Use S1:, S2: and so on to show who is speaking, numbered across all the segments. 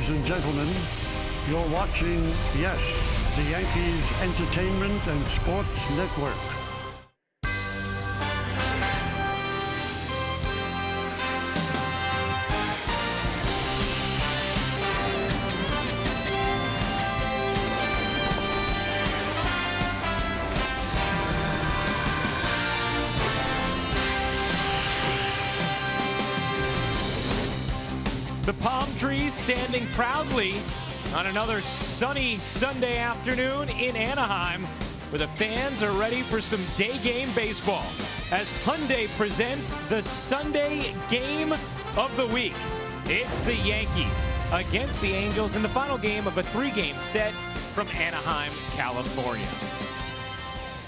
S1: Ladies and gentlemen, you're watching, yes, the Yankees Entertainment and Sports Network.
S2: The palm trees standing proudly on another sunny Sunday afternoon in Anaheim, where the fans are ready for some day game baseball as Hyundai presents the Sunday game of the week. It's the Yankees against the Angels in the final game of a three-game set from Anaheim, California.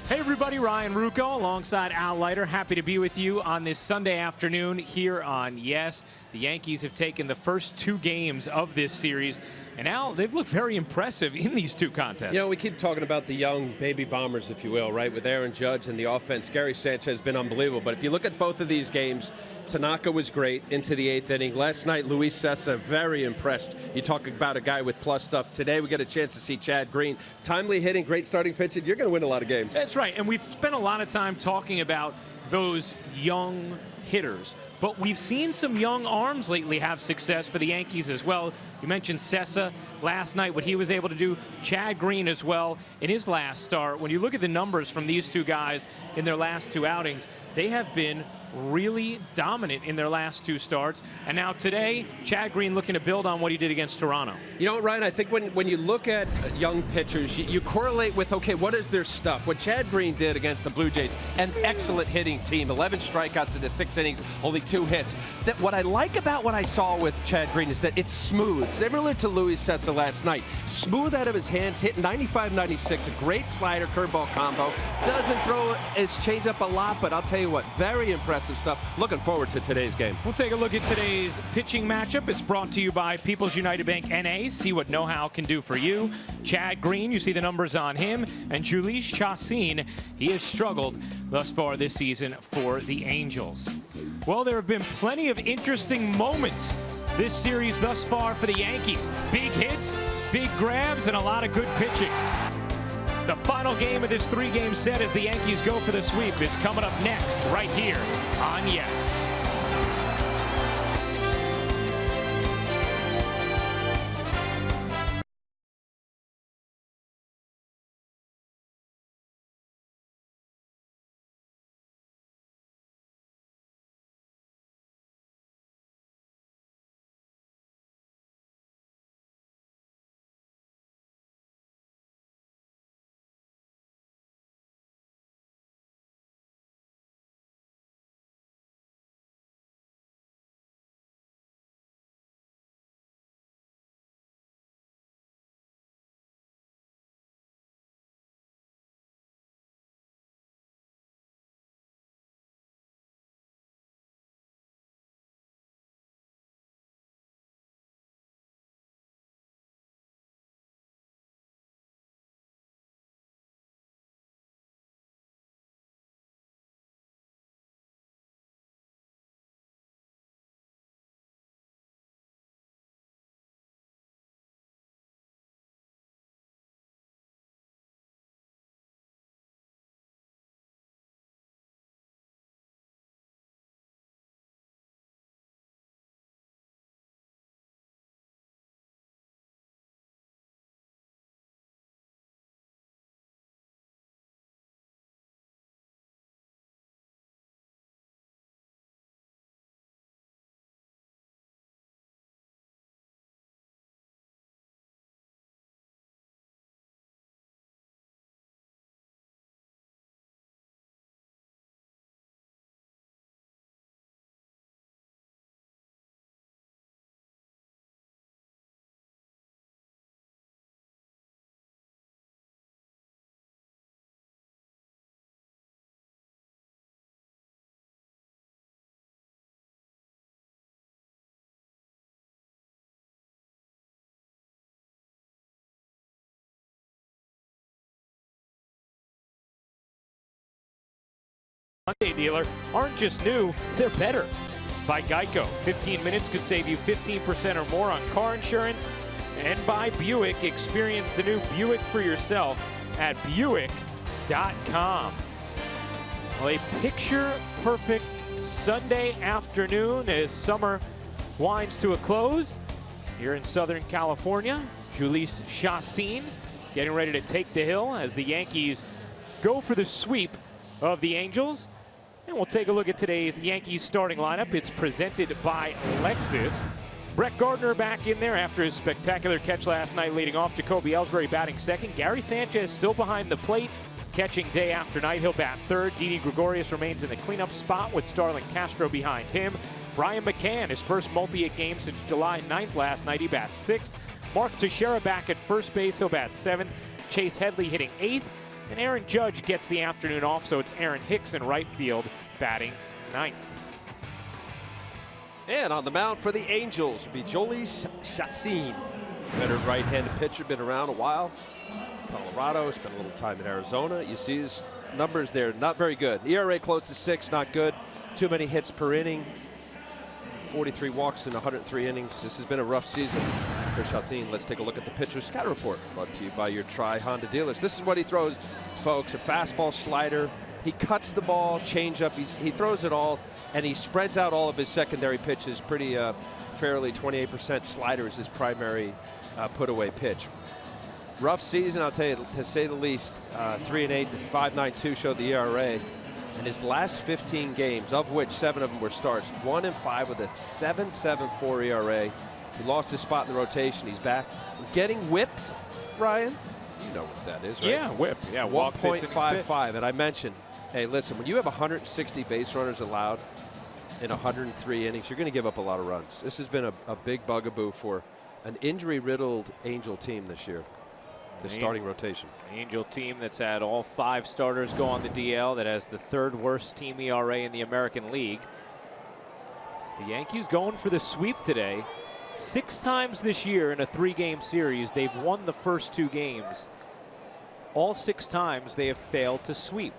S2: Hey everybody, Ryan Rucco alongside Al Leiter. Happy to be with you on this Sunday afternoon here on Yes. The Yankees have taken the first two games of this series, and Al, they've looked very impressive in these two contests.
S3: You know, we keep talking about the young baby bombers, if you will, right, with Aaron Judge and the offense. Gary Sanchez has been unbelievable, but if you look at both of these games, Tanaka was great into the eighth inning. Last night, Luis Cessa, very impressed. You talk about a guy with plus stuff. Today, we get a chance to see Chad Green. Timely hitting, great starting pitching. You're going to win a lot of games.
S2: That's right, and we've spent a lot of time talking about those young hitters, but we've seen some young arms lately have success for the Yankees as well. You mentioned Cessa last night, what he was able to do. Chad Green as well in his last start. When you look at the numbers from these two guys in their last two outings, they have been really dominant in their last two starts. And now today, Chad Green looking to build on what he did against Toronto.
S3: You know, Ryan, I think when you look at young pitchers, you correlate with, okay, what is their stuff? What Chad Green did against the Blue Jays, an excellent hitting team, 11 strikeouts in the 6 innings, only 2 hits. What I like about what I saw with Chad Green is that it's smooth, similar to Luis Cessa last night. Smooth out of his hands, hit 95-96, a great slider curveball combo. Doesn't throw his changeup a lot, but I'll tell you what, very impressive stuff. Looking forward to today's game.
S2: We'll take a look at today's pitching matchup. It's brought to you by People's United Bank NA. See what know-how can do for you. Chad Green, you see the numbers on him. And Jhoulys Chacin, he has struggled thus far this season for the Angels. Well, there have been plenty of interesting moments this series thus far for the Yankees. Big hits, big grabs, and a lot of good pitching. The final game of this three-game set as the Yankees go for the sweep is coming up next, right here on Yes. Monday dealer aren't just new, they're better. By Geico, 15 minutes could save you 15% or more on car insurance. and by Buick. Experience the new Buick for yourself at Buick.com. Well, a picture-perfect Sunday afternoon as summer winds to a close here in Southern California. Jhoulys Chacín getting ready to take the hill as the Yankees go for the sweep of the Angels. And we'll take a look at today's Yankees starting lineup. It's presented by Lexus. Brett Gardner back in there after his spectacular catch last night leading off. Jacoby Ellsbury batting second. Gary Sanchez still behind the plate, catching day after night. He'll bat third. Didi Gregorius remains in the cleanup spot with Starlin Castro behind him. Brian McCann, his first multi-hit game since July 9th last night. He bats sixth. Mark Teixeira back at first base. He'll bat seventh. Chase Headley hitting eighth. And Aaron Judge gets the afternoon off, so it's Aaron Hicks in right field batting ninth.
S3: And on the mound for the Angels will be Jhoulys Chacín. Veteran right-handed pitcher, been around a while. Colorado, spent a little time in Arizona. You see his numbers there, not very good. ERA close to 6, not good. Too many hits per inning. 43 walks in 103 innings. This has been a rough season for Chacín. Let's take a look at the pitcher scout report brought to you by your Tri-Honda dealers. This is what he throws, folks. A fastball, slider. He cuts the ball, changeup. He throws it all, and he spreads out all of his secondary pitches pretty fairly. 28% slider is his primary put-away pitch. Rough season, I'll tell you, to say the least. 3-8, 5.92 showed the ERA. In his last 15 games, of which 7 of them were starts, 1-5 with a 7.74 ERA. He lost his spot in the rotation. He's back. Getting whipped, Ryan. You know what that is, right?
S2: Yeah, whip. Yeah, walks.
S3: 1.55. And I mentioned, hey, listen, when you have 160 base runners allowed in 103 innings, you're going to give up a lot of runs. This has been a big bugaboo for an injury-riddled Angel team this year. The starting rotation.
S2: Angel team that's had all 5 starters go on the DL, that has the 3rd worst team ERA in the American League. The Yankees going for the sweep today. 6 times this year in a 3-game series, they've won the first 2 games. All 6 times they have failed to sweep.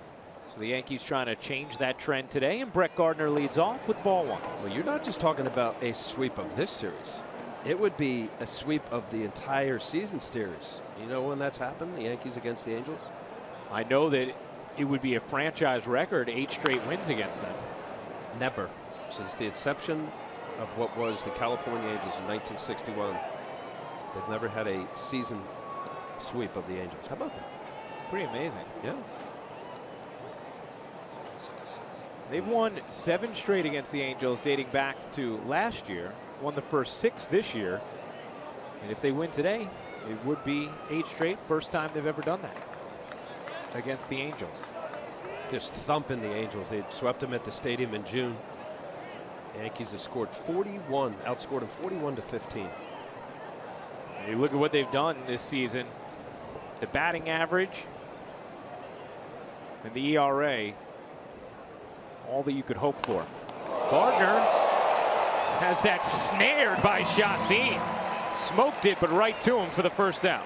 S2: So the Yankees trying to change that trend today, and Brett Gardner leads off with ball 1.
S3: Well, you're not just talking about a sweep of this series. It would be a sweep of the entire season series. You know when that's happened, the Yankees against the Angels?
S2: I know that it would be a franchise record, 8 straight wins against them.
S3: Never. Since the inception of what was the California Angels in 1961, they've never had a season sweep of the Angels. How about that?
S2: Pretty amazing.
S3: Yeah.
S2: They've won 7 straight against the Angels dating back to last year. Won the first 6 this year. And if they win today, it would be 8 straight. First time they've ever done that against the Angels.
S3: Just thumping the Angels. They swept them at the stadium in June. The Yankees have scored 41, outscored them 41-15.
S2: You look at what they've done this season. The batting average and the ERA, all that you could hope for. Gardner has that snared by Chacín. Smoked it, but right to him for the first out.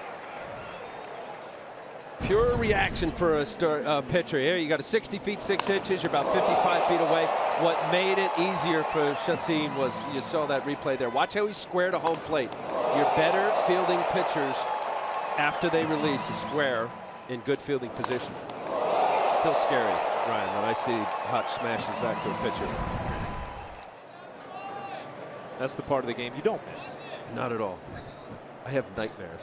S3: Pure reaction for a pitcher. Here you got a 60 feet 6 inches. You're about 55 feet away. What made it easier for Chacín was, you saw that replay there. Watch how he squared to home plate. Your better fielding pitchers, after they release, a square in good fielding position. Still scary, Ryan, when I see hot smashes back to a pitcher.
S2: That's the part of the game you don't miss.
S3: Not at all. I have nightmares.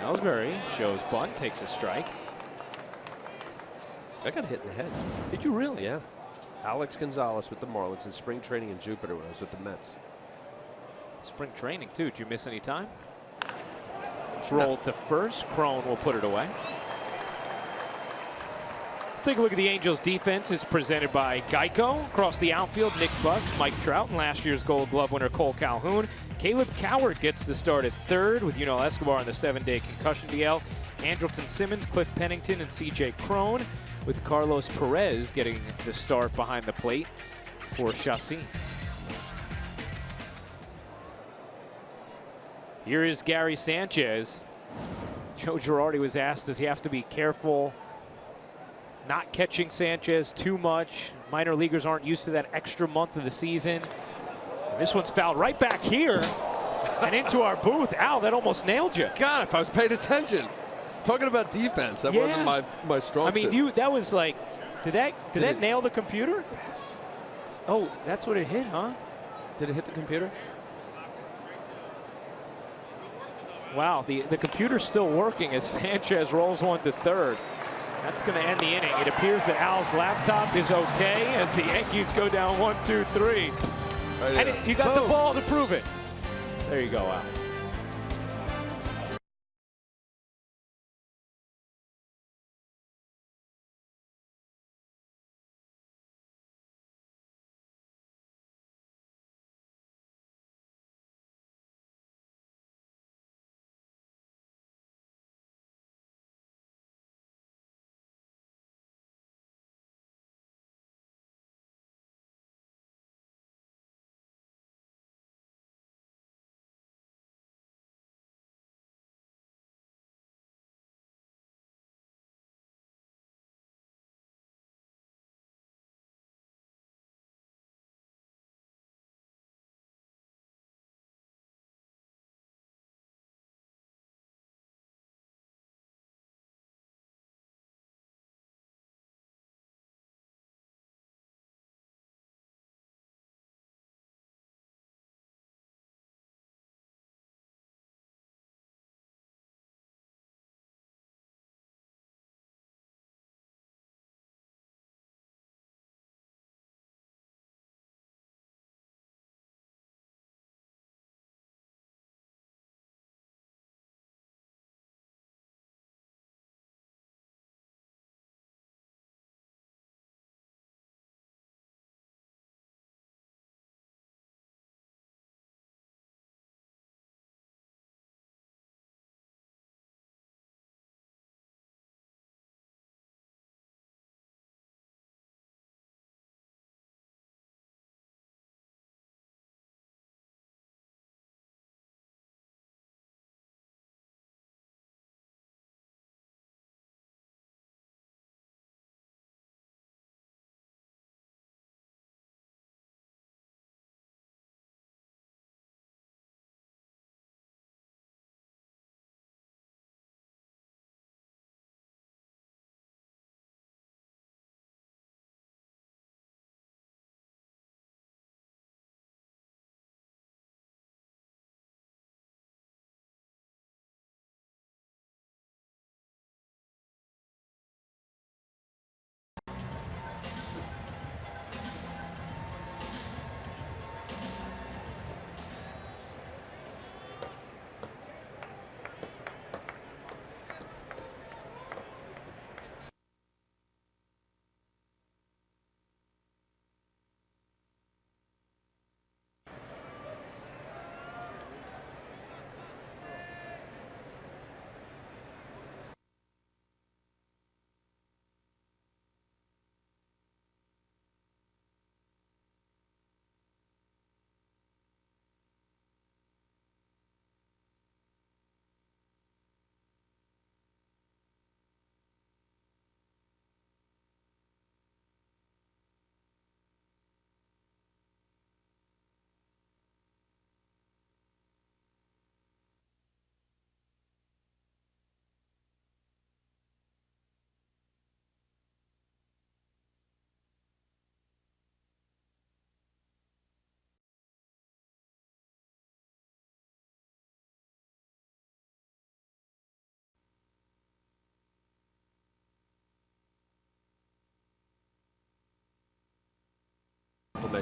S2: Ellsbury shows bunt, takes a strike.
S3: I got hit in the head.
S2: Did you really?
S3: Yeah. Alex Gonzalez with the Marlins in spring training in Jupiter when I was with the Mets.
S2: Spring training, too. Did you miss any time? It's rolled to first. Crone will put it away. Take a look at the Angels defense. It's presented by Geico. Across the outfield, Nick Buss, Mike Trout, and last year's Gold Glove winner Cole Calhoun. Caleb Cowart gets the start at third with Yunel Escobar on the 7-day concussion DL. Andrelton Simmons, Cliff Pennington, and C.J. Crone, with Carlos Perez getting the start behind the plate for Chacín. Here is Gary Sanchez. Joe Girardi was asked, does he have to be careful not catching Sanchez too much? Minor leaguers aren't used to that extra month of the season. And this one's fouled right back here. and into our booth. Al, that almost nailed you.
S4: God, if I was paying attention. Talking about defense, that wasn't my strong suit.
S2: I mean, that was like, did that nail the computer? Oh, that's what it hit, huh?
S3: Did it hit the computer?
S2: Wow, the computer's still working as Sanchez rolls one to third. That's going to end the inning. It appears that Al's laptop is okay as the Yankees go down 1-2-3. And you got the ball to prove it. There you go, Al.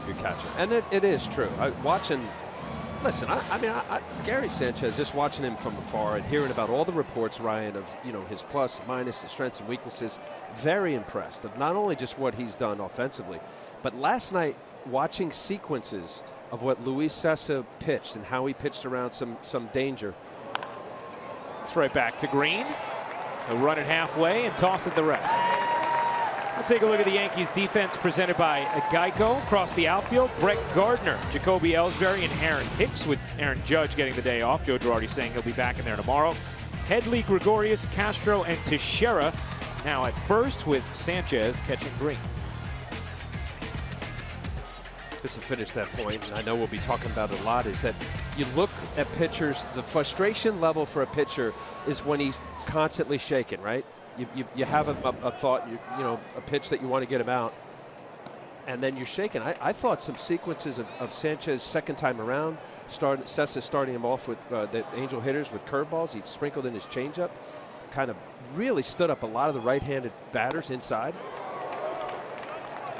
S3: Your catcher, and it is true. Listen, Gary Sanchez, just watching him from afar and hearing about all the reports, Ryan, of his plus, minus, his strengths and weaknesses, very impressed of not only just what he's done offensively, but last night watching sequences of what Luis Cessa pitched and how he pitched around some danger.
S2: It's right back to Green. He'll run it halfway and toss it the rest. We'll take a look at the Yankees defense presented by Geico. Across the outfield, Brett Gardner, Jacoby Ellsbury, and Aaron Hicks, with Aaron Judge getting the day off. Joe Girardi saying he'll be back in there tomorrow. Headley, Gregorius, Castro, and Teixeira now at first, with Sanchez catching Green.
S3: just to finish that point, and I know we'll be talking about it a lot, is that you look at pitchers, the frustration level for a pitcher is when he's constantly shaking, right? You have a thought, you know, a pitch that you want to get him out, and then you're shaking. I thought some sequences of Sanchez second time around, Cessa starting him off with the Angel hitters with curveballs. He sprinkled in his changeup, kind of really stood up a lot of the right-handed batters inside.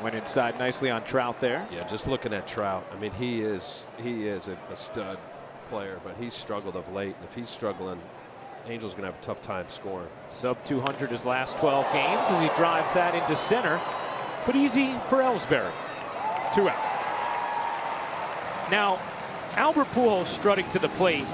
S2: Went inside nicely on Trout there.
S3: Yeah, just looking at Trout, I mean, he is a stud player, but he's struggled of late. And if he's struggling, Angel's going to have a tough time scoring.
S2: Sub 200 his last 12 games as he drives that into center, but easy for Ellsbury. 2 out. Now, Albert Pujols strutting to the plate.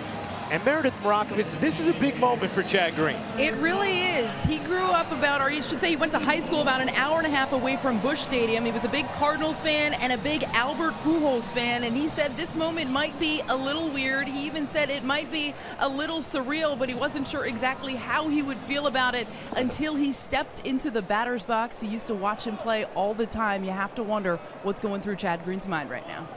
S2: And Meredith Marakovits, this is a big moment for Chad Green.
S5: It really is. He grew up about, or you should say he went to high school about an hour and a half away from Busch Stadium. He was a big Cardinals fan and a big Albert Pujols fan, and he said this moment might be a little weird. He even said it might be a little surreal, but he wasn't sure exactly how he would feel about it until he stepped into the batter's box. He used to watch him play all the time. You have to wonder what's going through Chad Green's mind right now.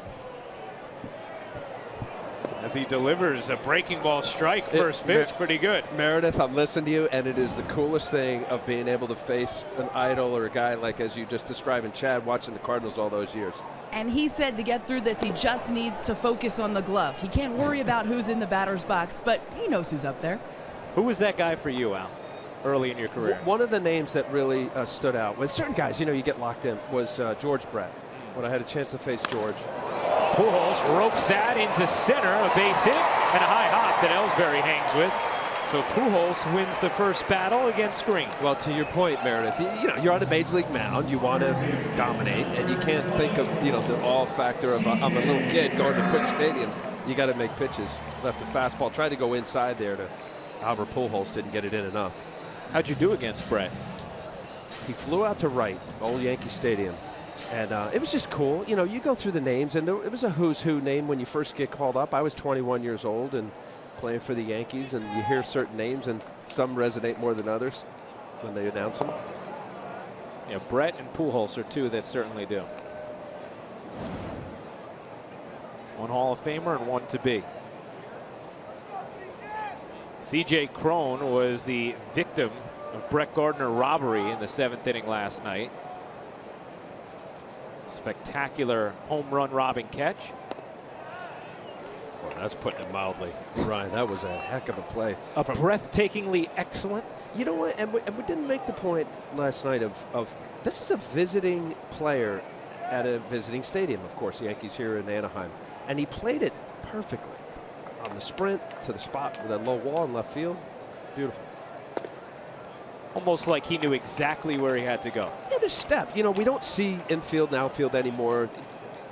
S2: As he delivers a breaking ball strike, first pitch, pretty good.
S3: Meredith, I'm listening to you, and it is the coolest thing of being able to face an idol or a guy like, as you just described, in Chad, watching the Cardinals all those years.
S5: And he said to get through this, he just needs to focus on the glove. He can't worry about who's in the batter's box, but he knows who's up there.
S2: Who was that guy for you, Al, early in your career?
S3: One of the names that really stood out, with certain guys, you know, you get locked in, was George Brett. When I had a chance to face George.
S2: Pujols ropes that into center, a base hit, and a high hop that Ellsbury hangs with. So Pujols wins the first battle against Green.
S3: Well, to your point, Meredith, you know, you're on a major league mound, you want to dominate, and you can't think of, you know, the all factor of I'm a little kid going to Busch Stadium. You got to make pitches. Left a fastball, tried to go inside there to Albert Pujols, didn't get it in enough.
S2: How'd you do against Brett?
S3: He flew out to right, old Yankee Stadium. And it was just cool. You know, you go through the names, and it was a who's who name when you first get called up. I was 21 years old and playing for the Yankees, and you hear certain names, and some resonate more than others when they announce them.
S2: Yeah, Brett and Pujols are two that certainly do. One Hall of Famer and one to be. C.J. Cron was the victim of Brett Gardner robbery in the 7th inning last night. Spectacular home run robbing catch.
S3: Well, that's putting it mildly. Ryan, that was a heck of a play.
S2: Breathtakingly excellent.
S3: You know what? And we didn't make the point last night of this is a visiting player at a visiting stadium, of course, the Yankees here in Anaheim. And he played it perfectly on the sprint to the spot with that low wall in left field. Beautiful.
S2: Almost like he knew exactly where he had to go.
S3: Yeah, there's step. You know, we don't see infield and outfield anymore.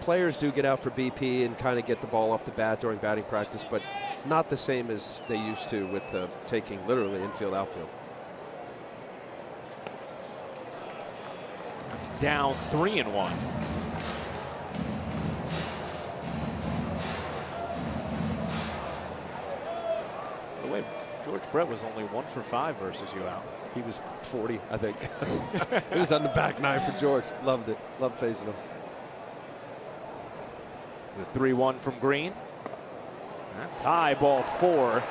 S3: Players do get out for BP and kind of get the ball off the bat during batting practice, but not the same as they used to with taking literally infield, outfield.
S2: It's down 3-1. By the way, George Brett was only 1 for 5 versus you, Al.
S3: He was 40, I think. It was on the back nine for George. Loved it. Loved facing him.
S2: It's a 3-1 from Green. That's high, ball 4.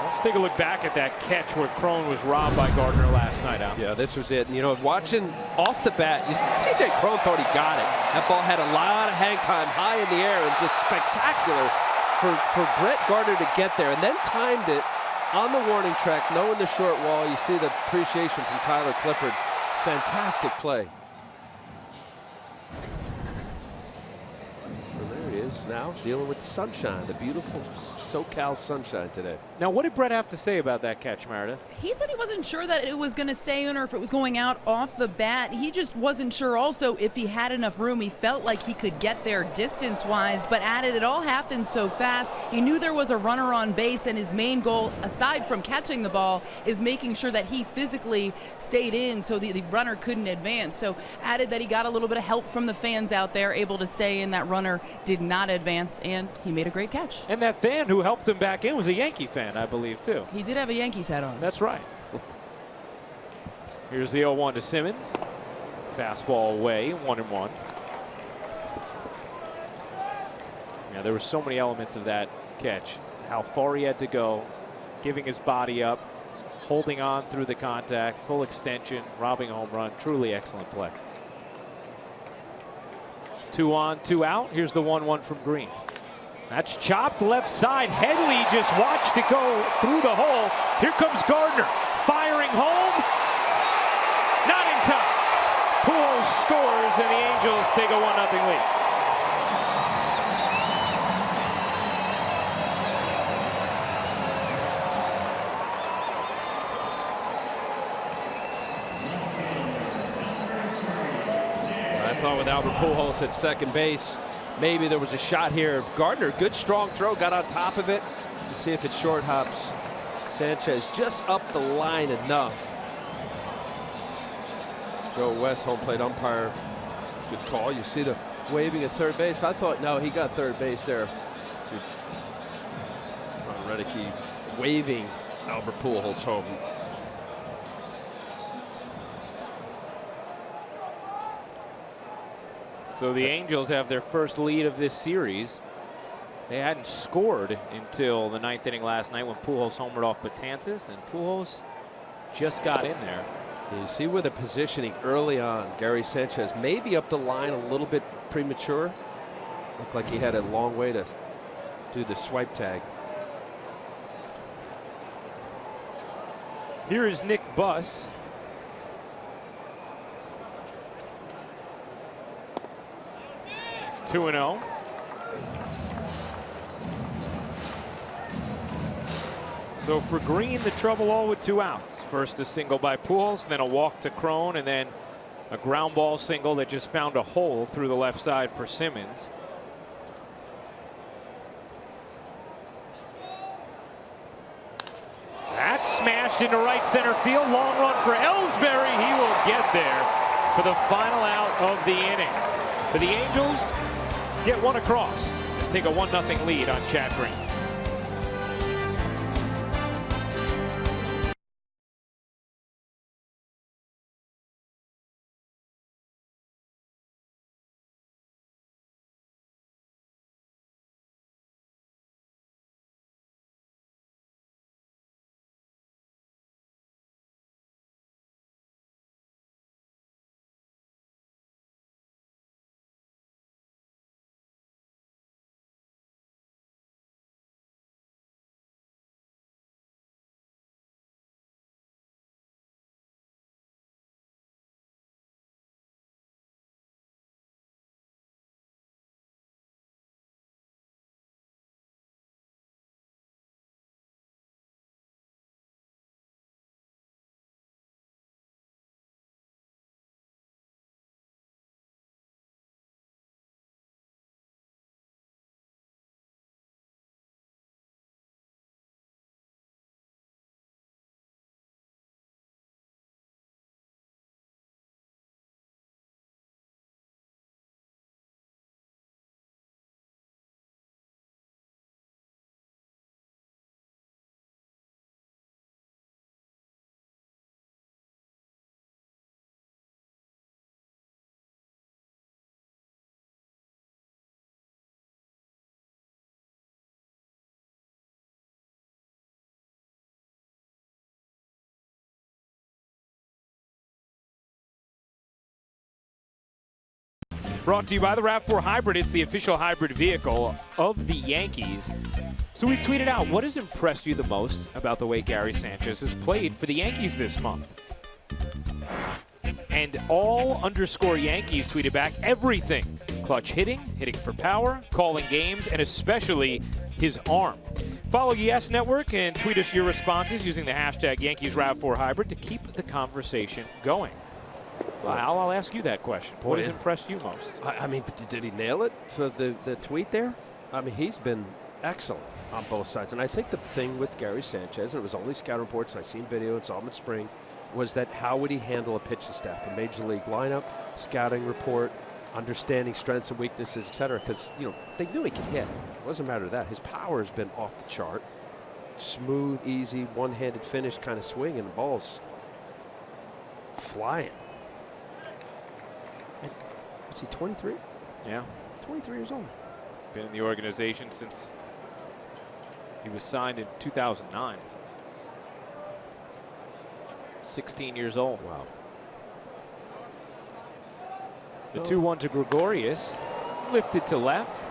S2: Let's take a look back at that catch where Cron was robbed by Gardner last night, Al.
S3: Yeah, this was it. And, you know, watching off the bat, C.J. Cron thought he got it. That ball had a lot of hang time high in the air and just spectacular for Brett Gardner to get there, and then timed it on the warning track, knowing the short wall. You see the appreciation from Tyler Clippard. Fantastic play. Well, there he is now, dealing with the sunshine, the beautiful SoCal sunshine today.
S2: Now, what did Brett have to say about that catch, Meredith?
S5: He said he wasn't sure that it was going to stay in or if it was going out off the bat. He just wasn't sure also if he had enough room. He felt like he could get there distance-wise, but added it all happened so fast. He knew there was a runner on base, and his main goal, aside from catching the ball, is making sure that he physically stayed in so the runner couldn't advance. So added that he got a little bit of help from the fans out there, able to stay in. That runner did not advance, and he made a great catch.
S2: And that fan who helped him back in was a Yankee fan, I believe, too.
S5: He did have a Yankees hat on.
S2: That's right. Here's the 0-1 to Simmons. Fastball away, 1-1. Yeah, there were so many elements of that catch. How far he had to go, giving his body up, holding on through the contact, full extension, robbing a home run. Truly excellent play. 2 on, 2 out. Here's the 1-1 from Green. That's chopped left side. Headley just watched it go through the hole. Here comes Gardner, firing home. Not in time. Pujols scores, and the Angels take a 1-0 lead.
S3: I thought with Albert Pujols at second base, maybe there was a shot here. Gardner, good strong throw, got on top of it to see if it short hops. Sanchez just up the line enough. Joe West, home plate umpire, good call. You see the waving at third base. I thought, no, he got third base there. See Reddick waving Albert Pujols home.
S2: So the Angels have their first lead of this series. They hadn't scored until the 9th inning last night when Pujols homered off Betances, and Pujols just got in there.
S3: You see where the positioning early on, Gary Sanchez maybe up the line a little bit premature. Looked like he had a long way to do the swipe tag.
S2: Here is Nick Buss. Two and 0. So for Green, the trouble all with 2 outs. First a single by Pujols, then a walk to Cron, and then a ground ball single that just found a hole through the left side for Simmons. That's smashed into right center field. Long run for Ellsbury. He will get there for the final out of the inning. For the Angels, get one across and take a 1-0 lead on Chad Green. Brought to you by the RAV4 Hybrid. It's the official hybrid vehicle of the Yankees. So we've tweeted out, what has impressed you the most about the way Gary Sanchez has played for the Yankees this month? And all _ Yankees tweeted back everything. Clutch hitting, hitting for power, calling games, and especially his arm. Follow Yes Network and tweet us your responses using the hashtag #YankeesRAV4 Hybrid to keep the conversation going. Well, Al, I'll ask you that question. What has impressed you most?
S3: I mean, did he nail it for the tweet there? I mean, he's been excellent on both sides. And I think the thing with Gary Sanchez, and it was only scout reports, and I seen video and saw him in spring, was that how would he handle a pitching staff, a major league lineup, scouting report, understanding strengths and weaknesses, et cetera. Because, you know, they knew he could hit. It wasn't a matter of that. His power has been off the chart. Smooth, easy, one-handed finish kind of swing, and the ball's flying. Is he 23?
S2: Yeah.
S3: 23 years old.
S2: Been in the organization since he was signed in 2009. 16 years old.
S3: Wow.
S2: The 2-1 to Gregorius. Lifted to left.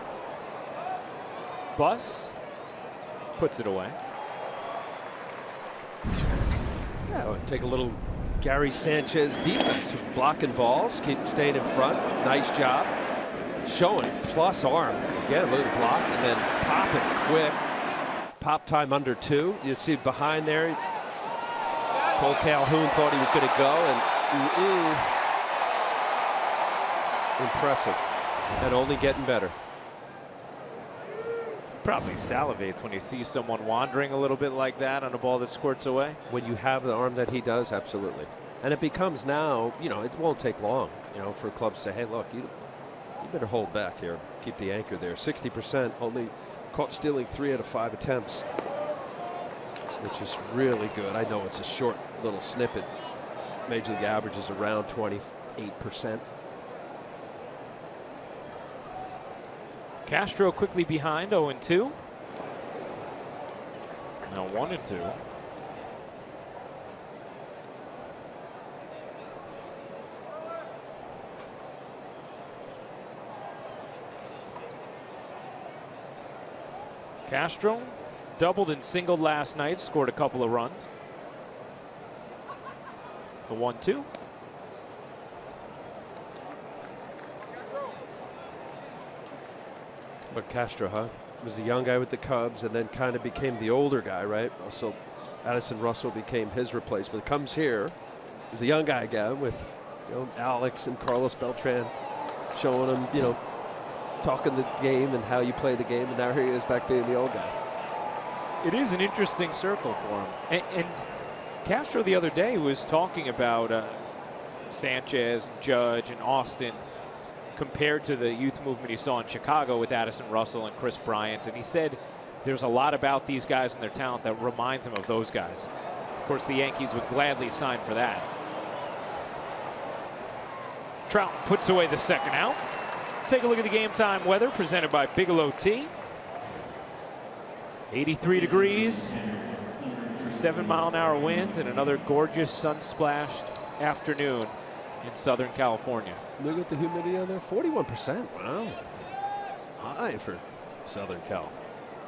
S2: Bus. Puts it away.
S3: Yeah, take a little Gary Sanchez defense. Blocking balls, keep staying in front. Nice job. Showing plus arm. Again, a little block and then pop it quick. Pop time under 2. You see behind there. Cole Calhoun thought he was going to go, and impressive, and only getting better.
S2: Probably salivates when you see someone wandering a little bit like that on a ball that squirts away.
S3: When you have the arm that he does, absolutely. And it becomes now, you know, it won't take long, you know, for clubs to say, hey, look, you better hold back here, keep the anchor there. 60%, only caught stealing 3 out of 5 attempts, which is really good. I know it's a short little snippet. Major League average is around 28%.
S2: Castro quickly behind, 0-2. Now 1-2. Castro doubled and singled last night, scored a couple of runs. The 1-2.
S3: But Castro, huh? Was the young guy with the Cubs and then kind of became the older guy, right? So Addison Russell became his replacement. Comes here is the young guy again with, you know, Alex and Carlos Beltran showing him, you know, talking the game and how you play the game, and now here he is back being the old guy.
S2: It is an interesting circle for him. And Castro the other day was talking about Sanchez, and Judge, and Austin compared to the youth movement he saw in Chicago with Addison Russell and Chris Bryant. And he said there's a lot about these guys and their talent that reminds him of those guys. Of course, the Yankees would gladly sign for that. Trout puts away the second out. Take a look at the game time weather presented by Bigelow Tea. 83 degrees, 7-mile-an-hour wind, and another gorgeous sun-splashed afternoon in Southern California.
S3: Look at the humidity on there, 41%. Wow, high for Southern Cal.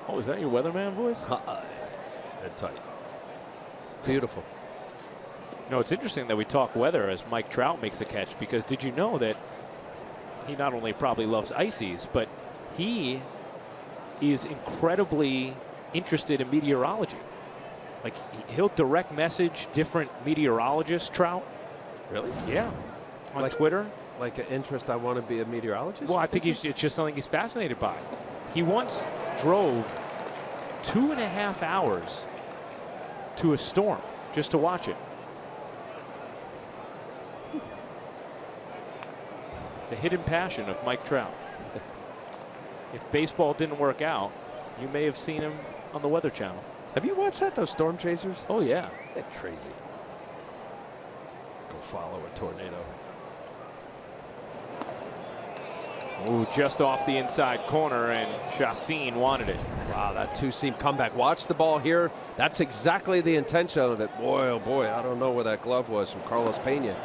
S2: Oh, is that your weatherman voice?
S3: High and tight. Beautiful.
S2: You know, it's interesting that we talk weather as Mike Trout makes a catch, because did you know that he not only probably loves ices, but he is incredibly interested in meteorology. Like, he'll direct message different meteorologists, Trout.
S3: Really?
S2: Yeah. On
S3: like
S2: Twitter.
S3: Like an interest, I want to be a meteorologist?
S2: Well, I think it's just something he's fascinated by. He once drove 2.5 hours to a storm just to watch it. The hidden passion of Mike Trout. If baseball didn't work out, you may have seen him on the Weather Channel.
S3: Have you watched that, those storm chasers?
S2: Oh, yeah.
S3: They're crazy. Go follow a tornado.
S2: Ooh, just off the inside corner, and Chacin wanted it.
S3: Wow, that two-seam comeback. Watch the ball here. That's exactly the intention of it. Boy, oh boy, I don't know where that glove was from Carlos Pena.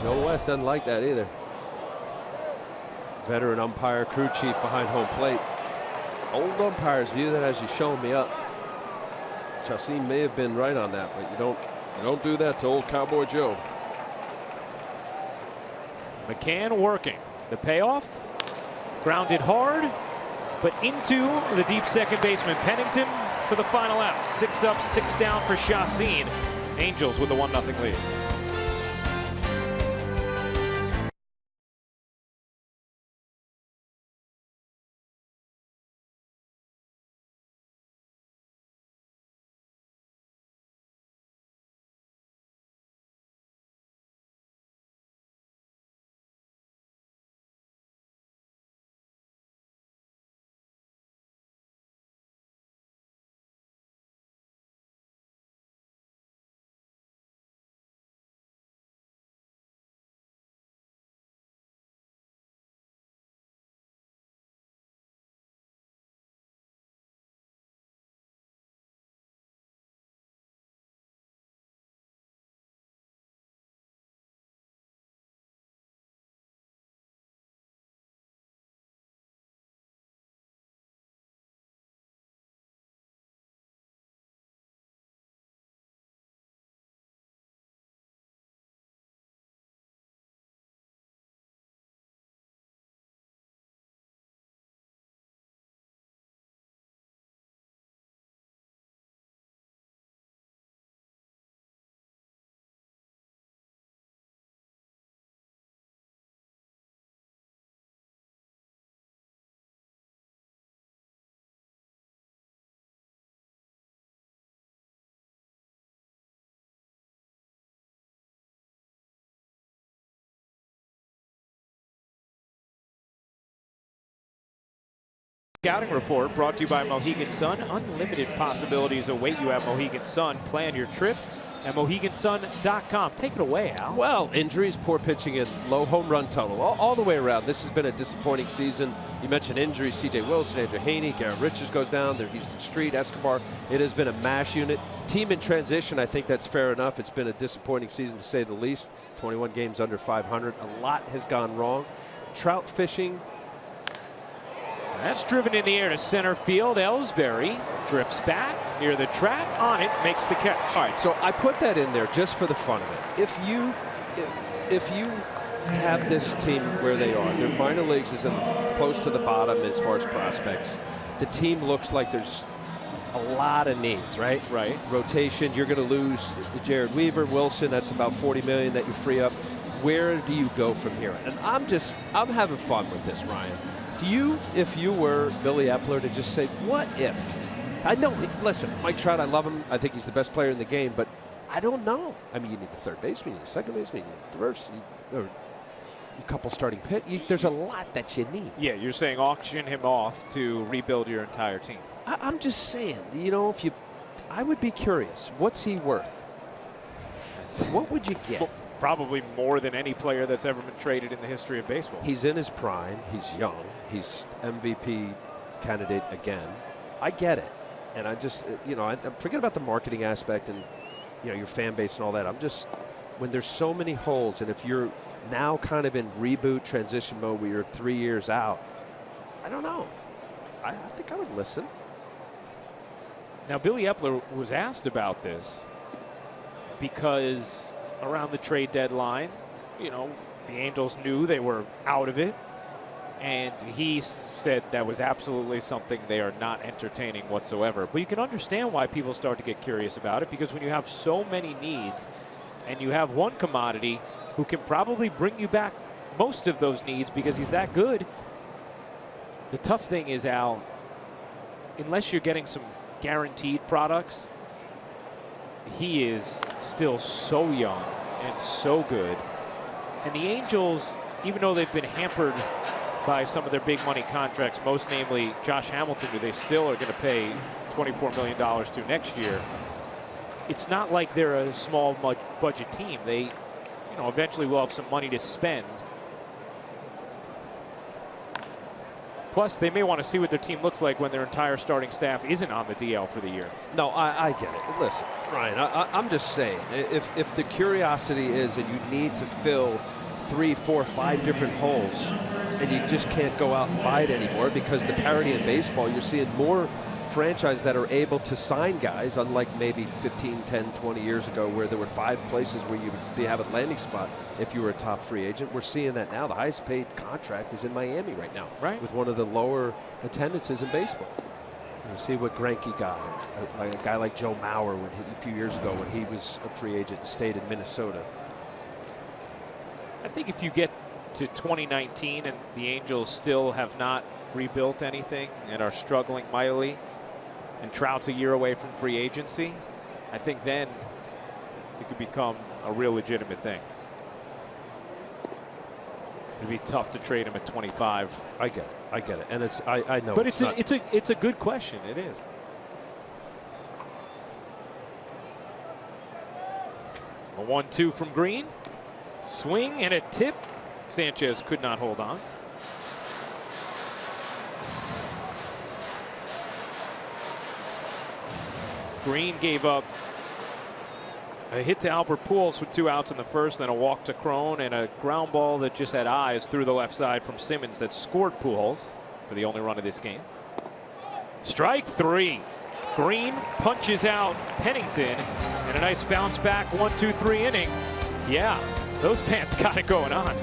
S3: Joe West doesn't like that either. Veteran umpire, crew chief behind home plate. Old umpires view that as you showing me up. Chacin may have been right on that, but you don't do that to old Cowboy Joe.
S2: McCann working. The payoff. Grounded hard, but into the deep second baseman Pennington for the final out. 6 up, 6 down for Chacin. Angels with a 1-0 lead. Scouting report brought to you by Mohegan Sun. Unlimited possibilities await you at Mohegan Sun. Plan your trip at MoheganSun.com. Take it away, Al.
S3: Well, injuries, poor pitching, and low home run total. All the way around. This has been a disappointing season. You mentioned injuries. C.J. Wilson, Andrew Haney, Garrett Richards goes down. They're Houston Street, Escobar. It has been a mash unit. Team in transition, I think that's fair enough. It's been a disappointing season to say the least. 21 games under 500. A lot has gone wrong. Trout fishing.
S2: That's driven in the air to center field. Ellsbury drifts back near the track. On it, makes the catch.
S3: All right, so I put that in there just for the fun of it. If you have this team where they are, their minor leagues is in close to the bottom as far as prospects. The team looks like there's a lot of needs, right?
S2: Right.
S3: Rotation. You're going to lose Jared Weaver, Wilson. That's about $40 million that you free up. Where do you go from here? And I'm having fun with this, Ryan. Do you, if you were Billy Epler, to just say, what if? I know, listen, Mike Trout, I love him. I think he's the best player in the game, but I don't know. I mean, you need a third baseman, you need a second baseman, you need a first, or a couple starting pitch. There's a lot that you need.
S2: Yeah, you're saying auction him off to rebuild your entire team.
S3: I'm just saying, you know, I would be curious. What's he worth? What would you get?
S2: Well, probably more than any player that's ever been traded in the history of baseball.
S3: He's in his prime. He's young. He's MVP candidate again. I get it. And I just, you know, I forget about the marketing aspect and, you know, your fan base and all that. I'm just, when there's so many holes, and if you're now kind of in reboot transition mode where you're 3 years out, I don't know. I think I would listen.
S2: Now, Billy Epler was asked about this because around the trade deadline, you know, the Angels knew they were out of it, and he said that was absolutely something they are not entertaining whatsoever. But you can understand why people start to get curious about it, because when you have so many needs and you have one commodity who can probably bring you back most of those needs because he's that good, the tough thing is, Al, unless you're getting some guaranteed products, he is still so young and so good. And the Angels, even though they've been hampered by some of their big money contracts, most namely Josh Hamilton, who they still are going to pay $24 million to next year, it's not like they're a small budget team. They, you know, eventually will have some money to spend. Plus, they may want to see what their team looks like when their entire starting staff isn't on the DL for the year.
S3: No, I get it. Listen, Ryan, I'm just saying, if the curiosity is that you need to fill 3, 4, 5 different holes, and you just can't go out and buy it anymore because the parity in baseball, you're seeing more franchises that are able to sign guys, unlike maybe 15, 10, 20 years ago where there were 5 places where you would have a landing spot if you were a top free agent. We're seeing that now. The highest paid contract is in Miami right now,
S2: right,
S3: with one of the lower attendances in baseball. You see what Greinke got, a guy like Joe Mauer a few years ago when he was a free agent and stayed in Minnesota.
S2: I think if you get to 2019 and the Angels still have not rebuilt anything and are struggling mightily, and Trout's a year away from free agency, I think then it could become a real legitimate thing. It'd be tough to trade him at 25.
S3: I get it, and I know.
S2: But it's a good question. It is. A 1-2 from Green, swing and a tip. Sanchez could not hold on. Green gave up a hit to Albert Pujols with 2 outs in the first, then a walk to Crone and a ground ball that just had eyes through the left side from Simmons that scored Pujols for the only run of this game. Strike 3. Green punches out Pennington, and a nice bounce back 1-2-3 inning. Yeah, those fans got it going on.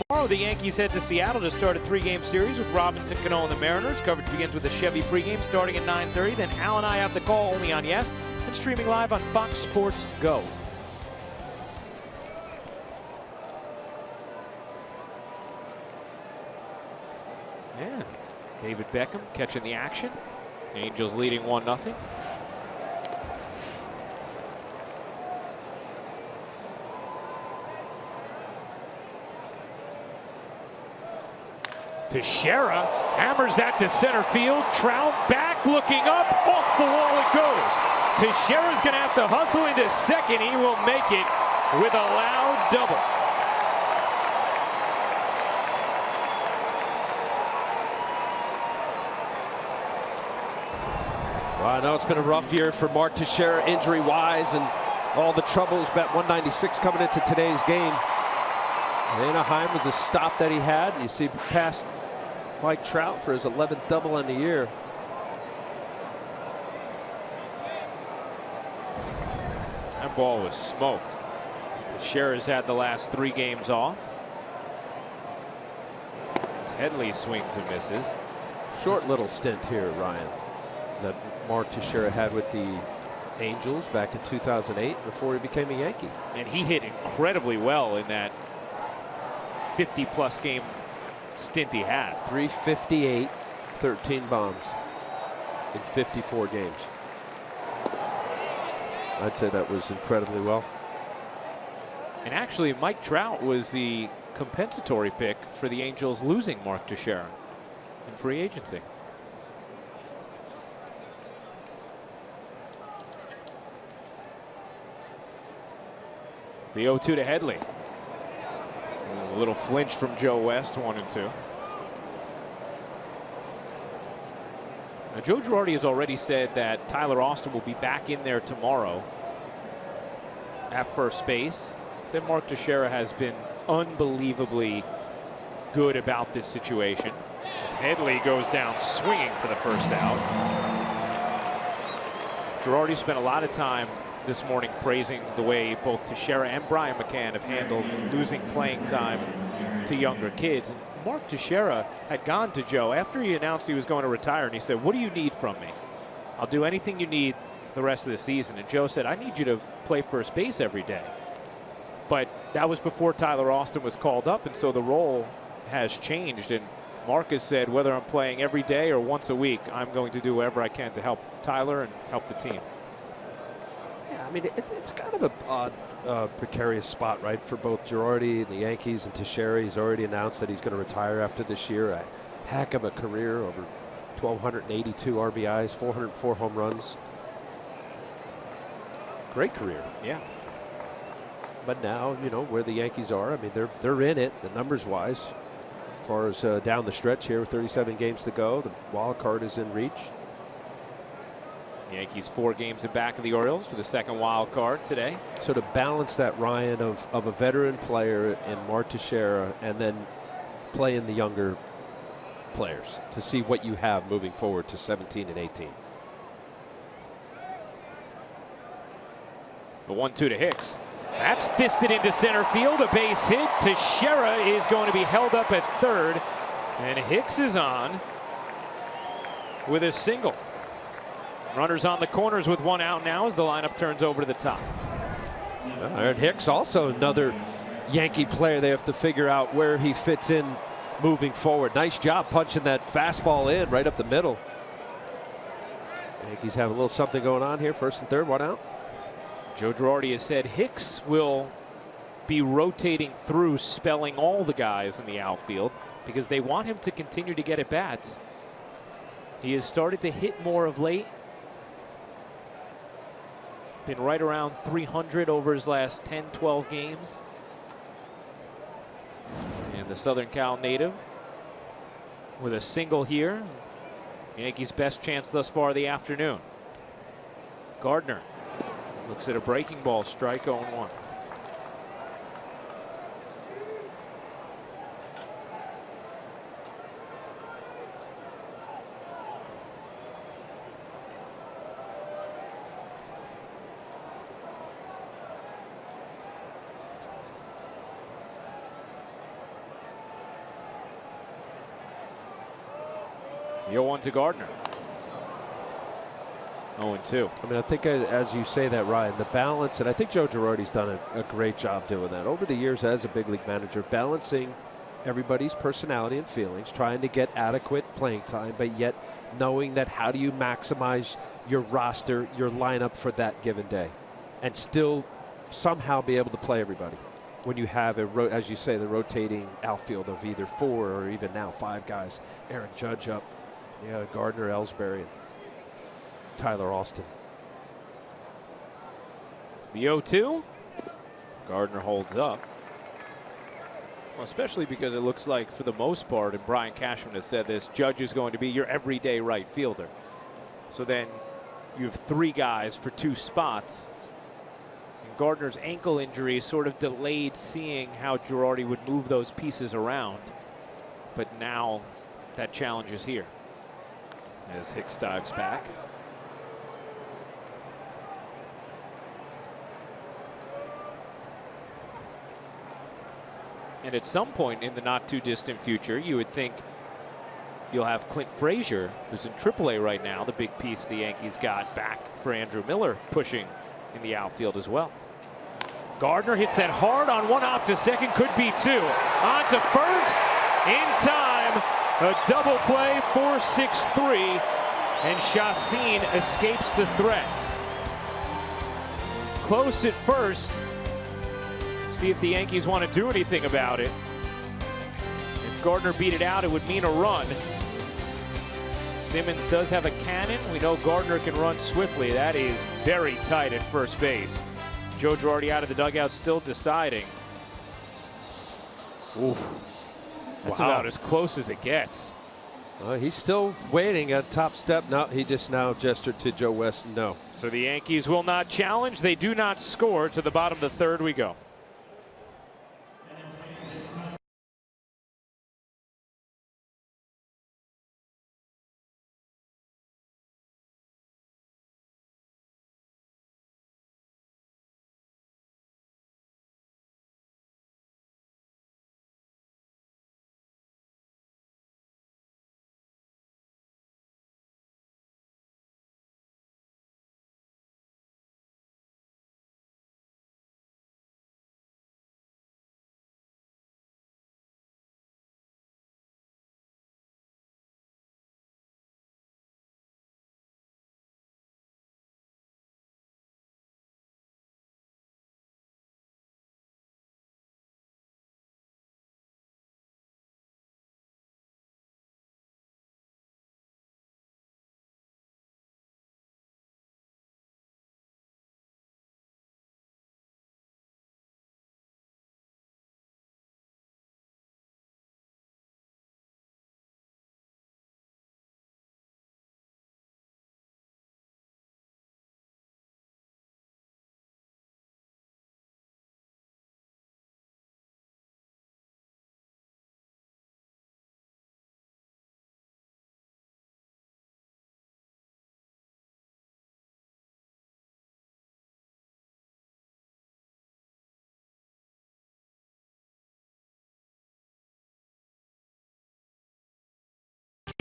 S2: Tomorrow, the Yankees head to Seattle to start a 3-game series with Robinson, Cano, and the Mariners. Coverage begins with the Chevy pregame starting at 9:30. Then Al and I have the call only on Yes and streaming live on Fox Sports Go. Yeah, David Beckham catching the action. Angels leading 1-0. Teixeira hammers that to center field. Trout back, looking up, off the wall it goes. Teixeira's going to have to hustle into second. He will make it with a loud double.
S3: Well, I know it's been a rough year for Mark Teixeira injury-wise, and all the troubles. Bet 196 coming into today's game. Anaheim was a stop that he had, and you see past Mike Trout for his 11th double in the year.
S2: That ball was smoked. Teixeira's had the last 3 games off. As Headley swings and misses.
S3: Short little stint here, Ryan, that Mark Teixeira had with the Angels back in 2008 before he became a Yankee.
S2: And he hit incredibly well in that 50-plus game stint he had.
S3: 358, 13 bombs in 54 games. I'd say that was incredibly well.
S2: And actually, Mike Trout was the compensatory pick for the Angels losing Mark Teixeira in free agency. The 0-2 to Headley. A little flinch from Joe West, 1-2. Now, Joe Girardi has already said that Tyler Austin will be back in there tomorrow at first base. He said Mark Teixeira has been unbelievably good about this situation, as Headley goes down swinging for the first out. Girardi spent a lot of time this morning praising the way both Teixeira and Brian McCann have handled losing playing time to younger kids. And Mark Teixeira had gone to Joe after he announced he was going to retire, and he said, "What do you need from me? I'll do anything you need the rest of the season." And Joe said, "I need you to play first base every day." But that was before Tyler Austin was called up, and so the role has changed. And Mark has said, whether I'm playing every day or once a week, I'm going to do whatever I can to help Tyler and help the team.
S3: I mean, it's kind of a odd, precarious spot, right, for both Girardi and the Yankees and Teixeira. He's already announced that he's going to retire after this year. A heck of a career, over 1,282 RBIs, 404 home runs. Great career.
S2: Yeah.
S3: But now, you know, where the Yankees are, I mean, they're in it, the numbers-wise, as far as down the stretch here with 37 games to go. The wild card is in reach.
S2: Yankees 4 games in back of the Orioles for the second wild card today.
S3: So to balance that, Ryan, of a veteran player in Mark Teixeira and then playing the younger players to see what you have moving forward to 17 and 18.
S2: The 1-2 to Hicks. That's fisted into center field, a base hit. Teixeira is going to be held up at third, and Hicks is on with a single. Runners on the corners with 1 out now as the lineup turns over to the top.
S3: Aaron Hicks, also another Yankee player. They have to figure out where he fits in moving forward. Nice job punching that fastball in right up the middle. Yankees have a little something going on here. First and third, 1 out.
S2: Joe Girardi has said Hicks will be rotating through, spelling all the guys in the outfield because they want him to continue to get at bats. He has started to hit more of late. Been right around 300 over his last 10-12 games. And the Southern Cal native with a single here. Yankees' best chance thus far of the afternoon. Gardner looks at a breaking ball, strike, 0-1. The 0-1 to Gardner. 0-2.
S6: I mean, I think as you say that, Ryan, the balance, and I think Joe Girardi's done a great job doing that over the years as a big league manager, balancing everybody's personality and feelings, trying to get adequate playing time, but yet knowing that how do you maximize your roster, your lineup for that given day, and still somehow be able to play everybody. When you have, as you say, the rotating outfield of either 4 or even now 5 guys, Aaron Judge up, Gardner, Ellsbury, and Tyler Austin.
S2: The 0-2. Gardner holds up. Well, especially because it looks like, for the most part, and Brian Cashman has said this, Judge is going to be your everyday right fielder. So then you have 3 guys for 2 spots. And Gardner's ankle injury sort of delayed seeing how Girardi would move those pieces around. But now that challenge is here as Hicks dives back. And at some point in the not too distant future, you would think you'll have Clint Frazier, who's in AAA right now, the big piece the Yankees got back for Andrew Miller, pushing in the outfield as well. Gardner hits that hard on one hop to second, could be 2. On to first, in time, a double play, 4-6-3, and Chacin escapes the threat. Close at first. See if the Yankees want to do anything about it. If Gardner beat it out, it would mean a run. Simmons does have a cannon. We know Gardner can run swiftly. That is very tight at first base. Joe Girardi out of the dugout, still deciding. Oof. That's about as close as it gets.
S6: He's still waiting at top step. No, he just now gestured to Joe West. No.
S2: So the Yankees will not challenge. They do not score. To the bottom of the third we go.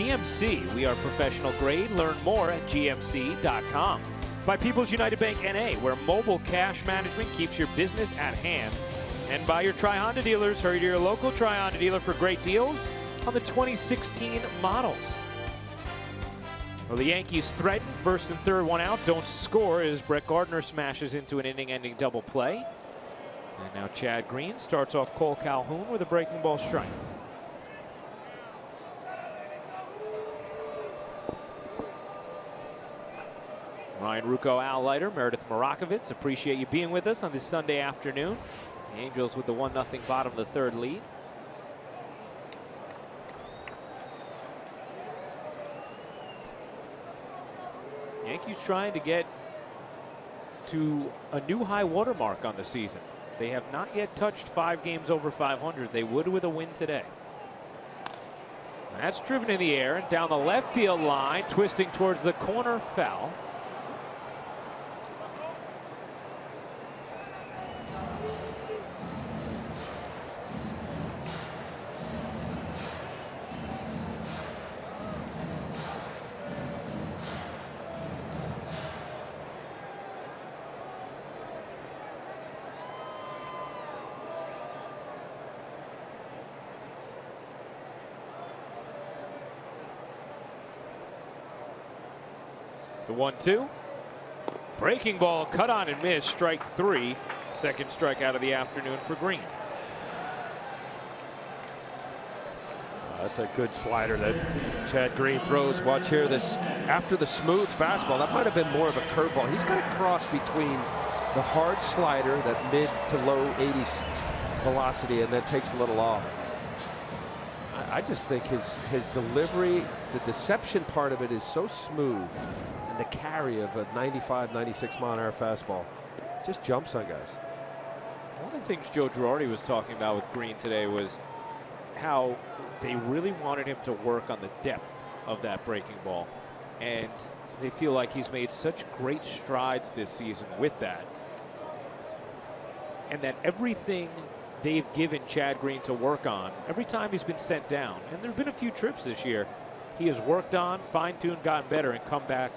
S2: GMC, we are professional grade. Learn more at gmc.com. By People's United Bank NA, where mobile cash management keeps your business at hand. And by your Tri-Honda dealers, hurry to your local Tri-Honda dealer for great deals on the 2016 models. Well, the Yankees threaten, first and third, 1 out, don't score as Brett Gardner smashes into an inning-ending double play. And now Chad Green starts off Cole Calhoun with a breaking ball strike. Ryan Rucco, Al Leiter, Meredith Marakovitz, appreciate you being with us on this Sunday afternoon. The Angels with the 1-0 bottom of the third lead. Yankees trying to get to a new high watermark on the season. They have not yet touched 5 games over 500. They would with a win today. That's driven in the air and down the left field line, twisting towards the corner, foul. The 1-2. Breaking ball, cut on and miss, strike 3. Second strikeout of the afternoon for Green.
S6: That's a good slider that Chad Green throws. Watch here, this after the smooth fastball. That might have been more of a curveball. He's got a cross between the hard slider, that mid to low 80s velocity, and then takes a little off. I just think his delivery, the deception part of it is so smooth, and the carry of a 95, 96 mile an hour fastball just jumps on guys.
S2: One of the things Joe Girardi was talking about with Green today was how they really wanted him to work on the depth of that breaking ball, and they feel like he's made such great strides this season with that, and that everything they've given Chad Green to work on, every time he's been sent down, and there have been a few trips this year, he has worked on, fine-tuned, gotten better, and come back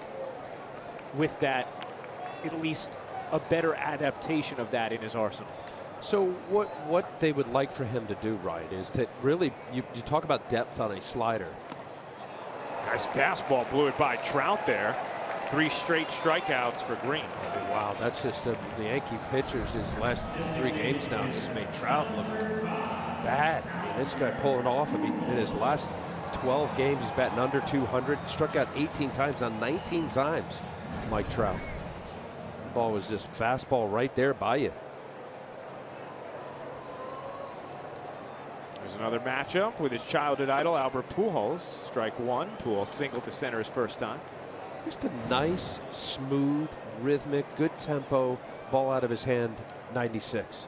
S2: with that, at least a better adaptation of that in his arsenal.
S6: So what they would like for him to do, Ryan, is that really you talk about depth on a slider.
S2: Nice fastball, blew it by Trout there. 3 straight strikeouts for Green.
S6: I mean, wow, that's just the Yankee pitchers his last 3 games now just made Trout look bad. I mean, this guy pulling off. I mean, in his last 12 games, he's batting under 200, struck out 18 times on 19 times. Mike Trout. The ball was just fastball right there by you.
S2: There's another matchup with his childhood idol, Albert Pujols. Strike 1. Pujols single to center his first time.
S6: Just a nice, smooth, rhythmic, good tempo, ball out of his hand, 96.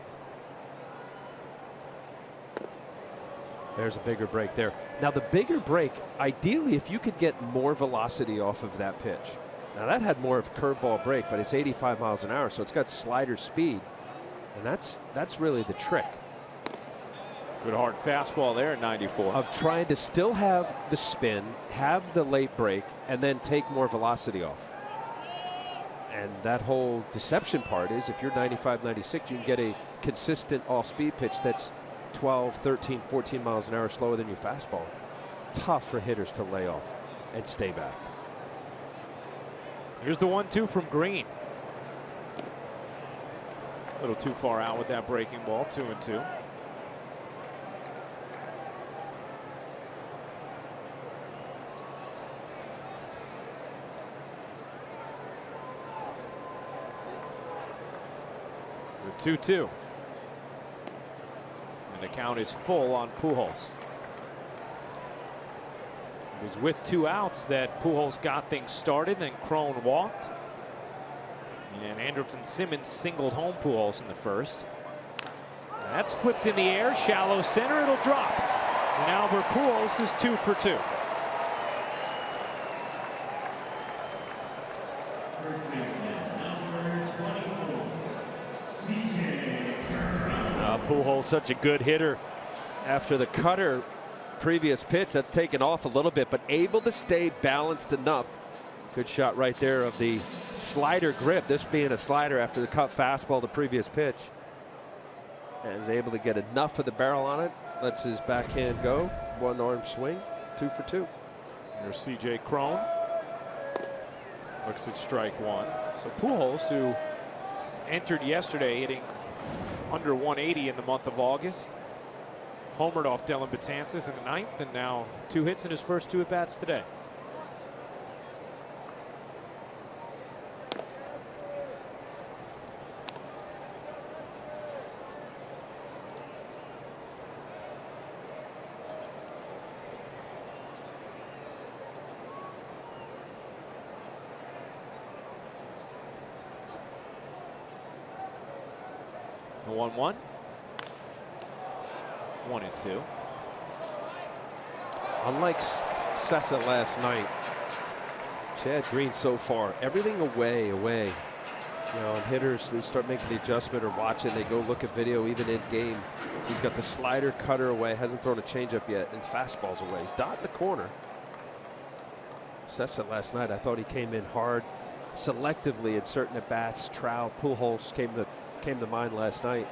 S6: There's a bigger break there. Now the bigger break, ideally if you could get more velocity off of that pitch. Now that had more of a curveball break, but it's 85 miles an hour, so it's got slider speed. And that's really the trick.
S2: Good hard fastball there at 94.
S6: Of trying to still have the spin, have the late break, and then take more velocity off. And that whole deception part is if you're 95, 96, you can get a consistent off-speed pitch that's 12, 13, 14 miles an hour slower than your fastball. Tough for hitters to lay off and stay back.
S2: Here's the 1-2 from Green. A little too far out with that breaking ball, 2-2. The 2-2. And the count is full on Pujols. It was with 2 outs that Pujols got things started, then Crone walked. And Andrelton Simmons singled home Pujols in the first. That's flipped in the air, shallow center, it'll drop. And Albert Pujols is 2 for 2.
S6: Pujols such a good hitter after the cutter previous pitch that's taken off a little bit, but able to stay balanced enough. Good shot right there of the slider grip, this being a slider after the cut fastball the previous pitch, and is able to get enough of the barrel on it, lets his backhand go, 1-arm swing, 2 for 2.
S2: There's C.J. Crone, looks at strike 1. So Pujols, who entered yesterday hitting under 180 in the month of August, homered off Dellin Betances in the 9th, and now 2 hits in his first 2 at-bats today. The 1-1. 1-2.
S6: Unlike Sessa last night, Chad Green so far, everything away. You know, and hitters, they start making the adjustment or watching, they go look at video even in game. He's got the slider, cutter away, hasn't thrown a changeup yet, and fastballs away. He's dotting the corner. Sessa last night, I thought he came in hard, selectively in certain at-bats. Trout, Pujols came to mind last night.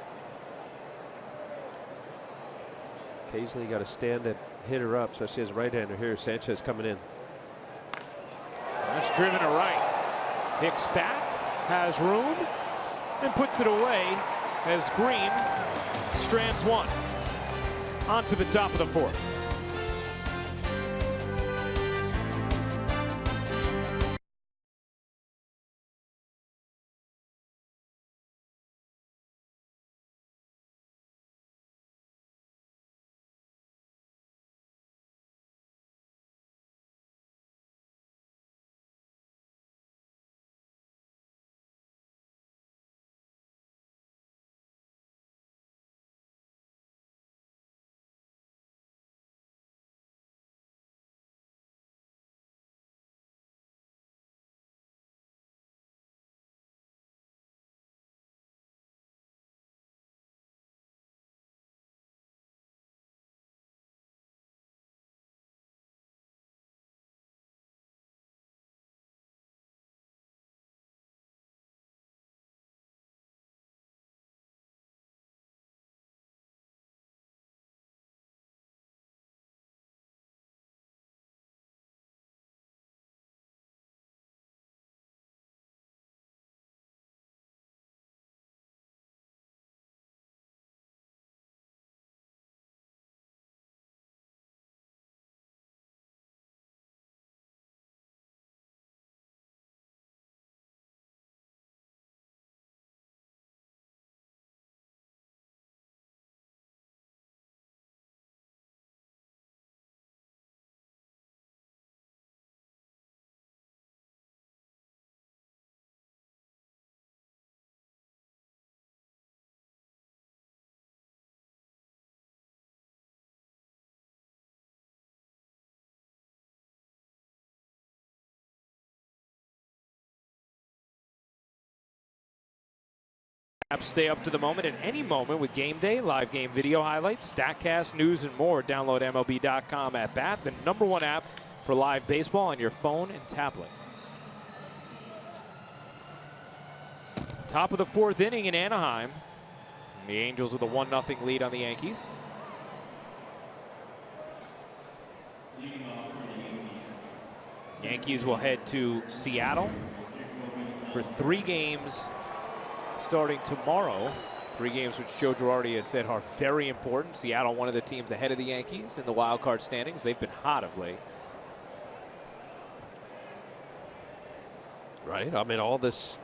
S6: Occasionally you got to stand and hit her up, especially as a right-hander here. Sanchez coming in.
S2: That's driven to right. Hicks back, has room, and puts it away as Green strands one. On to the top of the fourth. Stay up to the moment at any moment with Game Day, live game video highlights, StatCast, news, and more. Download MLB.com at BAT, the #1 app for live baseball on your phone and tablet. Top of the fourth inning in Anaheim. The Angels with a 1-0 lead on the Yankees. Yankees will head to Seattle for 3 games starting tomorrow. 3 games which Joe Girardi has said are very important. Seattle, one of the teams ahead of the Yankees in the wild card standings. They've been hot of late.
S6: Right. I mean, all this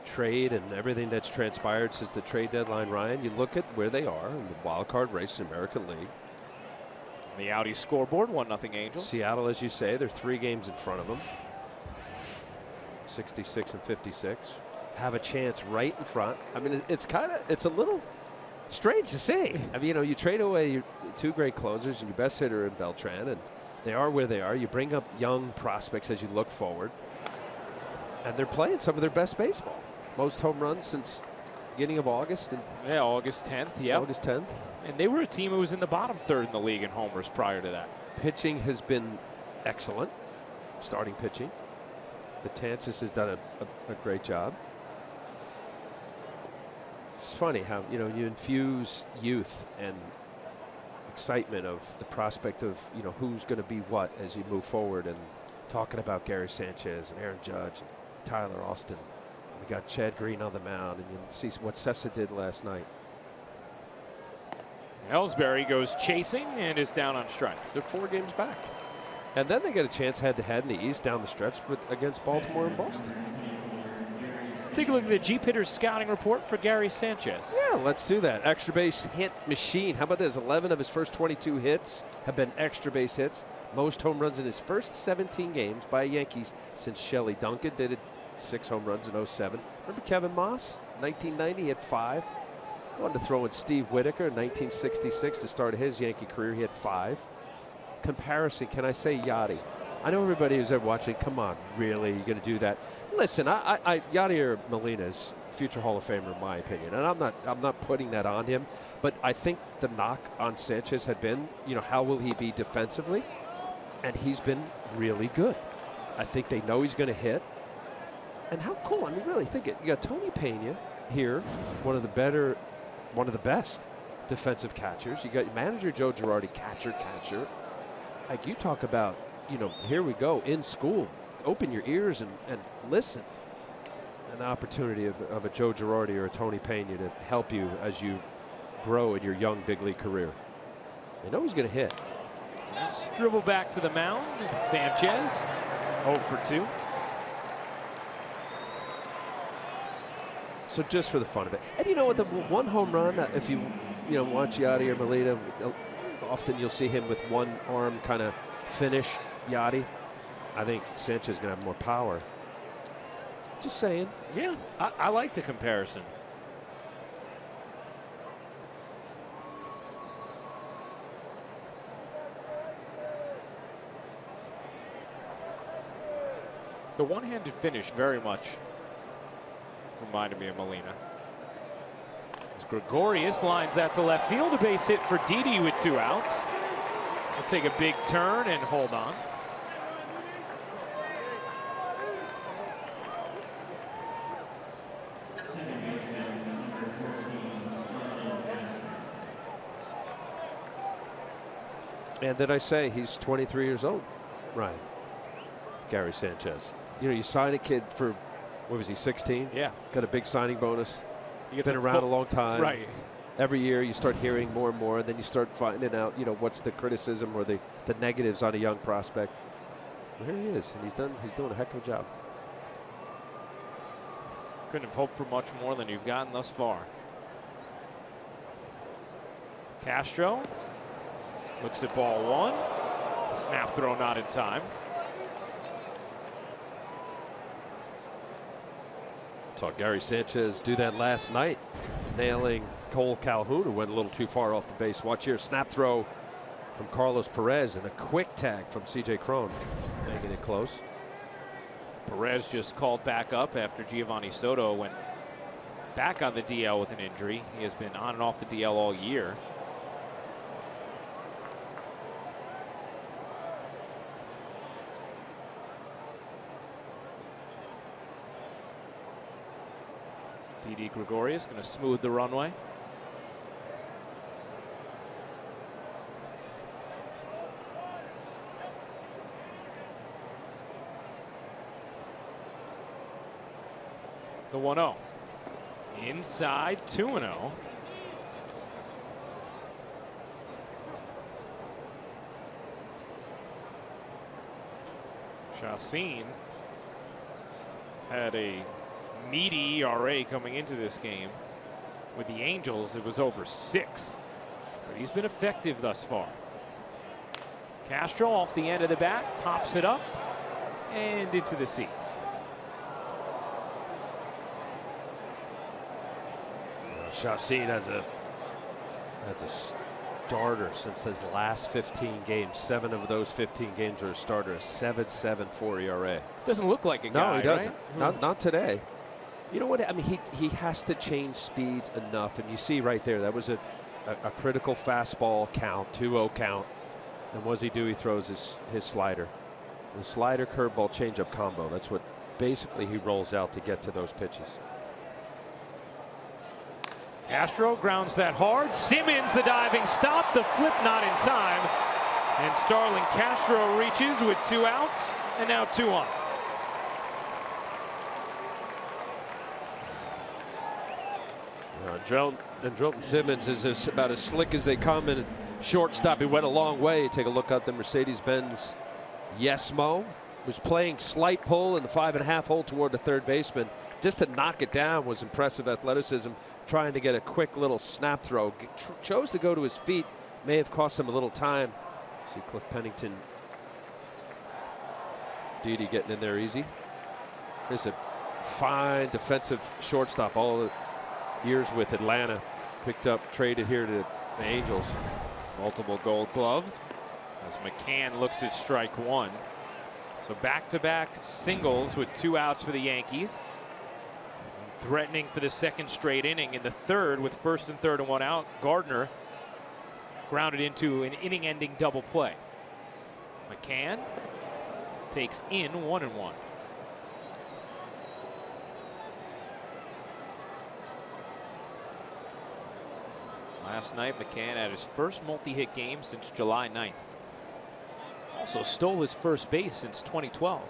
S6: trade and everything that's transpired since the trade deadline, Ryan, you look at where they are in the wild card race in the American League.
S2: The Audi scoreboard, 1-0 Angels.
S6: Seattle, as you say, they're 3 games in front of them. 66 and 56. Have a chance right in front. I mean, it's a little strange to see. I mean, you trade away your 2 great closers and your best hitter in Beltran, and they are where they are. You bring up young prospects as you look forward, and they're playing some of their best baseball. Most home runs since beginning of August.
S2: Yeah, August 10th. Yeah,
S6: August 10th.
S2: And they were a team who was in the bottom third in the league in homers prior to that.
S6: Pitching has been excellent. Starting pitching. Betances has done a great job. It's funny how, you infuse youth and excitement of the prospect of, who's going to be what as you move forward, and talking about Gary Sanchez and Aaron Judge and Tyler Austin. We got Chad Green on the mound, and you see what Sessa did last night.
S2: Ellsbury goes chasing and is down on strikes.
S6: They're 4 games back. And then they get a chance head-to-head in the East down the stretch against Baltimore and Boston.
S2: Take a look at the Jeep Hitters scouting report for Gary Sanchez.
S6: Yeah, let's do that. Extra base hit machine. How about this? 11 of his first 22 hits have been extra base hits. Most home runs in his first 17 games by Yankees since Shelley Duncan did it. 6 home runs in 07. Remember Kevin Moss? 1990, he had 5. Wanted to throw in Steve Whitaker in 1966 to start his Yankee career. He had 5. Comparison, can I say Yachty? I know everybody who's ever watching, come on, really, you're going to do that? Listen, Yachty or Molina's future Hall of Famer in my opinion, and I'm not putting that on him, but I think the knock on Sanchez had been, how will he be defensively? And he's been really good. I think they know he's going to hit. And how cool, I mean, really think it. You got Tony Pena here, one of the best defensive catchers. You got manager Joe Girardi, catcher. Like you talk about, here we go, in school. Open your ears and listen. an opportunity of a Joe Girardi or a Tony Pena to help you as you grow in your young big league career. They know he's going to hit.
S2: Let's dribble back to the mound. Sanchez 0 for 2.
S6: So just for the fun of it. And you know what, the one home run, if you watch Yachty or Molina, often you'll see him with one arm kind of finish Yachty. I think Sanchez is going to have more power. Just saying.
S2: Yeah, I like the comparison. The one-handed finish very much reminded me of Molina. As Gregorius lines that to left field, a base hit for Didi with 2 outs. He'll take a big turn and hold on.
S6: And did I say he's 23 years old, Ryan? Gary Sanchez. You know, you sign a kid for, what was he, 16?
S2: Yeah.
S6: Got a big signing bonus.
S2: He gets
S6: been around a long time.
S2: Right.
S6: Every year you start hearing more and more, and then you start finding out, what's the criticism or the negatives on a young prospect. Well, here he is, and he's doing a heck of a job.
S2: Couldn't have hoped for much more than you've gotten thus far. Castro looks at ball 1. Snap throw not in time.
S6: Saw Gary Sanchez do that last night, nailing Cole Calhoun, who went a little too far off the base. Watch here, snap throw from Carlos Perez and a quick tag from C.J. Cron, making it close.
S2: Perez just called back up after Giovanni Soto went back on the DL with an injury. He has been on and off the DL all year. Didi Gregorius going to smooth the runway. The 1-0. Inside 2-0. Chacin had a meaty ERA coming into this game. With the Angels, it was over 6. But he's been effective thus far. Castro off the end of the bat, pops it up and into the seats.
S6: Chacin has a starter since his last 15 games. 7 of those 15 games are a starter. A 7.74 ERA.
S2: Doesn't look like a guy.
S6: No, he doesn't.
S2: Right?
S6: Not today. You know what? I mean, he has to change speeds enough, and you see right there that was a critical fastball count, 2-0 count. And what does he do? He throws his slider, the slider curveball changeup combo. That's what basically he rolls out to get to those pitches.
S2: Castro grounds that hard. Simmons, the diving stop, the flip not in time. And Starlin Castro reaches with 2 outs and now 2 on.
S6: Andrelton Simmons is about as slick as they come in shortstop. He went a long way. Take a look at the Mercedes-Benz Yesmo. Was playing slight pull in the 5.5 hole toward the third baseman. Just to knock it down was impressive athleticism. Trying to get a quick little snap throw. Chose to go to his feet. May have cost him a little time. See Cliff Pennington. Didi getting in there easy. There's a fine defensive shortstop. All the years with Atlanta. Picked up, traded here to the Angels.
S2: Multiple Gold Gloves as McCann looks at strike 1. So back-to-back singles with 2 outs for the Yankees. Threatening for the second straight inning. In the third, with first and third and 1 out, Gardner grounded into an inning-ending double play. McCann takes in 1-1. Last night, McCann had his first multi-hit game since July 9th. Also stole his first base since 2012.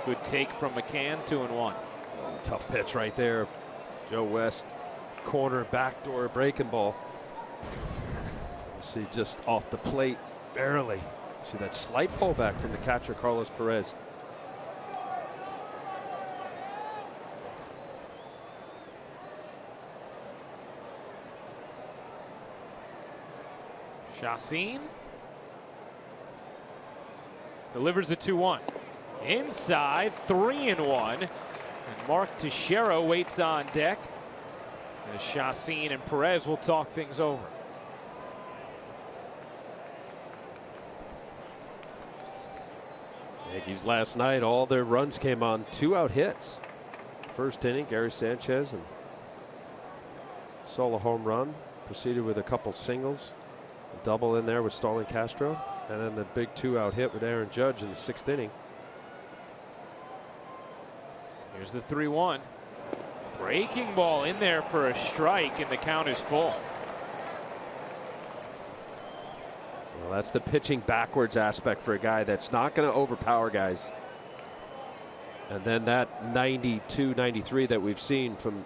S2: Good take from McCann, 2-1.
S6: Tough pitch right there. Joe West, corner, backdoor, breaking ball. You see just off the plate, barely. See that slight pullback from the catcher, Carlos Perez.
S2: Chacin delivers a 2-1. Inside, 3-1. And Mark Teixeira waits on deck. As Chacin and Perez will talk things over.
S6: Yankees last night, all their runs came on 2-out hits. First inning, Gary Sanchez and solo home run. Proceeded with a couple singles. A double in there with Starlin Castro. And then the big 2-out hit with Aaron Judge in the 6th inning.
S2: Here's the 3-1. Breaking ball in there for a strike, and the count is full.
S6: Well, that's the pitching backwards aspect for a guy that's not going to overpower guys. And then that 92, 93 that we've seen from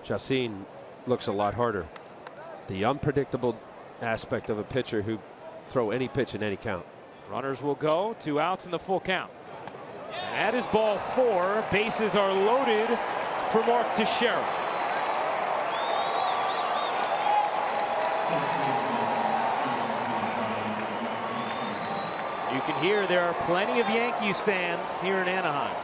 S6: Chacin looks a lot harder. The unpredictable aspect of a pitcher who throw any pitch in any count.
S2: Runners will go, 2 outs in the full count. And that is ball 4. Bases are loaded for Mark Teixeira. You can hear there are plenty of Yankees fans here in Anaheim.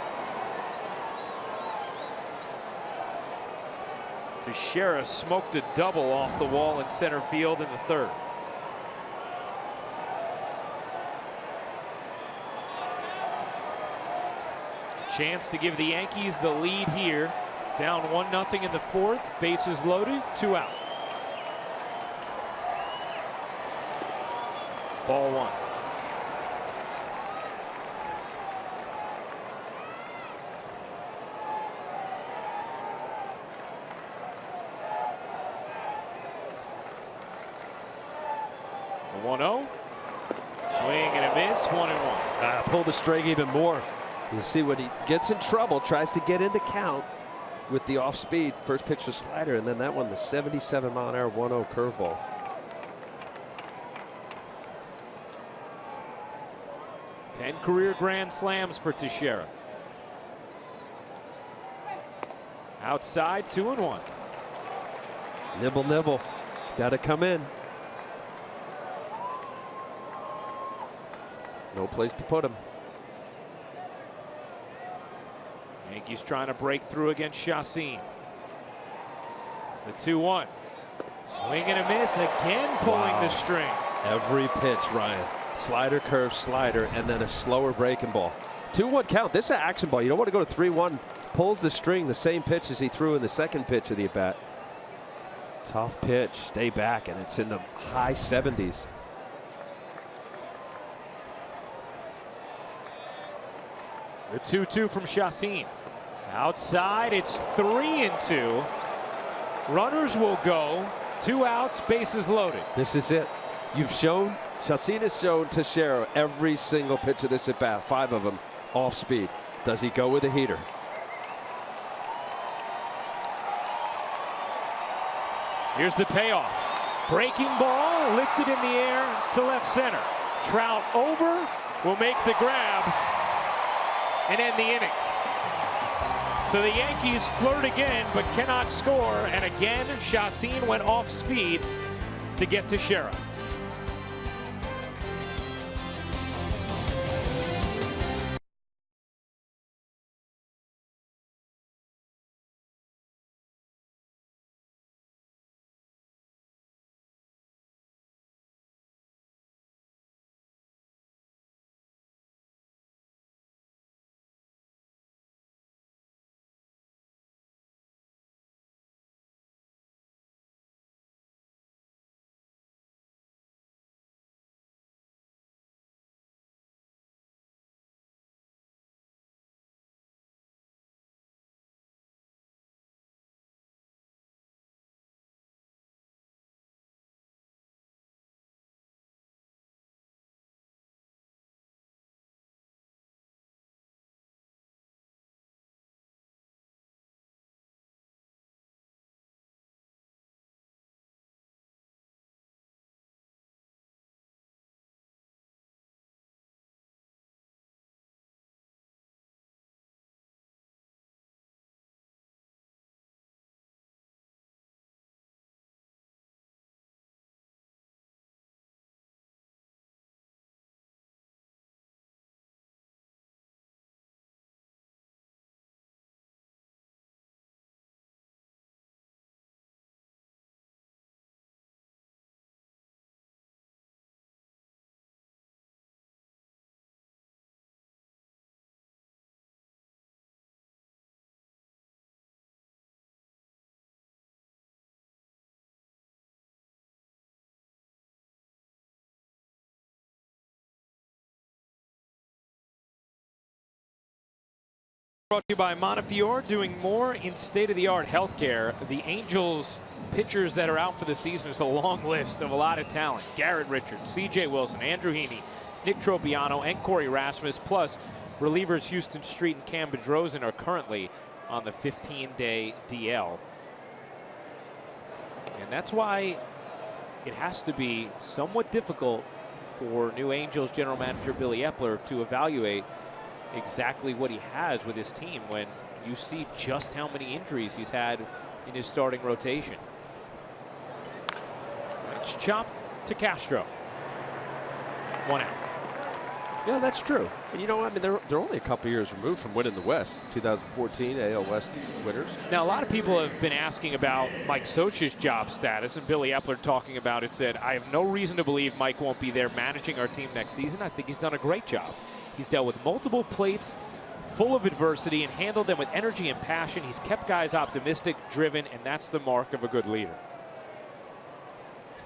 S2: Teixeira smoked a double off the wall in center field in the 3rd. Chance to give the Yankees the lead here. Down 1-0 in the 4th. Bases loaded, 2 out. Ball 1. The 1-0. Swing and a miss, 1-1.
S6: Pull the string even more. You see when he gets in trouble, tries to get into count with the off speed. First pitch was slider, and then that one, the 77-mile-an-hour 1-0 curveball.
S2: Ten career grand slams for Teixeira. Outside, 2-1.
S6: Nibble, nibble. Got to come in. No place to put him.
S2: Yankees trying to break through against Chacin. The 2-1. Swing and a miss, again pulling the string.
S6: Every pitch, Ryan. Slider, curve, slider, and then a slower breaking ball. 2-1 count. This is an action ball. You don't want to go to 3-1. Pulls the string, the same pitch as he threw in the 2nd pitch of the at-bat. Tough pitch. Stay back, and it's in the high 70s.
S2: The 2-2 from Chacin. Outside, it's 3-2. Runners will go. 2 outs, bases loaded.
S6: This is it. You've shown, Chacin has shown Teixeira every single pitch of this at bat, 5 of them off speed. Does he go with a heater?
S2: Here's the payoff. Breaking ball lifted in the air to left center. Trout over, will make the grab and end the inning. So the Yankees flirt again but cannot score, and again Chacin went off speed to get Teixeira. Brought to you by Montefiore, doing more in state-of-the-art healthcare. The Angels pitchers that are out for the season is a long list of a lot of talent. Garrett Richards, C.J. Wilson, Andrew Heaney, Nick Tropiano, and Corey Rasmus, plus relievers Houston Street and Cam Bedrosian are currently on the 15-day DL. And that's why it has to be somewhat difficult for new Angels general manager Billy Epler to evaluate exactly what he has with his team when you see just how many injuries he's had in his starting rotation. It's chopped to Castro. 1 out.
S6: Yeah, that's true. And you know, I mean, they're only a couple years removed from winning the West. 2014 AL West winners.
S2: Now, a lot of people have been asking about Mike Scioscia's job status, and Billy Epler talking about it said, I have no reason to believe Mike won't be there managing our team next season. I think he's done a great job. He's dealt with multiple plates full of adversity and handled them with energy and passion. He's kept guys optimistic, driven, and that's the mark of a good leader.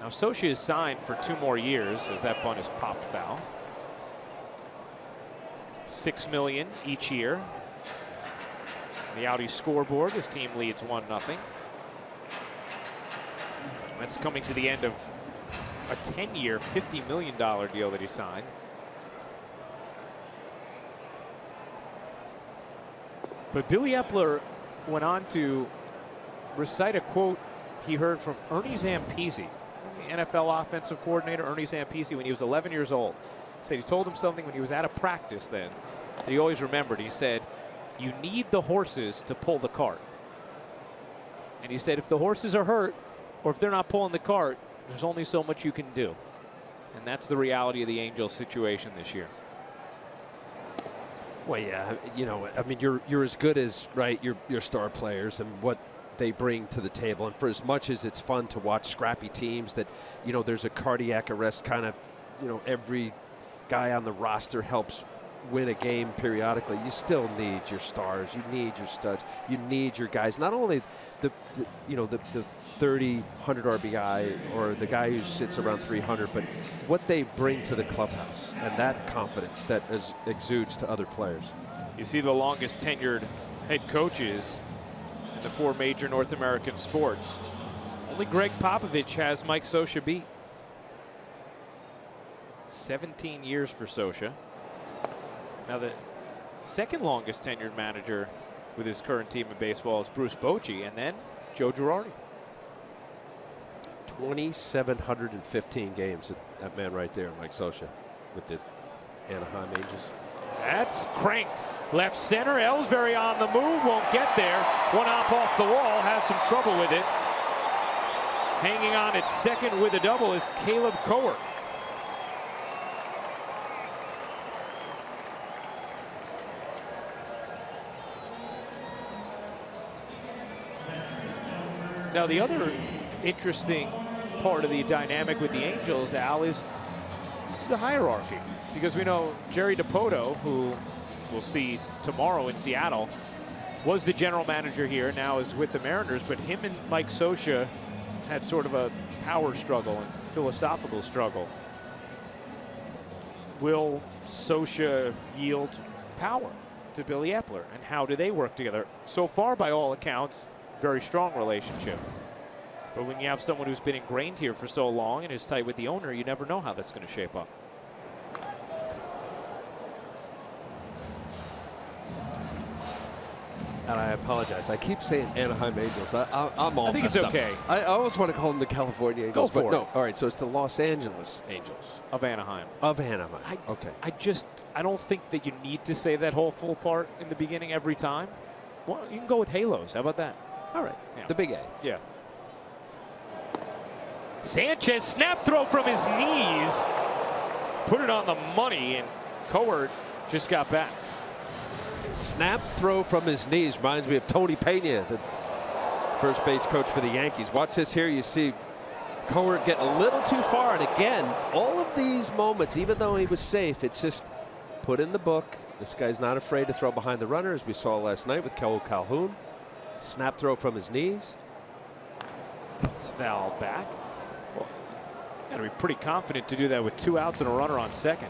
S2: Now, Scioscia is signed for 2 more years as that bunt is popped foul. $6 million each year. The Audi scoreboard, his team leads 1-0. That's coming to the end of a 10-year, $50 million deal that he signed. But Billy Epler went on to recite a quote he heard from Ernie Zampese, the NFL offensive coordinator Ernie Zampese, when he was 11 years old. He said he told him something when he was at a practice then that he always remembered. He said, you need the horses to pull the cart. And he said if the horses are hurt or if they're not pulling the cart, there's only so much you can do. And that's the reality of the Angels situation this year.
S6: Well, yeah, you know, I mean, you're as good as, right, your star players and what they bring to the table. And for as much as it's fun to watch scrappy teams that, you know, there's a cardiac arrest kind of, you know, every guy on the roster helps win a game periodically, you still need your stars, you need your studs, you need your guys. Not only the 30, 100 RBI or the guy who sits around 300, but what they bring to the clubhouse and that confidence that exudes to other players.
S2: You see the longest tenured head coaches in the 4 major North American sports. Only Greg Popovich has Mike Scioscia beat. 17 years for Scioscia. Now, the second longest tenured manager with his current team in baseball is Bruce Bochy, and then Joe Girardi.
S6: 2,715 games, that man right there, Mike Scioscia, with the Anaheim Angels.
S2: That's cranked left center. Ellsbury on the move, won't get there. One hop off the wall, has some trouble with it. Hanging on at second with a double is Caleb Cowart. Now, the other interesting part of the dynamic with the Angels, Al, is the hierarchy. Because we know Jerry Dipoto, who we'll see tomorrow in Seattle, was the general manager here, now is with the Mariners. But him and Mike Scioscia had sort of a power struggle and philosophical struggle. Will Scioscia yield power to Billy Epler? And how do they work together? So far, by all accounts, very strong relationship. But when you have someone who's been ingrained here for so long and is tight with the owner, you never know how that's going to shape up.
S4: And I apologize. I keep saying Anaheim Angels. I'm all
S2: I think it's
S4: messed up.
S2: okay.
S4: I always want to call them the California Angels.
S2: Go for
S4: but
S2: it.
S4: No, all right, so it's the Los Angeles Angels.
S2: Of Anaheim.
S6: Of Anaheim.
S4: Okay.
S2: I don't think that you need to say that whole full part in the beginning every time. Well, you can go with Halos. How about that?
S4: All right.
S2: Yeah.
S4: The big A.
S2: Yeah. Sanchez snap throw from his knees. Put it on the money, and Cowart just got back.
S6: Snap throw from his knees reminds me of Tony Pena, the first base coach for the Yankees. Watch this here. You see Cowart getting a little too far. And again, all of these moments, even though he was safe, it's just put in the book. This guy's not afraid to throw behind the runner, as we saw last night with Keuel Calhoun. Snap throw from his knees.
S2: It's fouled back. Well, got to be pretty confident to do that with 2 outs and a runner on second.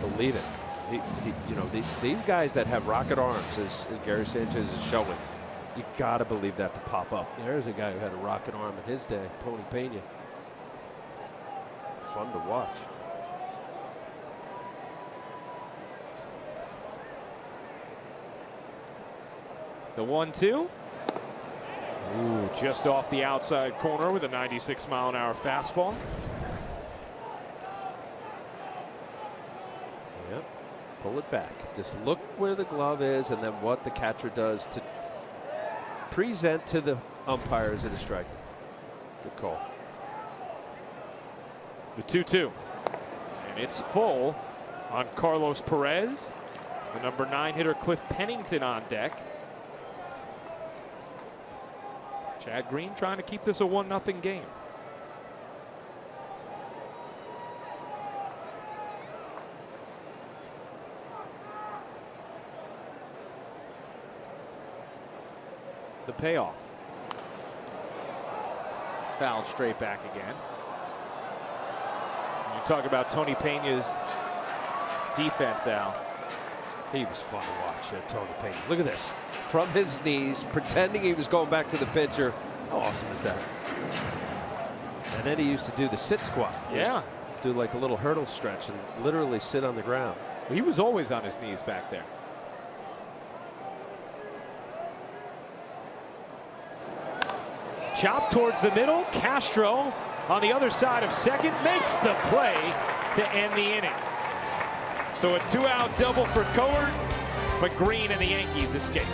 S6: Believe it. You know, these guys that have rocket arms, as Gary Sanchez is showing, you got to believe that to pop up. There's a guy who had a rocket arm in his day, Tony Pena. Fun to watch.
S2: The 1-2. Ooh, just off the outside corner with a 96-mile-an-hour fastball.
S6: Yep. Pull it back. Just look where the glove is and then what the catcher does to present to the umpires at a strike. Good call.
S2: The 2-2. And it's full on Carlos Perez. The number 9 hitter Cliff Pennington on deck. Chad Green trying to keep this a 1-0 game. The payoff. Fouled straight back again. You talk about Tony Pena's defense, Al.
S6: He was fun to watch, Tony Pena. Look at this. From his knees, pretending he was going back to the pitcher. How awesome is that? And then he used to do the sit squat.
S2: Yeah.
S6: Do like a little hurdle stretch and literally sit on the ground.
S2: He was always on his knees back there. Chop towards the middle. Castro on the other side of second makes the play to end the inning. So a 2-out double for Cowart, but Green and the Yankees escape.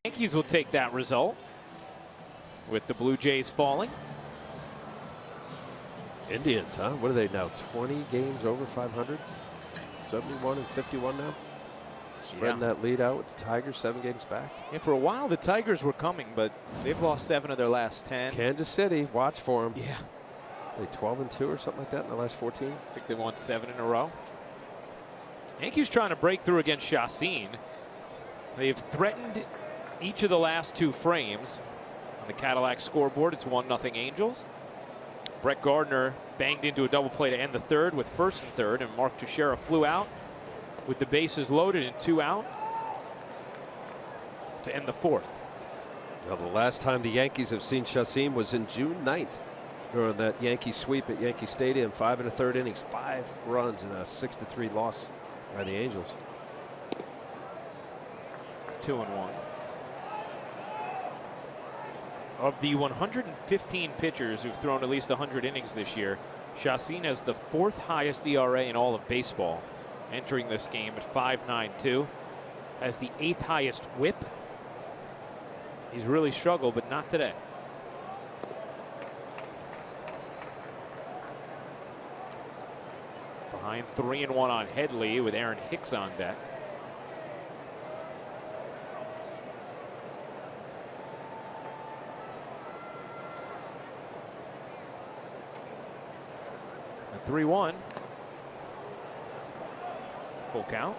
S2: Yankees will take that result with the Blue Jays falling.
S6: Indians, huh? What are they now? 20 games over 500? 71 and 51 now? Spreading that lead out with the Tigers 7 games back.
S2: Yeah, for a while the Tigers were coming, but they've lost 7 of their last 10.
S6: Kansas City, watch for them.
S2: Yeah.
S6: They 12-2 or something like that in the last 14.
S2: I think they won 7 in a row. Yankees trying to break through against Chacín. They've threatened each of the last 2 frames. On the Cadillac scoreboard, it's 1-0 Angels. Brett Gardner banged into a double play to end the third with first and third, and Mark Teixeira flew out with the bases loaded and 2 out to end the fourth.
S6: Well, the last time the Yankees have seen Chacín was in June 9th during that Yankee sweep at Yankee Stadium. 5 1/3 innings, 5 runs, and a 6-3 loss by the Angels.
S2: 2-1. Of the 115 pitchers who've thrown at least 100 innings this year, Chacín has the 4th highest ERA in all of baseball, entering this game at 5.92. has the 8th highest whip. He's really struggled, but not today. Behind 3-1 on Headley with Aaron Hicks on deck. A 3-1. Full count.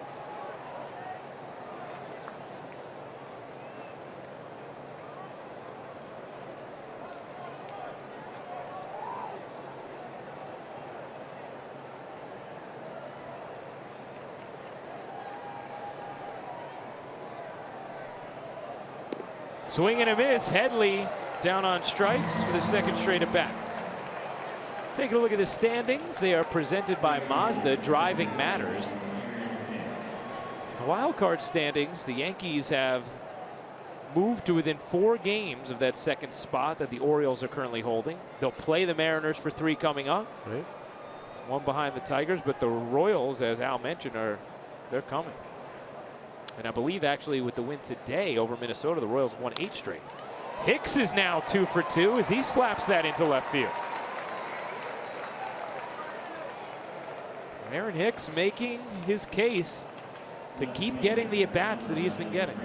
S2: Swing and a miss. Headley down on strikes for the 2nd straight at bat. Taking a look at the standings. They are presented by Mazda. Driving matters. The wild card standings, the Yankees have moved to within 4 games of that 2nd spot that the Orioles are currently holding. They'll play the Mariners for 3 coming up.
S6: Right.
S2: 1 behind the Tigers, but the Royals, as Al mentioned, they're coming. And I believe actually with the win today over Minnesota, the Royals won 8 straight. Hicks is now 2 for 2 as he slaps that into left field. Aaron Hicks making his case to keep getting the at-bats that he's been getting.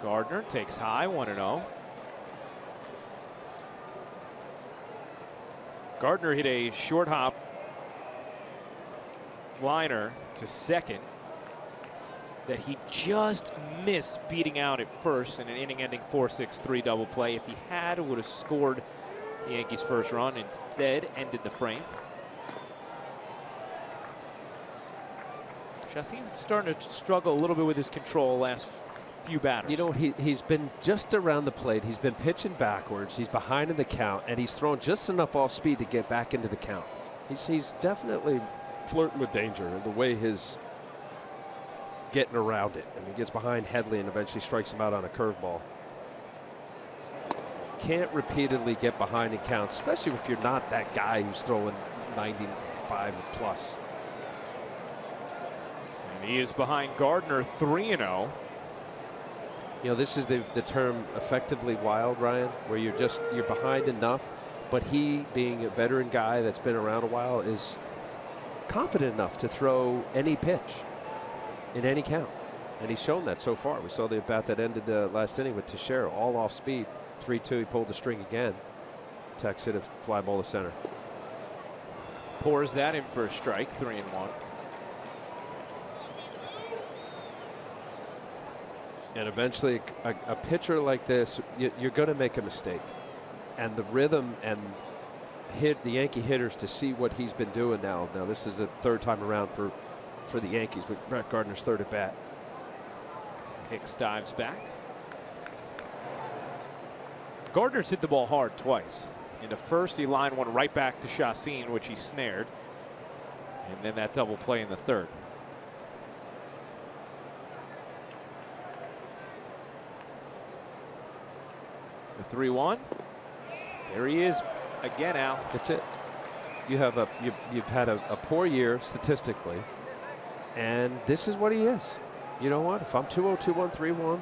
S2: Gardner takes high, 1-0. Gardner hit a short hop liner to 2nd that he just missed beating out at first in an inning-ending 4-6-3 double play. If he had, it would have scored the Yankees' first run. Instead, ended the frame. Chassin's starting to struggle a little bit with his control last few batters.
S6: You know, he's been just around the plate. He's been pitching backwards. He's behind in the count, and he's thrown just enough off speed to get back into the count. He's definitely
S4: Flirting with danger, and the way his
S6: getting around it. And he gets behind Headley and eventually strikes him out on a curveball. Can't repeatedly get behind in counts, especially if you're not that guy who's throwing 95 plus.
S2: And he is behind Gardner 3-0.
S6: You know, this is the term effectively wild, Ryan, where you're behind enough, but he, being a veteran guy that's been around a while, is confident enough to throw any pitch in any count. And he's shown that so far. We saw the at bat that ended last inning with Teixeira, all off speed. 3-2, he pulled the string again. Tex hit a fly ball to center.
S2: Pours that in for a strike, 3-1.
S6: And eventually, a pitcher like this, you're going to make a mistake. And the rhythm and the Yankee hitters to see what he's been doing now. Now, this is a 3rd time around for the Yankees with Brett Gardner's 3rd at bat.
S2: Hicks dives back. Gardner's hit the ball hard twice. In the first, he lined one right back to Chassin, which he snared. And then that double play in the 3rd. The 3-1. There he is again, Al.
S6: That's it. You've had a poor year statistically, and this is what he is. You know what? If I'm 2-0, 2-1, 3-1,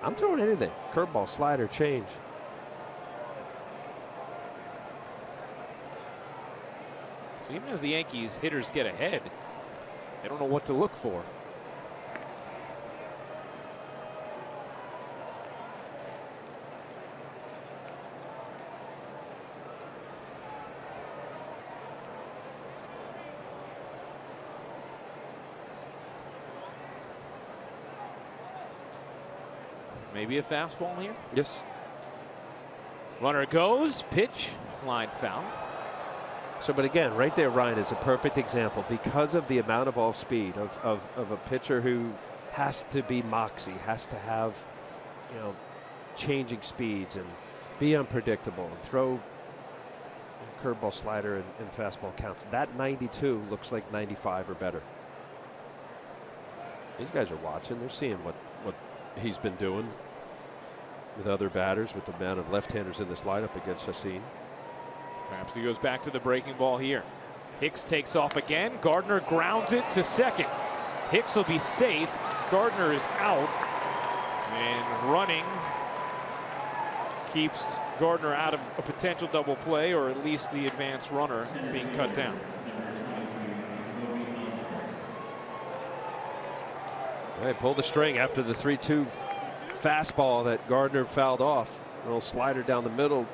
S6: I'm throwing anything. Curveball, slider, change.
S2: So even as the Yankees hitters get ahead, they don't know what to look for. Maybe a fastball here.
S6: Yes.
S2: Runner goes, pitch, line foul.
S6: So, but again, right there, Ryan, is a perfect example because of the amount of off speed of a pitcher who has to be moxie, has to have, you know, changing speeds and be unpredictable and throw curveball, slider, and fastball counts. That 92 looks like 95 or better. These guys are watching. They're seeing what he's been doing with other batters, with the amount of left-handers in this lineup against Chacin.
S2: Perhaps he goes back to the breaking ball here. Hicks takes off again. Gardner grounds it to second. Hicks will be safe. Gardner is out. And running keeps Gardner out of a potential double play, or at least the advanced runner being cut down.
S6: They pulled the string after the 3-2 fastball that Gardner fouled off. A little slider down the middle.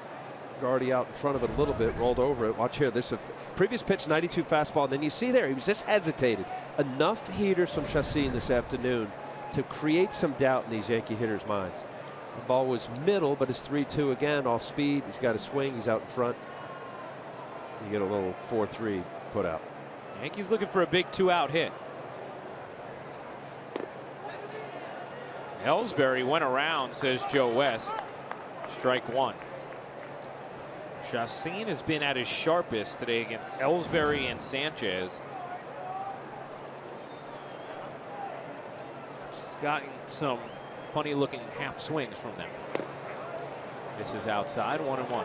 S6: Gardy out in front of it a little bit, rolled over it. Watch here. This is a previous pitch, 92 fastball. And then you see there, he was just hesitated. Enough heaters from Chacin this afternoon to create some doubt in these Yankee hitters' minds. The ball was middle, but it's 3-2 again, off speed. He's got a swing. He's out in front. You get a little 4-3 put out.
S2: Yankees looking for a big 2-out hit. Ellsbury went around, says Joe West. Strike one. Chacin has been at his sharpest today against Ellsbury and Sanchez. He's gotten some funny looking half swings from them. This is outside, 1-1.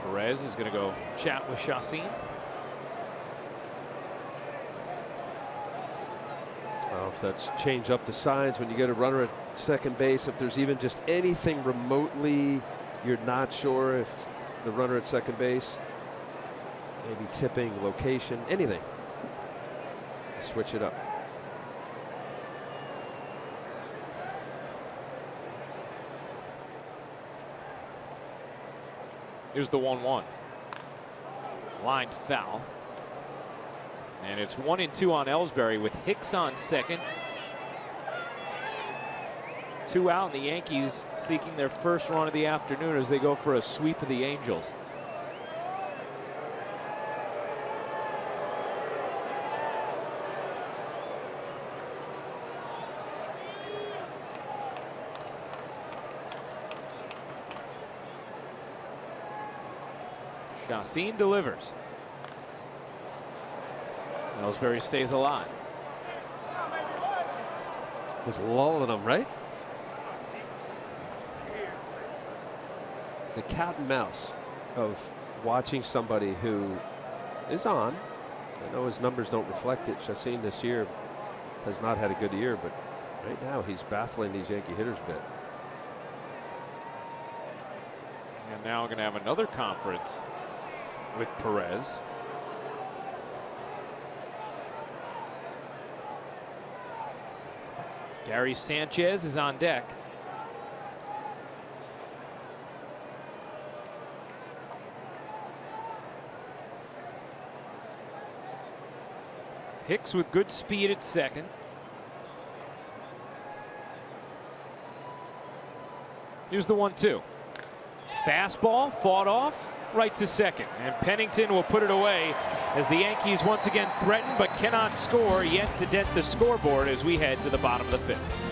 S2: Perez is going to go chat with Chacin.
S6: If that's change up the signs when you get a runner at second base, if there's even just anything remotely you're not sure if the runner at second base, maybe tipping, location, anything, switch it up.
S2: Here's the 1-1. Lined foul. And it's 1-2 on Ellsbury with Hicks on second. 2 out, and the Yankees seeking their first run of the afternoon as they go for a sweep of the Angels. Chacin delivers. Ellsbury stays alive.
S6: Was lulling him, right? The cat and mouse of watching somebody who is on. I know his numbers don't reflect it. Chacin this year has not had a good year, but right now he's baffling these Yankee hitters a bit.
S2: And now we're going to have another conference with Perez. Gary Sanchez is on deck. Hicks with good speed at second. Here's the 1-2. Fastball fought off right to second, and Pennington will put it away as the Yankees once again threaten but cannot score yet to dent the scoreboard as we head to the bottom of the fifth.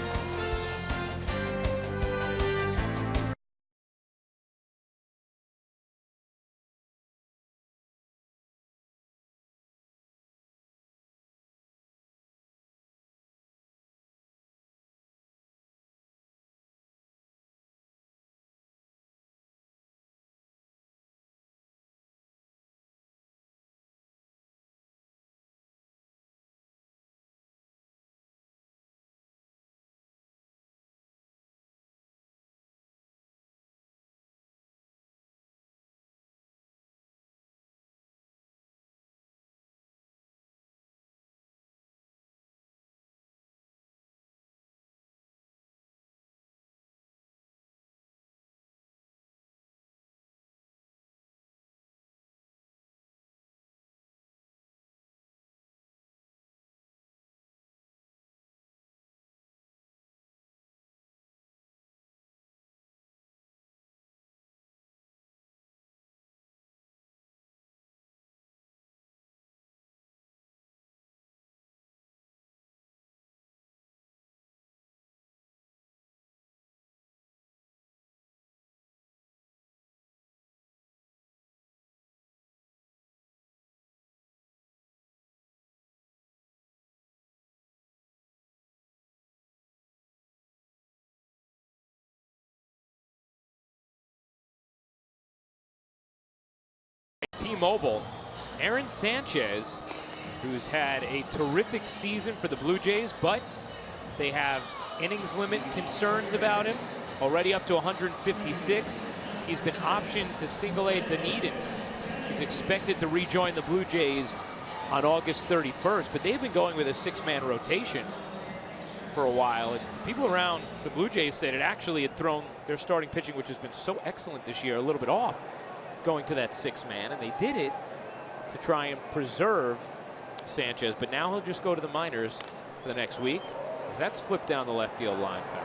S2: T-Mobile. Aaron Sanchez, who's had a terrific season for the Blue Jays, but they have innings limit concerns about him. Already up to 156. He's been optioned to single-A Dunedin. He's expected to rejoin the Blue Jays on August 31st, but they've been going with a 6-man rotation for a while. And people around the Blue Jays said it actually had thrown their starting pitching, which has been so excellent this year, a little bit off going to that 6-man, and they did it to try and preserve Sanchez. But now he'll just go to the minors for the next week, as that's flipped down the left field line foul.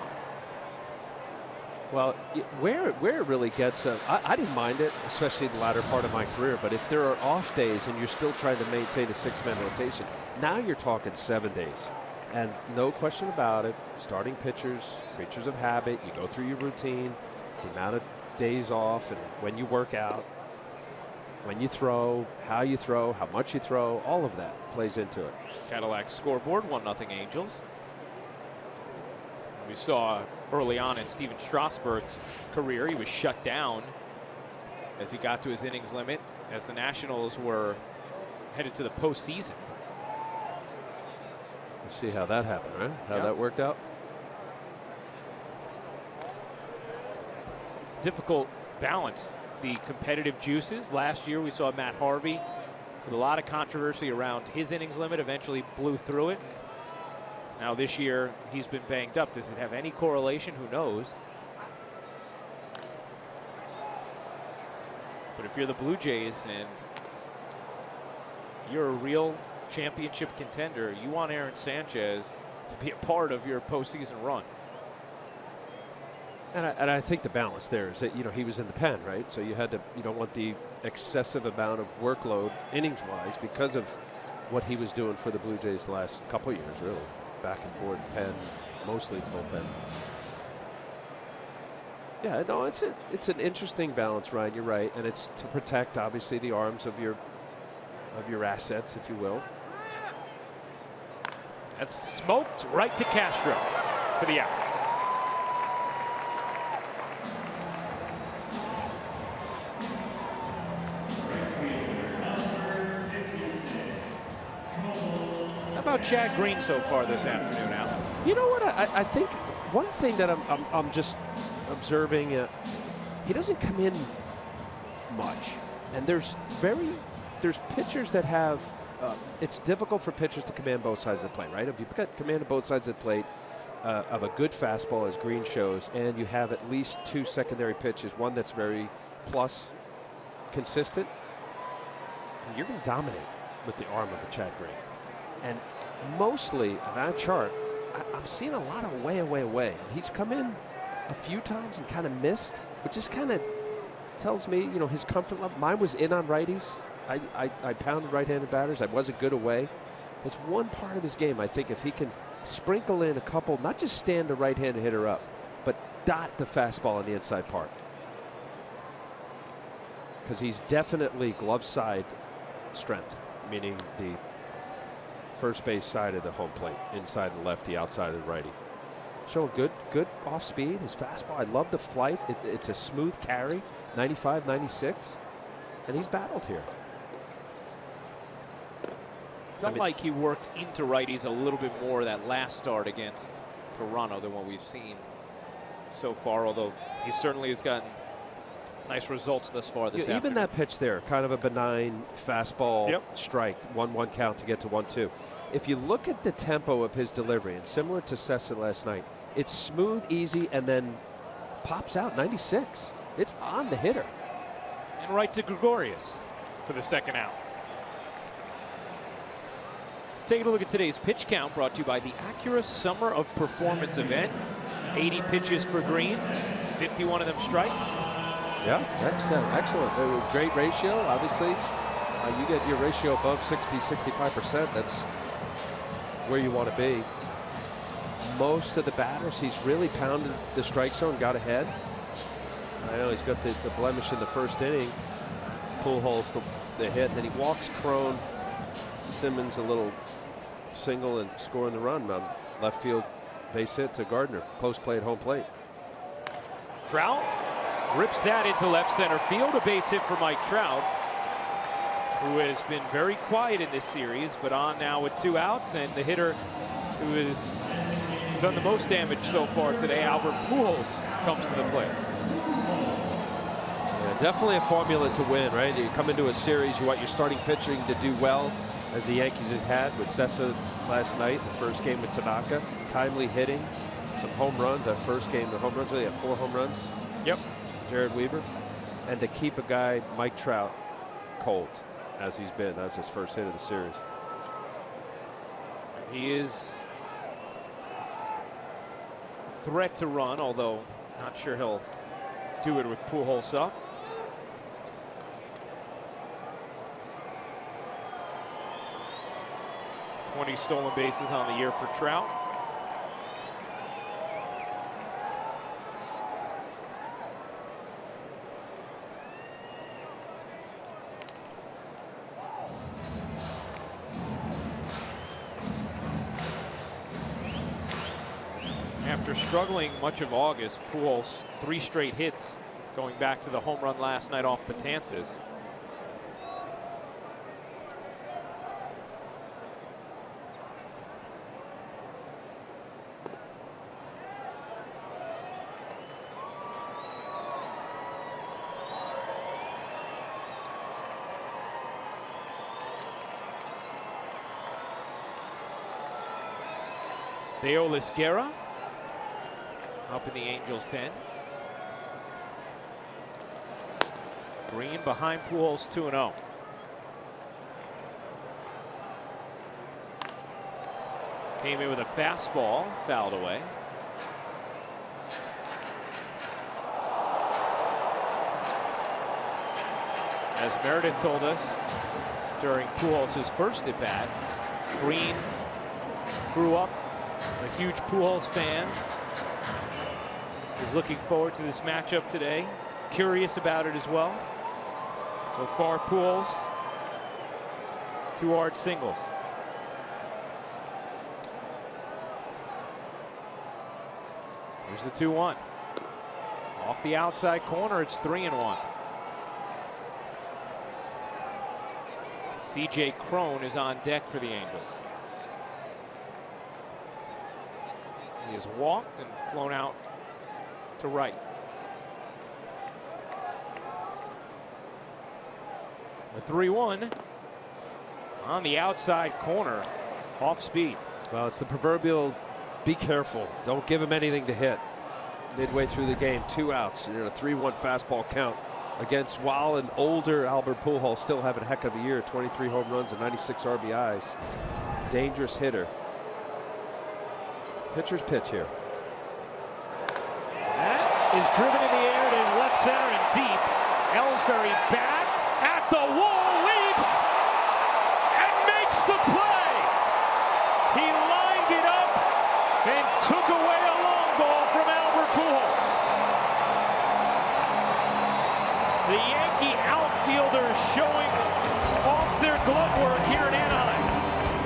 S6: Well, where it really gets, I didn't mind it, especially the latter part of my career, but if there are off days and you're still trying to maintain a 6-man rotation, now you're talking 7 days. And no question about it, starting pitchers, creatures of habit, you go through your routine, the amount of days off, and when you work out, when you throw, how much you throw, all of that plays into it.
S2: Cadillac scoreboard, 1-0 Angels. We saw early on in Steven Strasburg's career, he was shut down as he got to his innings limit as the Nationals were headed to the postseason.
S6: We'll see how that happened, right? How that worked out.
S2: It's a difficult balance, the competitive juices. Last year we saw Matt Harvey with a lot of controversy around his innings limit, eventually blew through it. Now this year he's been banged up. Does it have any correlation? Who knows? But if you're the Blue Jays and you're a real championship contender, you want Aaron Sanchez to be a part of your postseason run.
S6: And I think the balance there is that, he was in the pen, right? So you don't want the excessive amount of workload innings-wise because of what he was doing for the Blue Jays the last couple of years, really. Back and forth, pen, mostly bullpen. Yeah, no, it's an interesting balance, Ryan. You're right, and it's to protect obviously the arms of your assets, if you will.
S2: That's smoked right to Castro for the out. How about Chad Green so far this afternoon, Al?
S6: You know what? I think one thing that I'm just observing, he doesn't come in much, and there's pitchers that have. It's difficult for pitchers to command both sides of the plate, right? If you've got command of both sides of the plate of a good fastball, as Green shows, and you have at least 2 secondary pitches, one that's very plus consistent, you're going to dominate with the arm of a Chad Green. And mostly on that chart, I'm seeing a lot of way. And he's come in a few times and kind of missed, which just kind of tells me, his comfort level. Mine was in on righties. I pounded right-handed batters. I wasn't good away. It's one part of his game. I think if he can sprinkle in a couple, not just stand a right-handed hitter up, but dot the fastball on the inside part. Because he's definitely glove side strength, meaning the first base side of the home plate, inside the lefty, outside of the righty. Showing good off speed. His fastball, I love the flight. It's a smooth carry, 95, 96, and he's battled here.
S2: Felt like he worked into righties a little bit more that last start against Toronto than what we've seen so far, although he certainly has gotten nice results thus far this afternoon.
S6: Even that pitch there, kind of a benign fastball strike, 1-1 count to get to 1-2. If you look at the tempo of his delivery, and similar to Sessa last night, it's smooth, easy, and then pops out 96. It's on the hitter.
S2: And right to Gregorius for the second out. Taking a look at today's pitch count, brought to you by the Acura Summer of Performance event. 80 pitches for Green, 51 of them strikes.
S6: Yeah, excellent. Great ratio, obviously. You get your ratio above 60, 65%. That's where you want to be. Most of the batters, he's really pounded the strike zone, got ahead. I know he's got the blemish in the first inning. Pujols the hit, and then he walks Crone. Simmons a little single and scoring the run on left field base hit to Gardner. Close play at home plate.
S2: Trout rips that into left center field. A base hit for Mike Trout. who has been very quiet in this series, but on now with 2 outs, and the hitter who has done the most damage so far today, Albert Pujols, comes to the plate.
S6: Yeah, definitely a formula to win, right? You come into a series, you want your starting pitching to do well, as the Yankees had with Sessa last night, the first game with Tanaka. Timely hitting, some home runs. That first game, the home runs, they had 4 home runs.
S2: Yep.
S6: Jared Weaver. And to keep a guy, Mike Trout, cold, as he's been. That's his first hit of the series.
S2: He is threat to run, although not sure he'll do it with Pujols up. .20 stolen bases on the year for Trout. After struggling much of August, Pujols 3 straight hits, going back to the home run last night off Betances. Deolis Guerra up in the Angels' pen. Green behind Pujols, 2-0. Came in with a fastball, fouled away. As Meredith told us during Pujols' first at bat, Green grew up a huge Pujols fan. Is looking forward to this matchup today. Curious about it as well. So far, Pujols, 2 hard singles. Here's the 2-1. Off the outside corner, it's 3-1. C.J. Cron is on deck for the Angels. He has walked and flown out to right. The 3-1 on the outside corner, off speed.
S6: Well, it's the proverbial be careful. Don't give him anything to hit. Midway through the game, 2 outs. You're in a 3-1 fastball count against, while an older Albert Pujols still having a heck of a year, 23 home runs and 96 RBIs. Dangerous hitter. Pitcher's pitch here.
S2: Is driven in the air to left center and deep. Ellsbury back at the wall, leaps and makes the play. He lined it up and took away a long ball from Albert Pujols. The Yankee outfielders showing off their glove work here in Anaheim.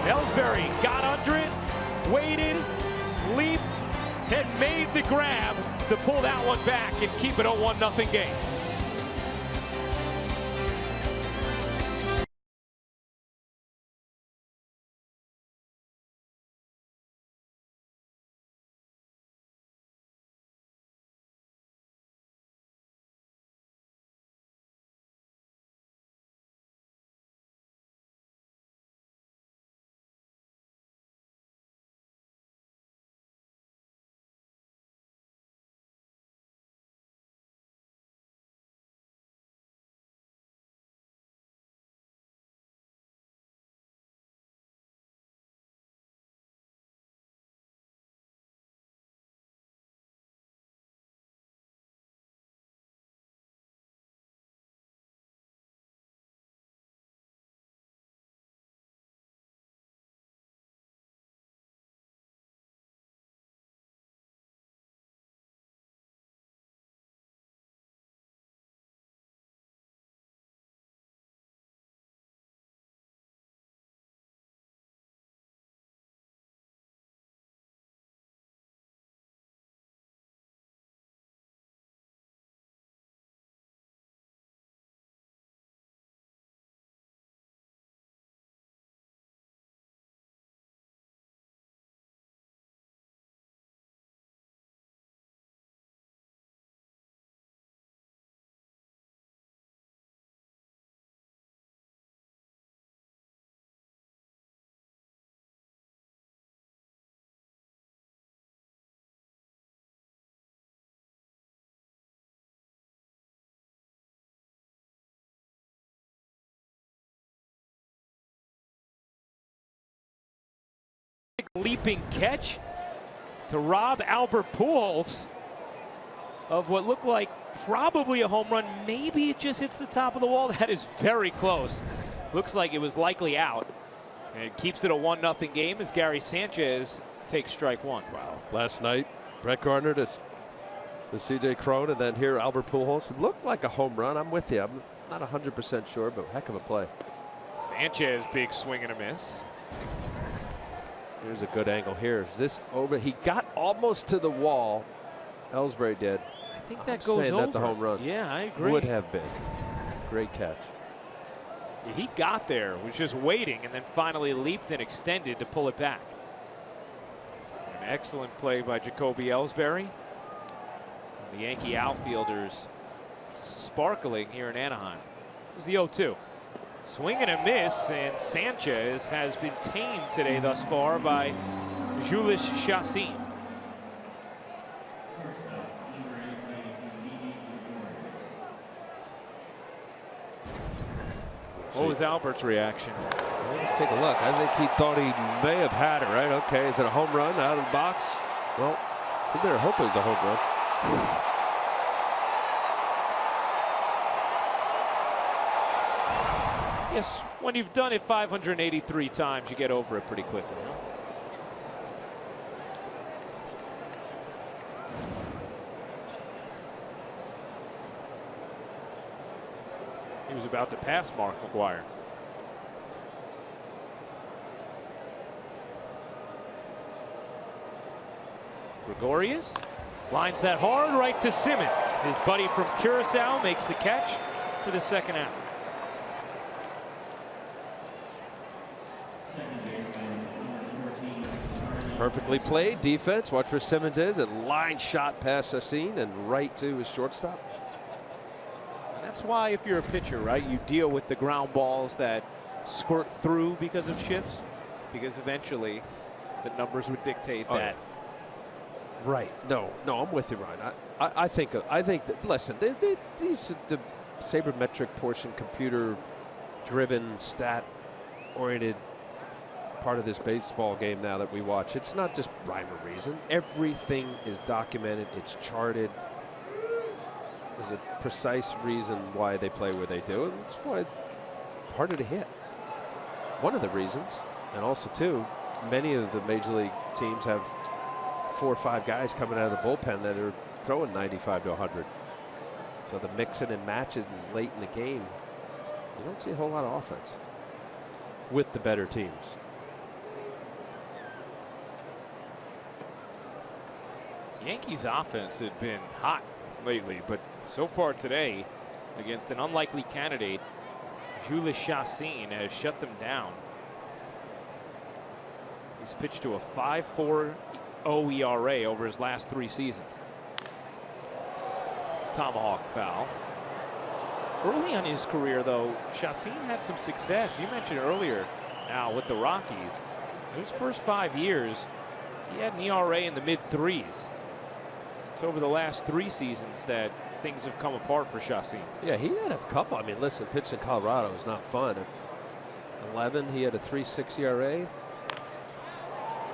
S2: Ellsbury got under it, waited, leaped, and made the grab to pull that one back and keep it a 1-0 game. Leaping catch to rob Albert Pujols of what looked like probably a home run. Maybe it just hits the top of the wall. That is very close. Looks like it was likely out. And it keeps it a 1-0 game as Gary Sanchez takes strike one.
S6: Wow. Last night, Brett Gardner to C.J. Cron, and then here Albert Pujols. It looked like a home run. I'm with you. I'm not 100% sure, but heck of a play.
S2: Sanchez, big swing and a miss.
S6: Here's a good angle here. Is this over? He got almost to the wall. Ellsbury did.
S2: I think that goes over.
S6: That's a home run.
S2: Yeah, I agree.
S6: Would have been. Great catch.
S2: He got there, was just waiting, and then finally leaped and extended to pull it back. An excellent play by Jacoby Ellsbury. The Yankee outfielders sparkling here in Anaheim. It was the 0-2. Swing and a miss, and Sanchez has been tamed today thus far by Jhoulys Chacín. What was Albert's reaction?
S6: Let's take a look. I think he thought he may have had it, right? Okay, is it a home run out of the box? Well, we better hope it was a home run.
S2: Yes, when you've done it 583 times, you get over it pretty quickly. Huh? He was about to pass Mark McGwire. Gregorius lines that hard right to Simmons. His buddy from Curacao makes the catch for the second out.
S6: Perfectly played defense. Watch where Simmons is. A line shot past Chacín and right to his shortstop.
S2: That's why if you're a pitcher, right, you deal with the ground balls that squirt through because of shifts, because eventually the numbers would dictate that.
S6: Right. No, I'm with you, Ryan. I think that, listen, these the sabermetric portion, computer-driven, stat-oriented part of this baseball game now that we watch. It's not just rhyme or reason. Everything is documented. It's charted. There's a precise reason why they play where they do, and that's why it's harder to hit. One of the reasons, and also too, many of the major league teams have 4 or 5 guys coming out of the bullpen that are throwing 95 to 100. So the mixing and matches late in the game, you don't see a whole lot of offense with the better teams.
S2: Yankees offense had been hot lately, but so far today, against an unlikely candidate, Jhoulys Chacín has shut them down. He's pitched to a 5.40 ERA over his last 3 seasons. It's tomahawk foul. Early on in his career, though, Chacín had some success. You mentioned earlier now with the Rockies. In his first 5 years, he had an ERA in the mid-3s. It's over the last 3 seasons that things have come apart for Chacín.
S6: Yeah, he had a couple. I mean, listen, pitching in Colorado is not fun. At 11, he had a 3.6 ERA.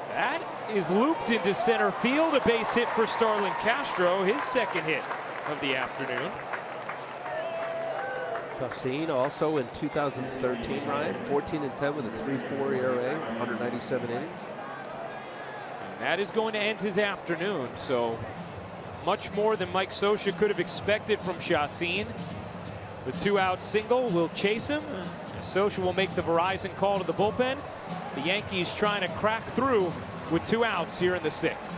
S2: That is looped into center field. A base hit for Starlin Castro, his second hit of the afternoon.
S6: Chacín also in 2013, Ryan, 14-10 with a 3.4 ERA, 197 innings.
S2: And that is going to end his afternoon. So much more than Mike Scioscia could have expected from Chacín. The 2-out single will chase him. Scioscia will make the Verizon call to the bullpen. The Yankees trying to crack through with 2 outs here in the 6th.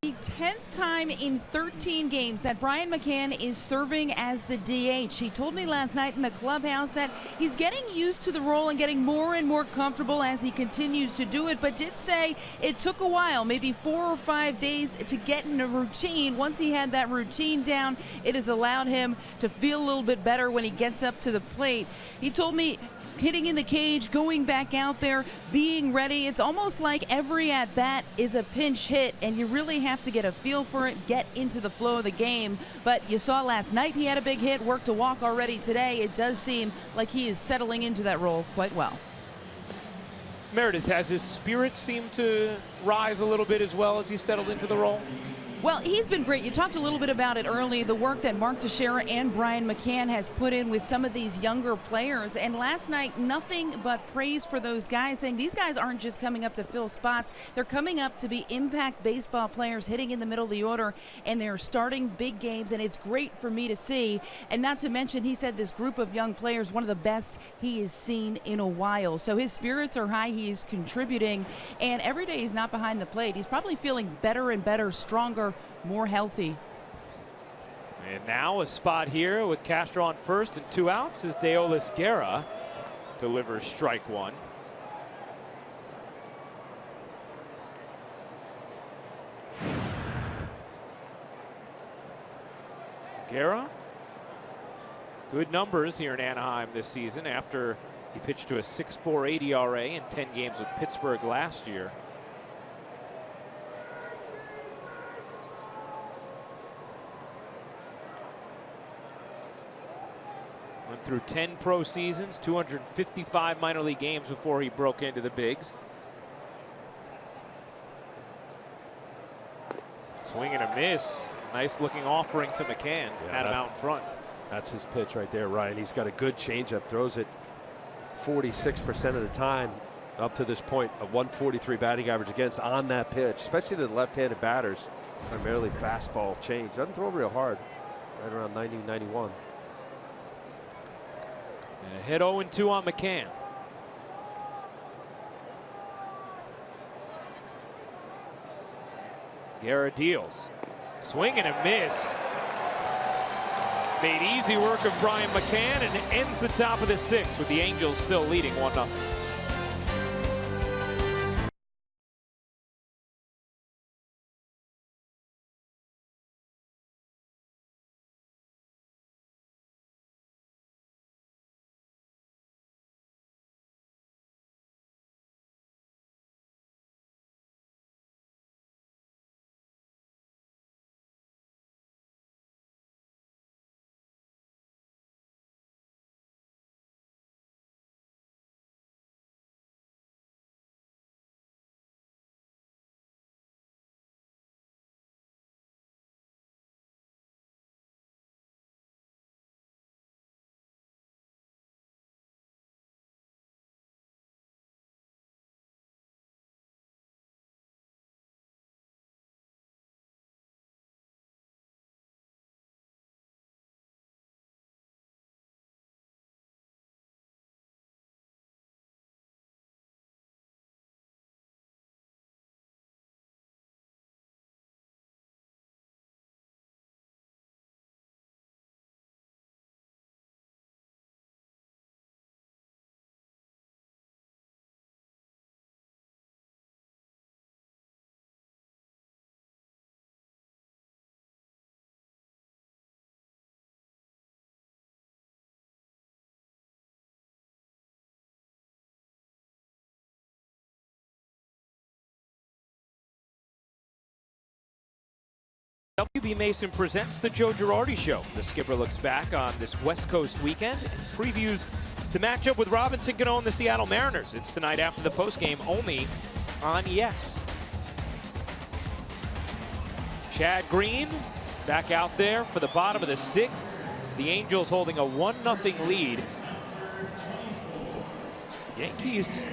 S5: The 10th time in 13 games that Brian McCann is serving as the DH. He told me last night in the clubhouse that he's getting used to the role and getting more and more comfortable as he continues to do it, but did say it took a while, maybe 4 or 5 days to get in a routine. Once he had that routine down, it has allowed him to feel a little bit better when he gets up to the plate. He told me hitting in the cage, going back out there, being ready. It's almost like every at-bat is a pinch hit, and you really have to get a feel for it, get into the flow of the game. But you saw last night he had a big hit, worked a walk already today. It does seem like he is settling into that role quite well.
S2: Meredith, has his spirit seemed to rise a little bit as well as he settled into the role?
S5: Well, he's been great. You talked a little bit about it early, the work that Mark Teixeira and Brian McCann has put in with some of these younger players. And last night, nothing but praise for those guys, saying these guys aren't just coming up to fill spots. They're coming up to be impact baseball players, hitting in the middle of the order, and they're starting big games, and it's great for me to see. And not to mention, he said this group of young players, one of the best he has seen in a while. So his spirits are high. He is contributing, and every day he's not behind the plate. He's probably feeling better and better, stronger, more healthy.
S2: And now a spot here with Castro on first and 2 outs as Deolis Guerra delivers strike one. Guerra, good numbers here in Anaheim this season after he pitched to a 6.48 ERA in 10 games with Pittsburgh last year. Went through 10 pro seasons, 255 minor league games before he broke into the bigs. Swing and a miss. Nice looking offering to McCann. Had him out in front.
S6: That's his pitch right there, Ryan. He's got a good changeup, throws it 46% of the time up to this point, a 143 batting average against on that pitch, especially to the left-handed batters. Primarily fastball change. Doesn't throw real hard, right around 90, 91.
S2: And a hit 0-2 on McCann. Guerra deals. Swing and a miss. Made easy work of Brian McCann and ends the top of the 6th with the Angels still leading 1-0. WB Mason presents the Joe Girardi Show. The skipper looks back on this West Coast weekend and previews the matchup with Robinson Cano and the Seattle Mariners. It's tonight after the postgame only on Yes. Chad Green back out there for the bottom of the 6th. The Angels holding a 1-0 lead. Yankees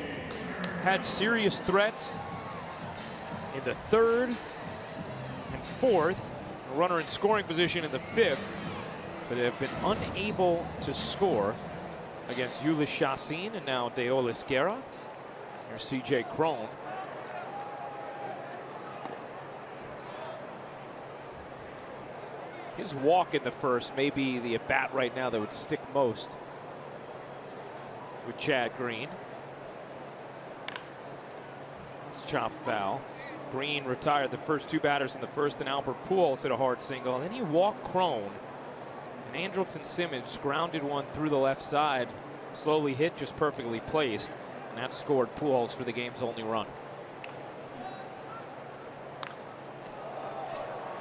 S2: had serious threats in the 3rd and 4th. A runner in scoring position in the 5th, but have been unable to score against Ulyss Chacin and now Deolis Guerra. Here's C.J. Cron. His walk in the first may be the at-bat right now that would stick most with Chad Green. It's chopped foul. Green retired the first 2 batters in the first, and Albert Pujols hit a hard single. And then he walked Crone. And Andrelton Simmons grounded one through the left side. Slowly hit, just perfectly placed. And that scored Pujols for the game's only run.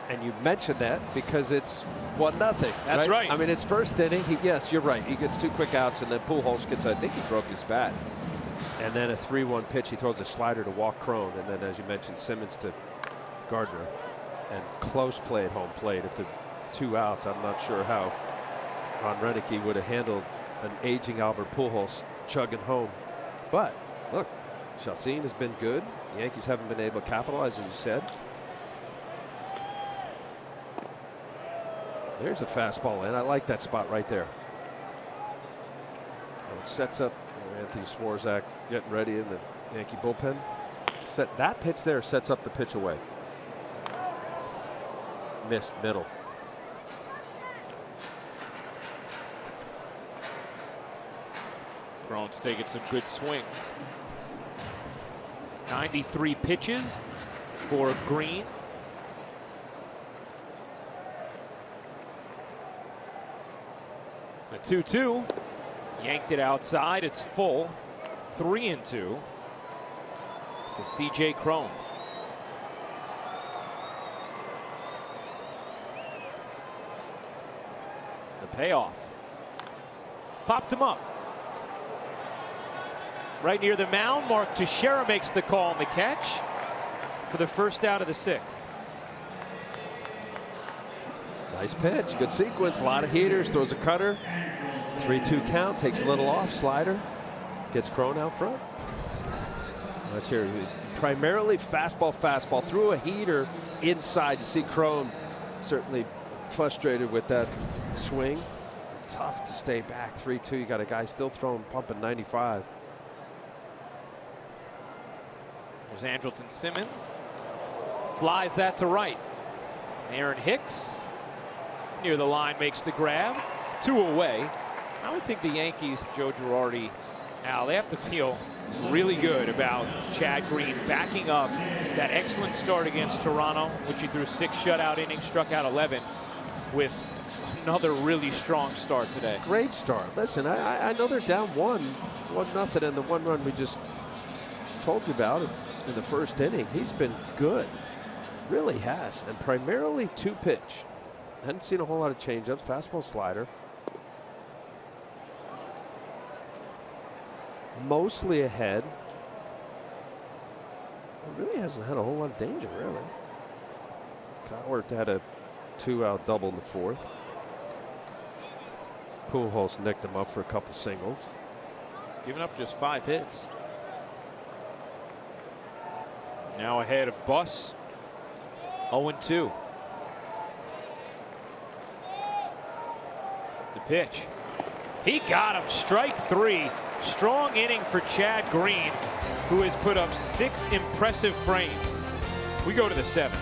S6: And you mentioned that because it's 1-0.
S2: That's right.
S6: I mean, it's first inning. Yes, you're right. He gets 2 quick outs, and then Pujols gets, I think he broke his bat. And then a 3-1 pitch. He throws a slider to walk Crone. And then, as you mentioned, Simmons to Gardner. And close play at home plate. If the 2 outs, I'm not sure how Ron Renicky would have handled an aging Albert Pujols chugging home. But, look, Chacin has been good. The Yankees haven't been able to capitalize, as you said. There's a fastball, and I like that spot right there. It sets up Anthony Swarzak getting ready in the Yankee bullpen. That pitch there sets up the pitch away. Missed middle.
S2: Crone's taking some good swings. 93 pitches for Green. The 2-2. Yanked it outside. It's full. 3-2 to C.J. Cron. The payoff. Popped him up. Right near the mound, Mark Teixeira makes the call on the catch for the first out of the 6th.
S6: Nice pitch, good sequence, a lot of heaters, throws a cutter. 3-2 count, takes a little off, slider, gets Cron out front. Let's hear it. Primarily fastball, threw a heater inside. You see Cron certainly frustrated with that swing. Tough to stay back. 3-2, you got a guy still throwing, pumping 95.
S2: There's Andrelton Simmons. Flies that to right. Aaron Hicks near the line makes the grab. 2 away. I would think the Yankees, Joe Girardi, Al, they have to feel really good about Chad Green backing up that excellent start against Toronto, which he threw 6 shutout innings, struck out 11, with another really strong start today.
S6: Great start. Listen, I know they're down 1-0, and the 1 run we just told you about in the first inning. He's been good, really has, and primarily 2-pitch. Hadn't seen a whole lot of changeups, fastball, slider. Mostly ahead. Really hasn't had a whole lot of danger, really. Cowart had a 2-out double in the 4th. Pujols nicked him up for a couple singles.
S2: He's given up just 5 hits. Now ahead of Buss. 0-2. The pitch. He got him. Strike 3. Strong inning for Chad Green, who has put up 6 impressive frames. We go to the 7th.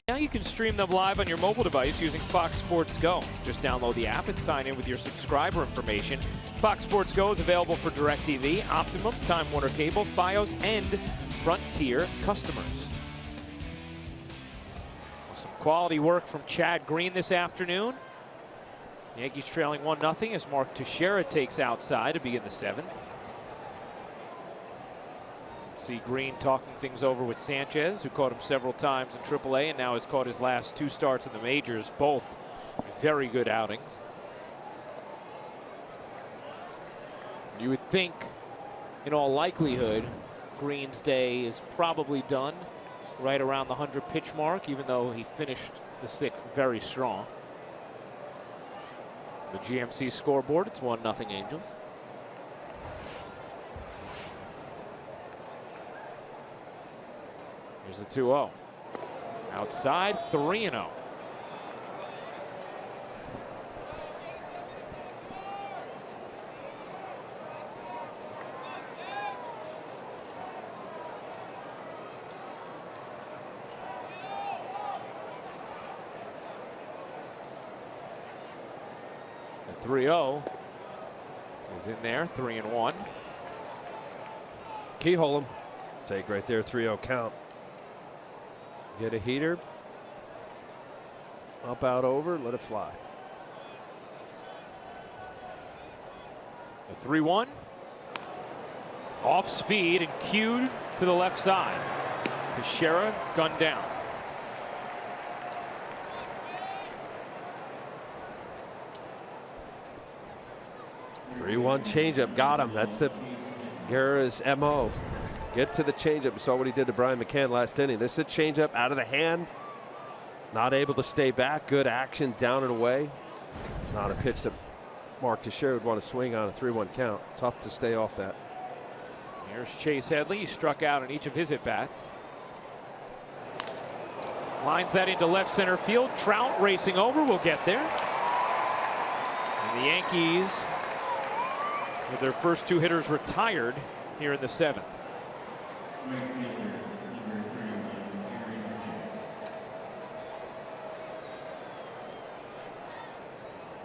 S2: Now you can stream them live on your mobile device using Fox Sports Go. Just download the app and sign in with your subscriber information. Fox Sports Go is available for DirecTV, Optimum, Time Warner Cable, Fios, and Frontier customers. Some quality work from Chad Green this afternoon. Yankees trailing 1-0 as Mark Teixeira takes outside to begin the 7th. See Green talking things over with Sanchez, who caught him several times in AAA and now has caught his last 2 starts in the majors, both very good outings. You would think, in all likelihood, Green's day is probably done right around the 100-pitch mark, even though he finished the 6th very strong. The GMC scoreboard, it's 1-0 Angels. Here's the 2-0. Outside, 3-0. The 3-0 is in there, 3-1.
S6: Keyhole him. Take right there, 3-0 count. Get a heater. Up, out, over, let it fly.
S2: The 3-1. Off speed and cued to the left side. Teixeira gunned down.
S6: Changeup, got him. That's the Guerra's MO. Get to the changeup. You saw what he did to Brian McCann last inning. This is a changeup out of the hand. Not able to stay back. Good action down and away. Not a pitch that Mark Teixeira would want to swing on a 3-1 count. Tough to stay off that.
S2: Here's Chase Headley. He struck out in each of his at-bats. Lines that into left center field. Trout racing over. Will get there. And the Yankees, with their first 2 hitters retired here in the 7th.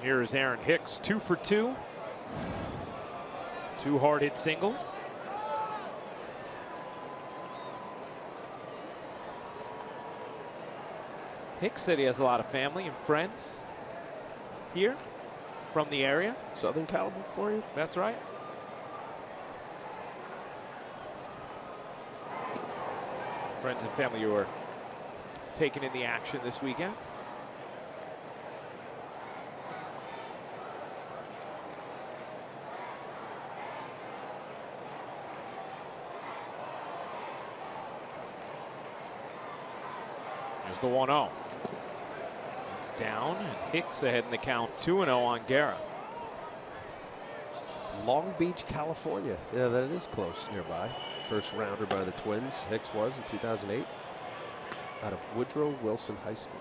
S2: Here is Aaron Hicks, 2 for 2. 2 hard hit singles. Hicks said he has a lot of family and friends here from the area.
S6: Southern California.
S2: That's right. Friends and family who are taking in the action this weekend. There's the 1-0. It's down, and Hicks ahead in the count, 2-0 on Guerra.
S6: Long Beach, California. Yeah, that is close nearby. First rounder by the Twins, Hicks was in 2008, out of Woodrow Wilson High School.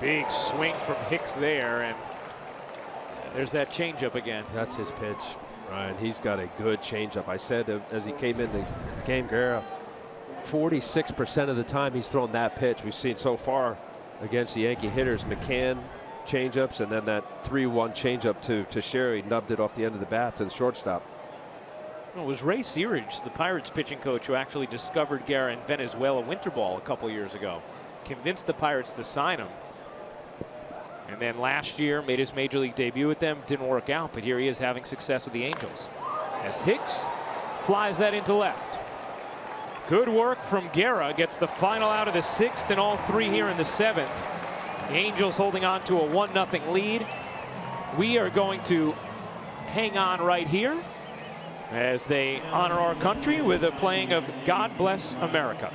S2: Big swing from Hicks there, and there's that changeup again.
S6: That's his pitch, Ryan. He's got a good changeup. I said as he came in the game, Guerra, 46% of the time he's thrown that pitch. We've seen so far against the Yankee hitters, McCann changeups, and then that 3-1 changeup to Teixeira. He nubbed it off the end of the bat to the shortstop.
S2: Well, it was Ray Searage, the Pirates pitching coach, who actually discovered Guerra in Venezuela winter ball a couple years ago. Convinced the Pirates to sign him. And then last year made his major league debut with them. Didn't work out, but here he is having success with the Angels. As Hicks flies that into left. Good work from Guerra. Gets the final out of the 6th and all 3 here in the 7th. The Angels holding on to a 1-0 lead. We are going to hang on right here as they honor our country with a playing of God Bless America.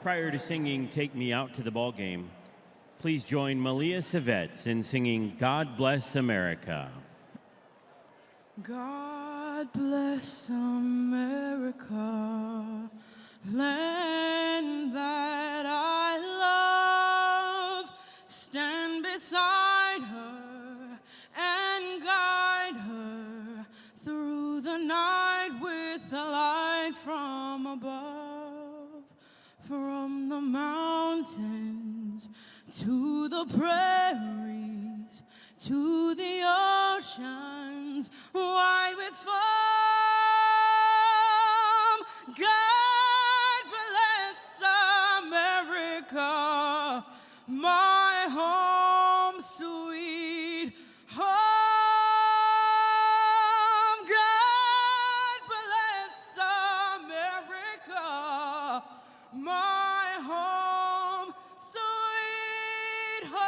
S7: Prior to singing Take Me Out to the Ball Game, please join Malia Savets in singing God Bless America.
S8: God bless America, land that I from above, from the mountains to the prairies, to the oceans wide with foam. God bless America, my home sweet home. God bless America, my home sweet home.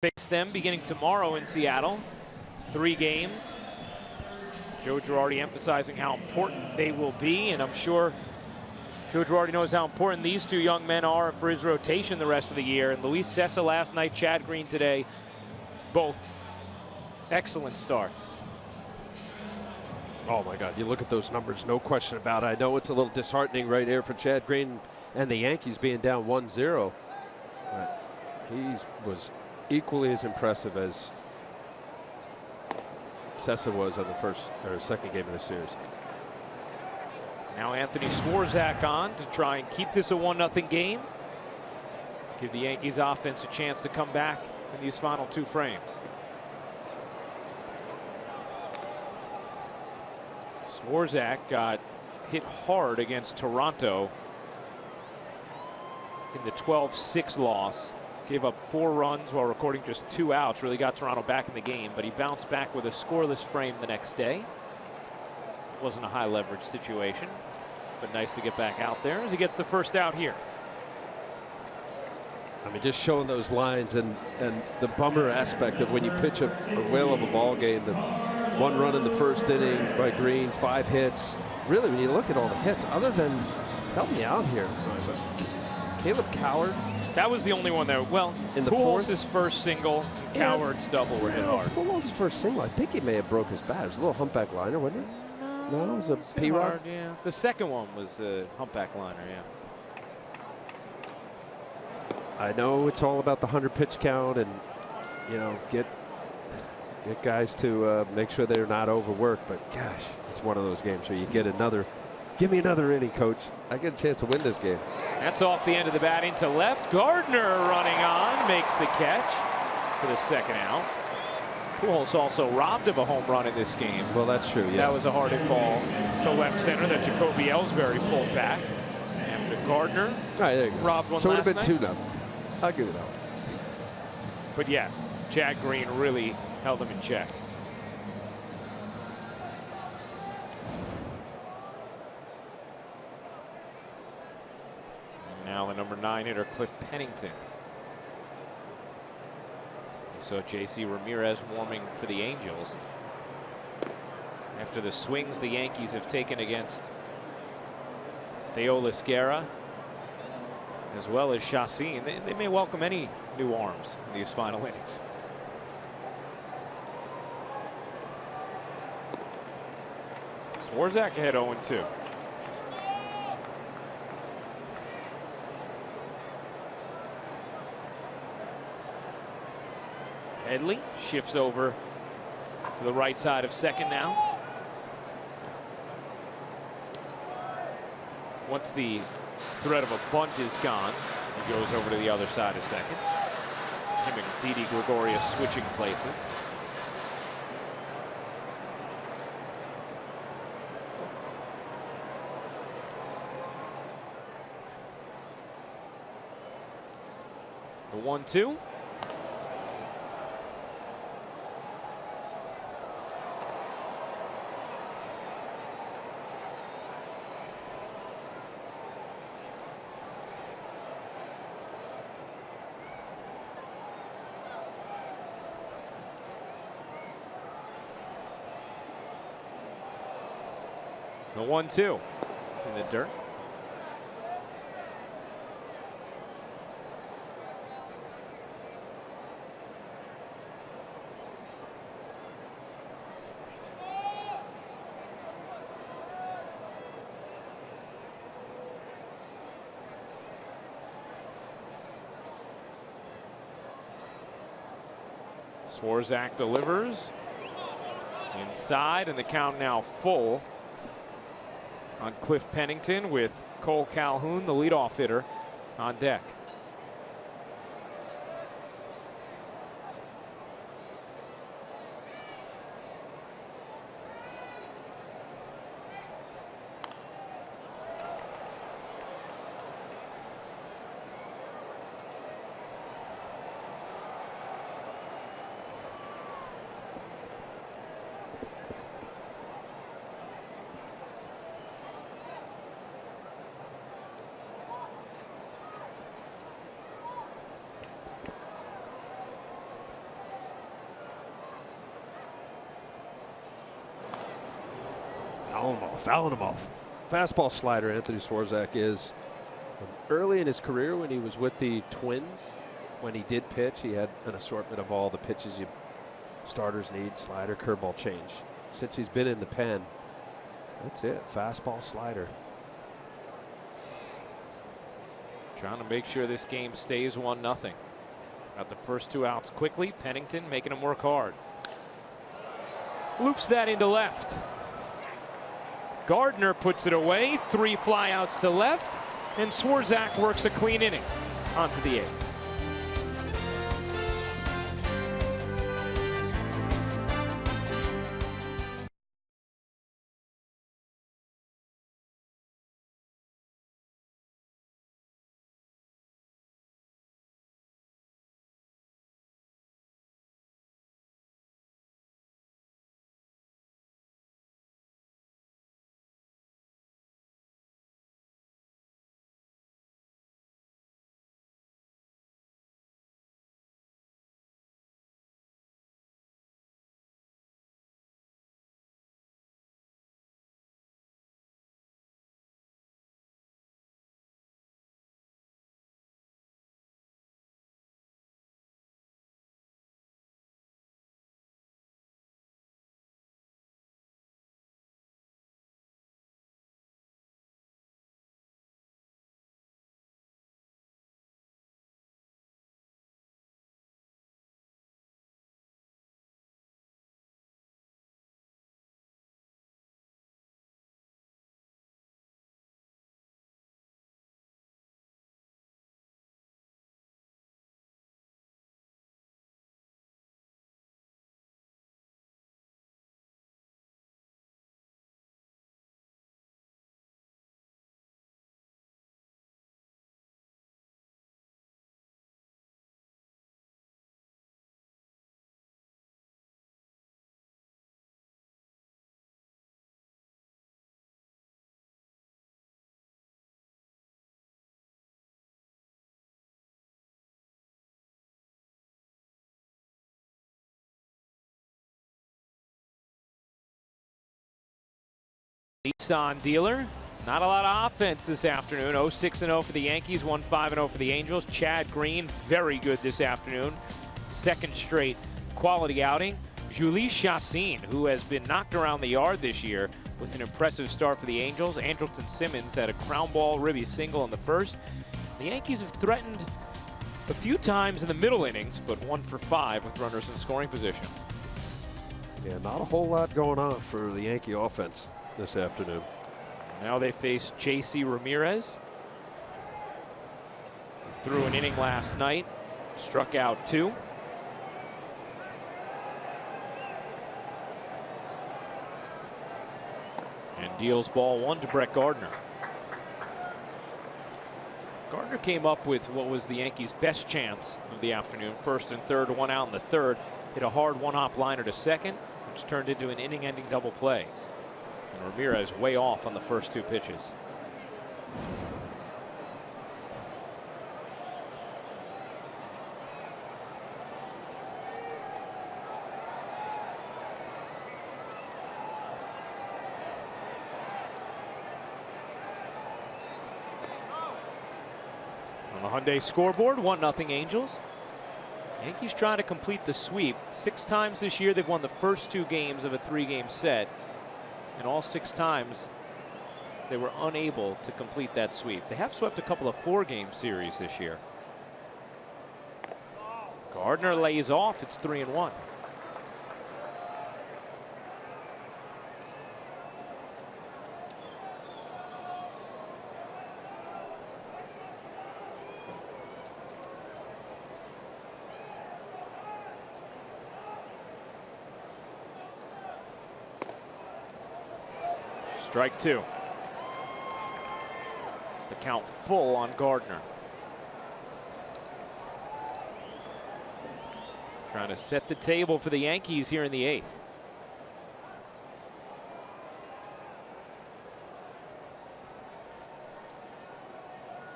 S2: Fix them beginning tomorrow in Seattle. 3 games. Joe Girardi emphasizing how important they will be, and I'm sure Joe Girardi knows how important these 2 young men are for his rotation the rest of the year. And Luis Cessa last night, Chad Green today, both excellent starts.
S6: Oh my God, you look at those numbers, no question about it. I know it's a little disheartening right here for Chad Green and the Yankees being down 1-0, but he was equally as impressive as Cessa was on the first or second game of the series.
S2: Now Anthony Swarzak on to try and keep this a 1-0 game. Give the Yankees offense a chance to come back in these final 2 frames. Swarzak got hit hard against Toronto in the 12-6 loss. Gave up 4 runs while recording just 2 outs. Really got Toronto back in the game, but he bounced back with a scoreless frame the next day. Wasn't a high leverage situation, but nice to get back out there as he gets the first out here.
S6: I mean, just showing those lines and the bummer aspect of when you pitch a whale of a ball game. The 1 run in the first inning by Green, 5 hits. Really, when you look at all the hits, other than, help me out here, Caleb Coward.
S2: That was the only one there. Well,
S6: in the
S2: Pujols' first single, and Coward's double were hit hard.
S6: Pujols' first single, I think he may have broke his bat. It was a little humpback liner, wasn't it? No, it was a P-Rod.
S2: Yeah, the second one was the humpback liner. Yeah.
S6: I know it's all about the 100 pitch count and, you know, get guys to make sure they're not overworked. But gosh, it's one of those games where you get another. Give me another inning, coach. I get a chance to win this game.
S2: That's off the end of the bat into left. Gardner running on, makes the catch for the second out. Pujols also robbed of a home run in this game.
S6: Well, that's true, yeah.
S2: That was a hard hit ball to left center that Jacoby Ellsbury pulled back after Gardner.
S6: All right, there you go.
S2: Robbed one
S6: so it
S2: last
S6: would have been
S2: night.
S6: 2-0. I'll give it that one.
S2: But yes, Chad Green really held him in check. Now the number 9 hitter, Cliff Pennington. You saw J.C. Ramirez warming for the Angels. after the swings the Yankees have taken against Deolis Guerra as well as Chacin. They may welcome any new arms in these final innings. Swarzak ahead 0-2. Headley shifts over to the right side of second now. Once the threat of a bunt is gone, he goes over to the other side of second. Him and Didi Gregorius switching places. The 1-2. The 1-2 in the dirt. Swarzak delivers inside, and the count now full on Cliff Pennington with Cole Calhoun, the leadoff hitter, on deck.
S6: Fouling him off. Fastball slider, Anthony Swarzak is. Early in his career when he was with the Twins, when he did pitch, he had an assortment of all the pitches you starters need: slider, curveball, change. Since he's been in the pen, that's it. Fastball, slider.
S2: Trying to make sure this game stays 1-0. Got the first 2 outs quickly. Pennington making him work hard. Loops that into left. Gardner puts it away. 3 flyouts to left, and Swarzak works a clean inning onto the 8th. Nissan dealer. Not a lot of offense this afternoon. 0-6-0 for the Yankees, 1-5-0 for the Angels. Chad Green, very good this afternoon. Second straight quality outing. Jhoulys Chacín, who has been knocked around the yard this year with an impressive start for the Angels. Andrelton Simmons had a ground ball ribby single in the first. The Yankees have threatened a few times in the middle innings, but 1 for 5 with runners in scoring position.
S6: Yeah, not a whole lot going on for the Yankee offense this afternoon.
S2: Now they face J.C. Ramirez. He threw an inning last night, struck out 2. And deals ball 1 to Brett Gardner. Gardner came up with what was the Yankees' best chance of the afternoon. First and third, 1 out in the third. Hit a hard one-hop liner to second, which turned into an inning-ending double play. And Ramirez way off on the first 2 pitches. On the Hyundai scoreboard, 1-0 Angels. Yankees trying to complete the sweep. 6 times this year they've won the first 2 games of a 3-game set. And all 6 times they were unable to complete that sweep. They have swept a couple of 4-game series this year. Gardner lays off. It's 3-1. Strike 2. The count full on Gardner. Trying to set the table for the Yankees here in the 8th.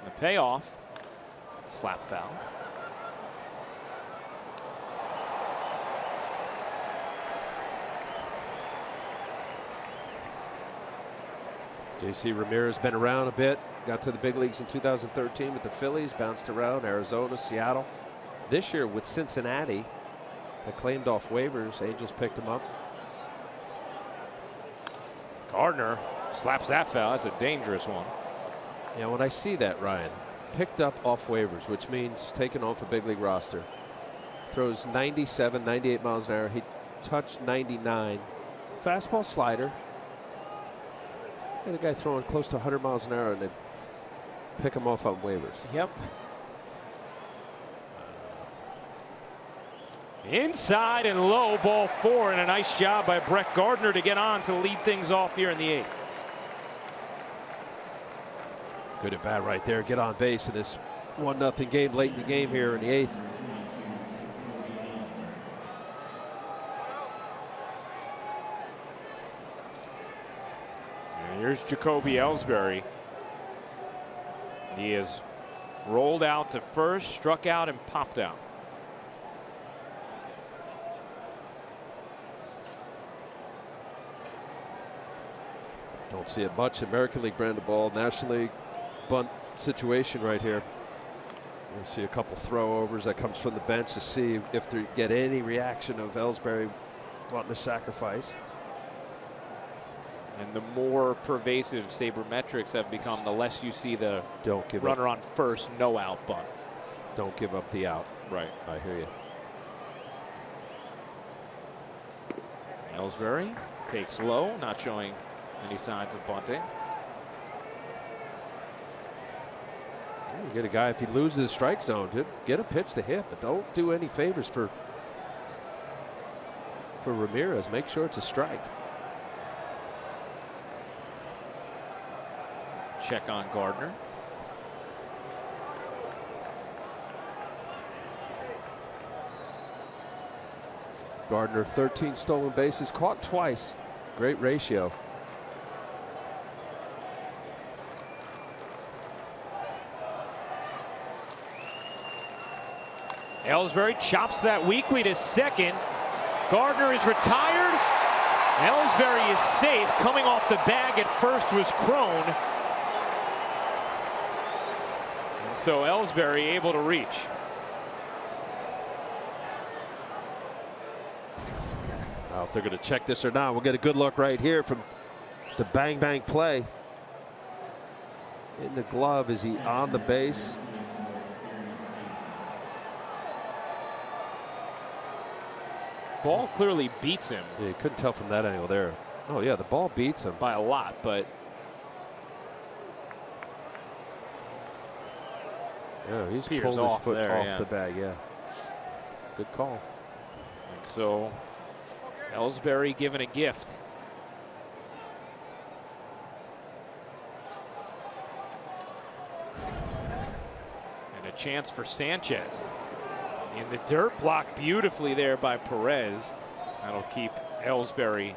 S2: The payoff. Slap foul.
S6: J.C. Ramirez been around a bit. Got to the big leagues in 2013 with the Phillies. Bounced around Arizona, Seattle. This year with Cincinnati. They claimed off waivers. Angels picked him up.
S2: Gardner slaps that foul. That's a dangerous one.
S6: Yeah, when I see that, Ryan, picked up off waivers, which means taken off a big league roster. Throws 97, 98 miles an hour. He touched 99. Fastball, slider. The guy throwing close to 100 miles an hour, and they pick him off on waivers.
S2: Yep. Inside and low, ball 4, and a nice job by Brett Gardner to get on to lead things off here in the 8th.
S6: Good at bat right there. Get on base in this 1-0 game late in the game here in the 8th.
S2: Here's Jacoby Ellsbury. He is rolled out to first, struck out, and popped out.
S6: Don't see it much. American League brand of ball, National League bunt situation right here. You'll see a couple throwovers that comes from the bench to see if they get any reaction of Ellsbury wanting to sacrifice.
S2: And the more pervasive sabermetrics have become, the less you see the runner on first, no out bunt.
S6: Don't give up the out.
S2: Right.
S6: I hear you.
S2: Ellsbury takes low, not showing any signs of bunting.
S6: You get a guy, if he loses the strike zone, get a pitch to hit, but don't do any favors for Ramirez. Make sure it's a strike.
S2: Check on Gardner.
S6: Gardner, 13 stolen bases, caught twice. Great ratio.
S2: Ellsbury chops that weakly to second. Gardner is retired, Ellsbury is safe. Coming off the bag at first was Crone. And so Ellsbury able to reach.
S6: Now, if they're going to check this or not, we'll get a good look right here from the bang bang play. In the glove, is he on the base?
S2: Ball clearly beats him.
S6: Yeah, you couldn't tell from that angle there. Oh yeah, the ball beats him
S2: by a lot, but
S6: yeah, he's
S2: Peters
S6: pulled his
S2: off
S6: foot
S2: there,
S6: off
S2: yeah.
S6: the bag. Yeah, good call.
S2: And so Ellsbury given a gift. And a chance for Sanchez. In the dirt, blocked beautifully there by Perez. That'll keep Ellsbury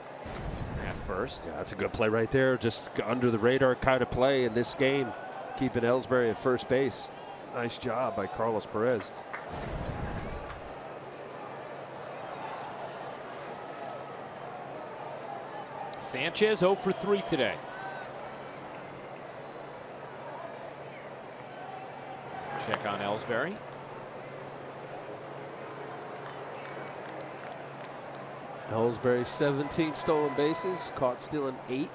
S2: at first.
S6: Yeah, that's a good play right there. Just under the radar kind of play in this game, keeping Ellsbury at first base. Nice job by Carlos Perez.
S2: Sanchez 0 for 3 today. Check on Ellsbury.
S6: Ellsbury 17 stolen bases, caught stealing 8.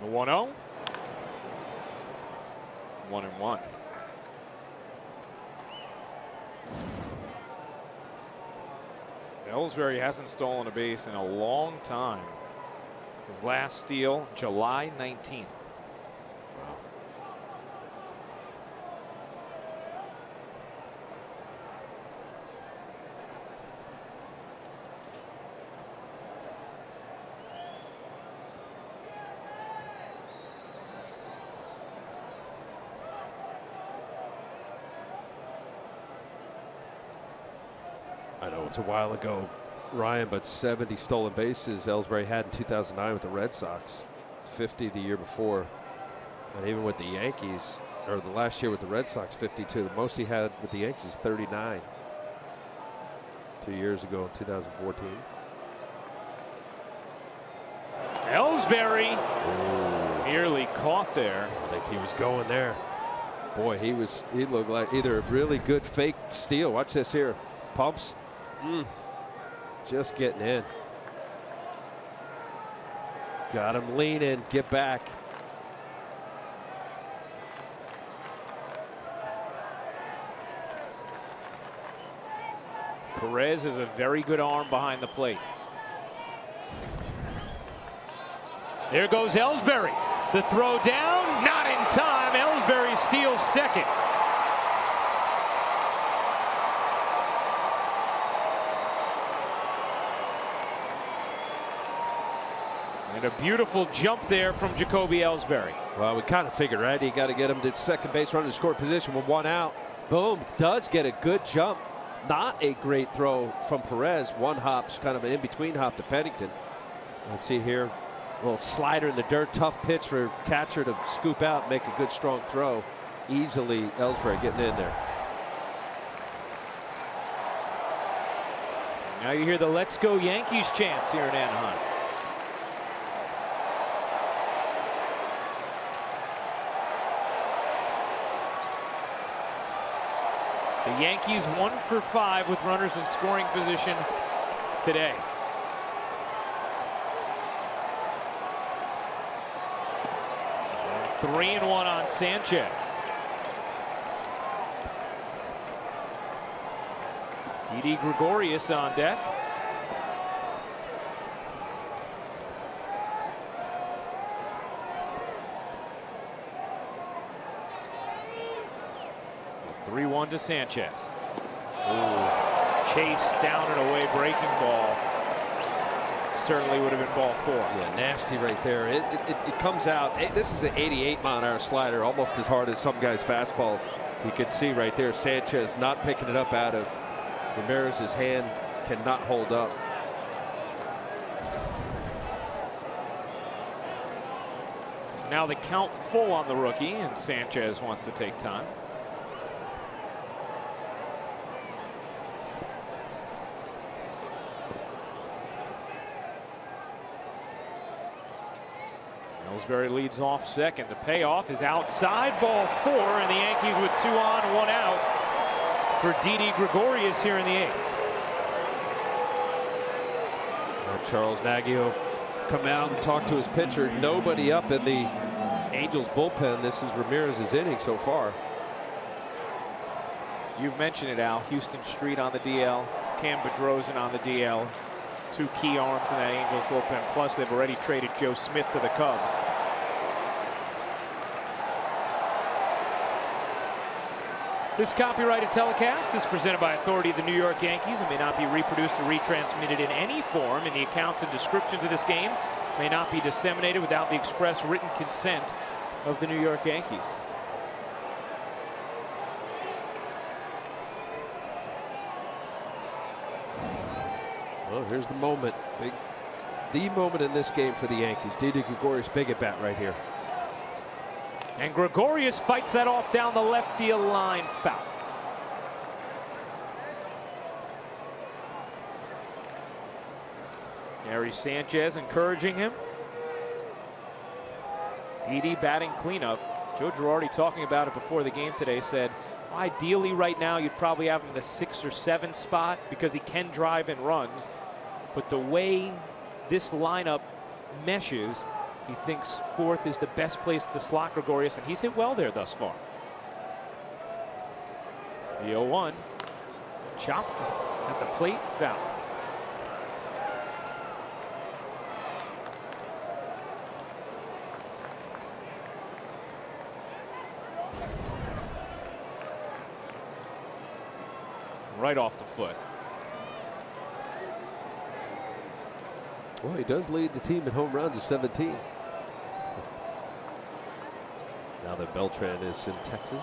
S2: The 1-0. 1-1. Ellsbury hasn't stolen a base in a long time. His last steal, July 19th.
S6: I know it's a while ago, Ryan, but 70 stolen bases Ellsbury had in 2009 with the Red Sox, 50 the year before, and even with the Yankees, or the last year with the Red Sox, 52. The most he had with the Yankees, 39. 2 years ago in 2014.
S2: Ellsbury nearly caught there.
S6: I think he was going there. Boy, he looked like either a really good fake steal. Watch this here. Pumps. Just getting in. Got him leaning. Get back.
S2: Perez is a very good arm behind the plate. There goes Ellsbury. The throw down, not in time. Ellsbury steals second. And a beautiful jump there from Jacoby Ellsbury.
S6: Well, we kind of figured, right? You got to get him to second base, run to score position with 1 out. Boom, does get a good jump. Not a great throw from Perez. One hop's kind of an in-between hop to Pennington. Let's see here. A little slider in the dirt. Tough pitch for catcher to scoop out, make a good strong throw. Easily Ellsbury getting in there.
S2: Now you hear the "Let's Go Yankees" chants here in Anaheim. The Yankees 1 for 5 with runners in scoring position today. And 3-1 on Sanchez. Didi Gregorius on deck. A 3-1 to Sanchez. Ooh. Chase down and away breaking ball. Certainly would have been ball 4.
S6: Yeah, nasty right there. It comes out. This is an 88-mile-an-hour slider, almost as hard as some guys' fastballs. You can see right there Sanchez not picking it up out of Ramirez's hand, cannot hold up.
S2: So now the count full on the rookie, and Sanchez wants to take time. Ellsbury leads off second. The payoff is outside, ball 4, and the Yankees with 2 on, 1 out for Didi Gregorius here in the 8th.
S6: Charles Naggio come out and talk to his pitcher. Nobody up in the Angels bullpen. This is Ramirez's inning so far.
S2: You've mentioned it, Al. Houston Street on the DL, Cam Bedrosian on the DL. 2 key arms in that Angels bullpen. Plus, they've already traded Joe Smith to the Cubs. This copyrighted telecast is presented by authority of the New York Yankees and may not be reproduced or retransmitted in any form, and the accounts and descriptions of this game may not be disseminated without the express written consent of the New York Yankees.
S6: Well, here's the moment. The moment in this game for the Yankees. Didi Gregorius, big at bat right here.
S2: And Gregorius fights that off down the left field line, foul. Gary Sanchez encouraging him. Didi batting cleanup. Joe Girardi, talking about it before the game today, said ideally right now you'd probably have him in the 6 or 7 spot because he can drive and runs. But the way this lineup meshes, he thinks 4th is the best place to slot Gregorius, and he's hit well there thus far. The 0-1 chopped at the plate, foul. Right off the foot.
S6: Well, he does lead the team in home runs at 17. Now that Beltran is in Texas.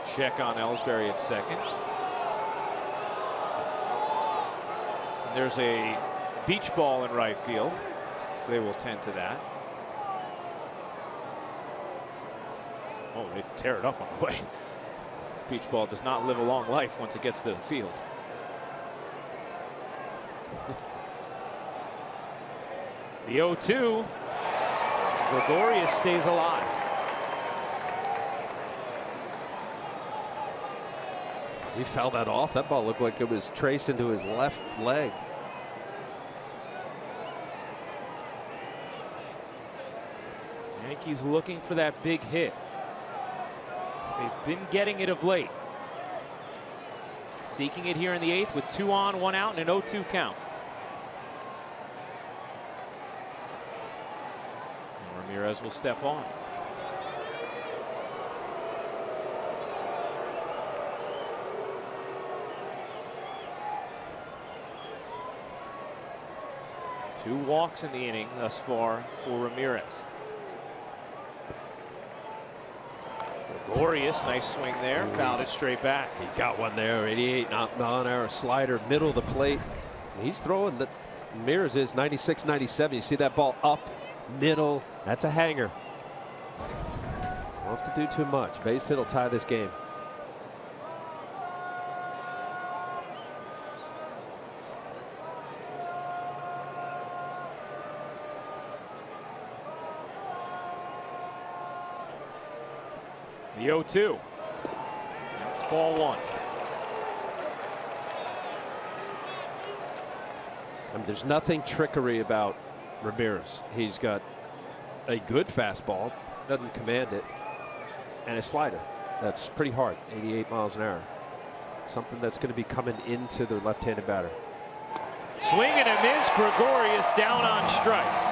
S2: Check on Ellsbury at second. And there's a beach ball in right field, so they will tend to that. Oh, they tear it up on the way. Beach ball does not live a long life once it gets to the field. The 0-2. Gregorius stays alive.
S6: He fouled that off. That ball looked like it was traced into his left leg.
S2: Yankees looking for that big hit. They've been getting it of late. Seeking it here in the 8th with 2 on, 1 out, and an 0-2 count. And Ramirez will step off. Two walks in the inning thus far for Ramirez. Gregorius, nice swing there, fouled it straight back.
S6: He got one there, 88 mile-an-hour slider, middle of the plate. He's throwing the Ramirez is 96, 97. You see that ball up, middle. That's a hanger. Don't have to do too much. Base hit will tie this game.
S2: The 0-2. That's ball 1.
S6: I mean, there's nothing trickery about Ramirez. He's got a good fastball, doesn't command it, and a slider. That's pretty hard, 88 miles an hour. Something that's going to be coming into the left-handed batter.
S2: Swing and a miss. Gregorius down on strikes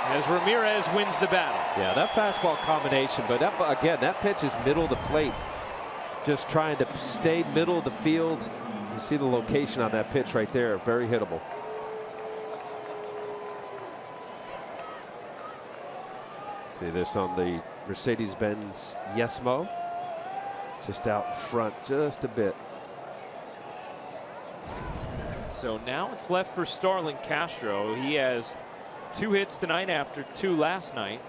S2: as Ramirez wins the battle.
S6: Yeah, that fastball combination, but that, again, that pitch is middle of the plate. Just trying to stay middle of the field. You see the location on that pitch right there, very hittable. See this on the Mercedes-Benz Yesmo. Just out in front, just a bit.
S2: So now it's left for Starlin Castro. He has 2 hits tonight after 2 last night.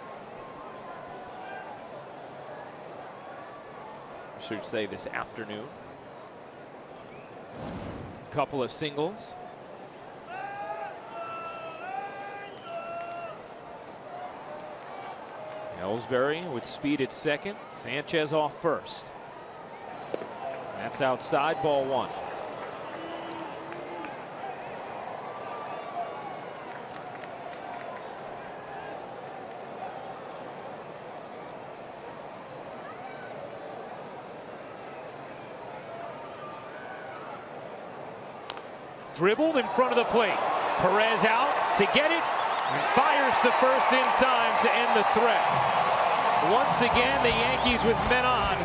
S2: I should say this afternoon. Couple of singles. Ellsbury with speed at second. Sanchez off first. That's outside, ball 1. Dribbled in front of the plate. Perez out to get it and fires to first in time to end the threat. Once again, the Yankees with men on,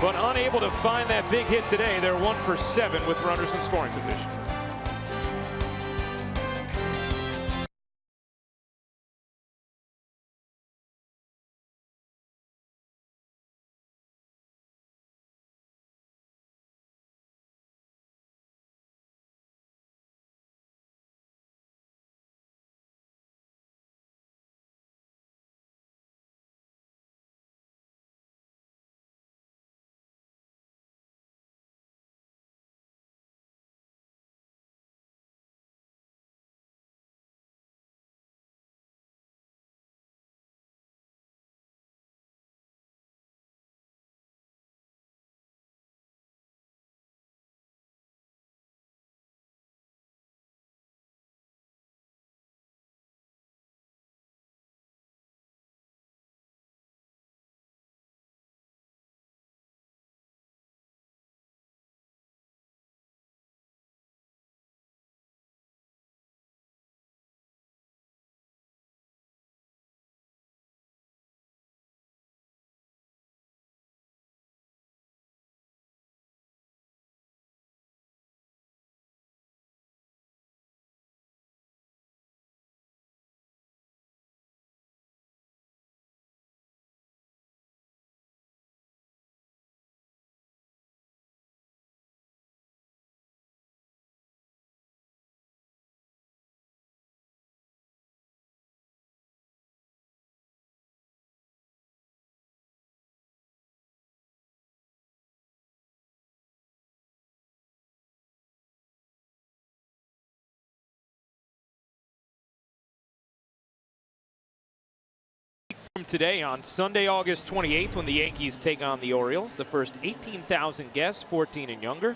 S2: but unable to find that big hit today. They're 1 for 7 with runners in scoring position. Today on Sunday, August 28th, when the Yankees take on the Orioles, the first 18,000 guests, 14 and younger,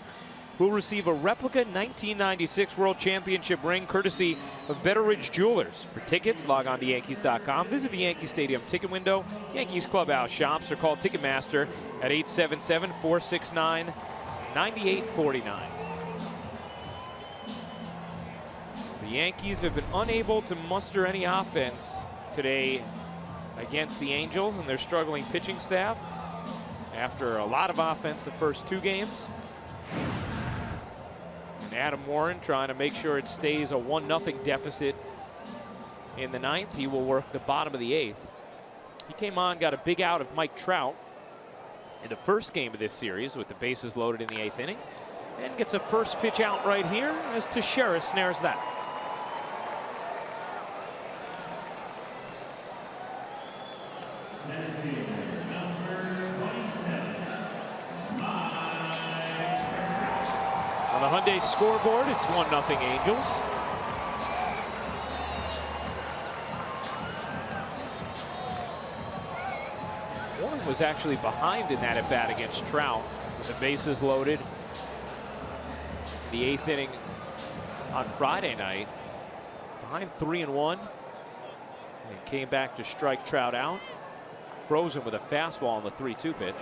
S2: will receive a replica 1996 World Championship ring courtesy of Betteridge Jewelers. For tickets, log on to Yankees.com, visit the Yankee Stadium ticket window, Yankees clubhouse shops, or call Ticketmaster at 877-469-9849. The Yankees have been unable to muster any offense today against the Angels and their struggling pitching staff after a lot of offense the first 2 games. And Adam Warren trying to make sure it stays a 1-0 deficit in the 9th. He will work the bottom of the 8th. He came on, got a big out of Mike Trout in the first game of this series with the bases loaded in the 8th inning, and gets a first pitch out right here as Teixeira snares that. On the Hyundai scoreboard, it's 1-0 Angels. Warren was actually behind in that at-bat against Trout with the bases loaded. The 8th inning on Friday night, behind 3-1, and came back to strike Trout out. Frozen with a fastball on the 3-2 pitch.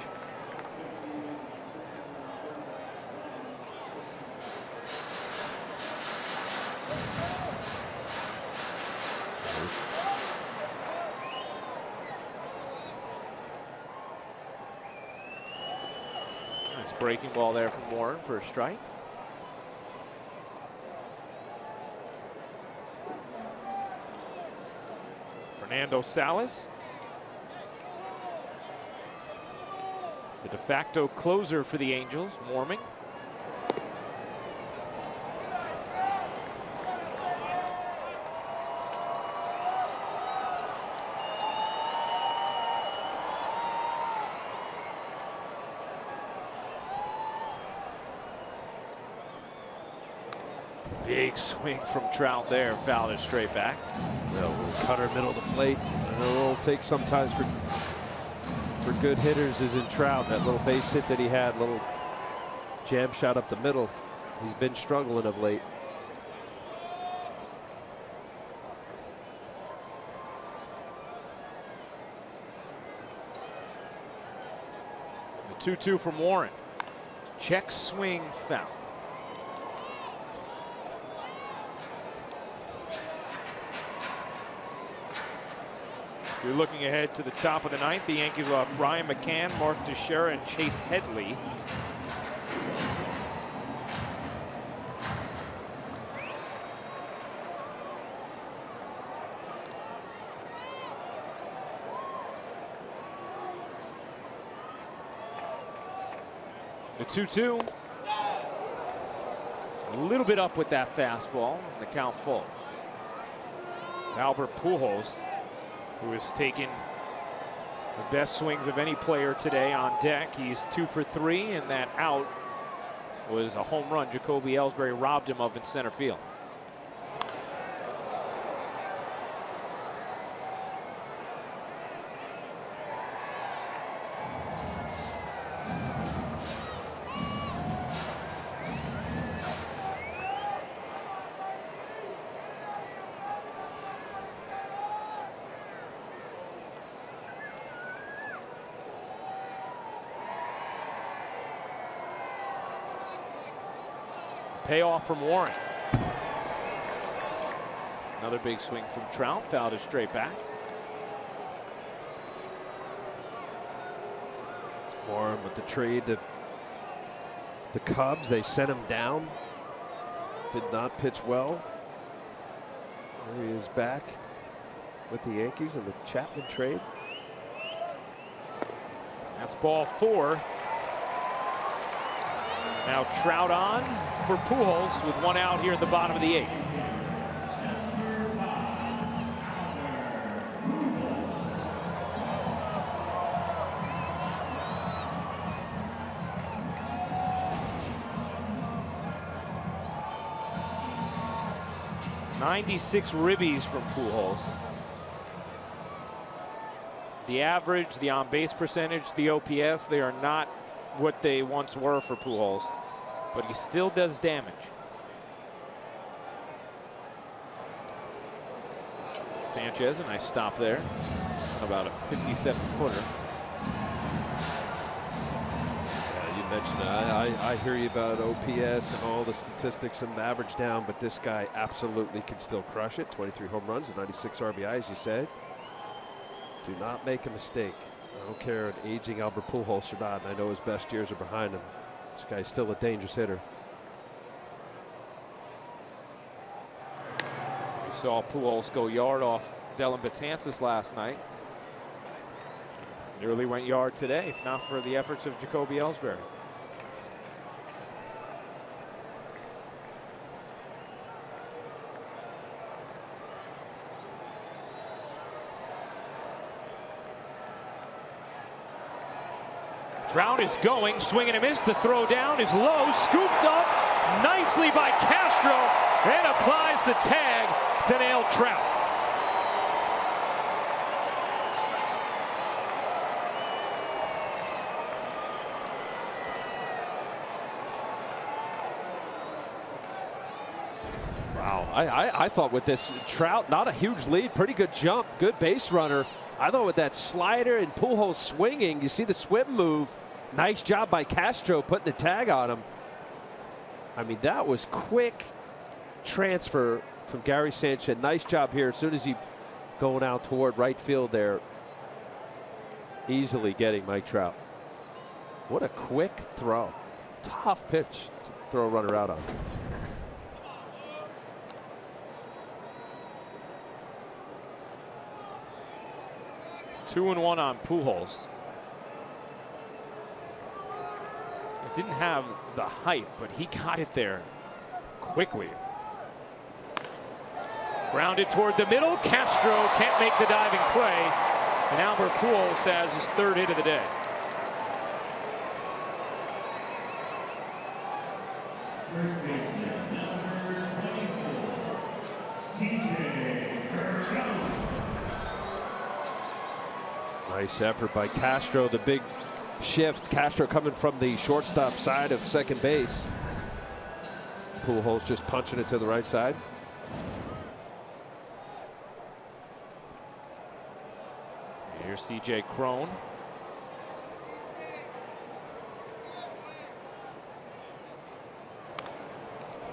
S2: Nice breaking ball there from Warren for a strike. Fernando Salas, the de facto closer for the Angels, warming. Big swing from Trout there, fouled it straight back.
S6: Well, cutter middle of the plate. I know it'll take sometimes for good hitters is in Trout. That little base hit that he had, little jam shot up the middle. He's been struggling of late.
S2: The 2-2 from Warren. Check swing foul. If you're looking ahead to the top of the ninth, the Yankees will have Brian McCann, Mark Teixeira, and Chase Headley. The 2-2. A little bit up with that fastball. The count full. Albert Pujols, who has taken the best swings of any player today on deck. He's 2 for 3, and that out was a home run Jacoby Ellsbury robbed him of in center field. Payoff from Warren. Another big swing from Trout, fouled it straight back.
S6: Warren with the trade to the Cubs. They sent him down. Did not pitch well. There he is back with the Yankees in the Chapman trade.
S2: That's ball 4. Now Trout on for Pujols with 1 out here at the bottom of the 8th. .96 ribbies from Pujols. The average, the on-base percentage, the OPS, they are not what they once were for Pujols, but he still does damage. Sanchez, a nice stop there. About a 57-footer.
S6: Yeah, you mentioned I hear you about OPS and all the statistics and average down, but this guy absolutely can still crush it. 23 home runs and 96 RBI, as you said. Do not make a mistake. I don't care an aging Albert Pujols or not, and I know his best years are behind him. This guy's still a dangerous hitter.
S2: We saw Pujols go yard off Dellin Betances last night. Nearly went yard today, if not for the efforts of Jacoby Ellsbury. Trout is going, swing and a miss. The throw down is low, scooped up nicely by Castro, and applies the tag to nail Trout.
S6: Wow, I thought with this Trout, not a huge lead, pretty good jump, good base runner. I thought with that slider and Pujols swinging, you see the swim move. Nice job by Castro putting the tag on him. I mean, that was quick transfer from Gary Sanchez. Nice job here as soon as he going out toward right field there. Easily getting Mike Trout. What a quick throw. Tough pitch to throw a runner out on.
S2: Two and one on Pujols. It didn't have the height, but he got it there quickly. Grounded toward the middle. Castro can't make the diving play. And Albert Pujols has his 3rd hit of the day.
S6: Nice effort by Castro. The big shift. Castro coming from the shortstop side of second base. Pujols just punching it to the right side.
S2: Here's C.J. Cron.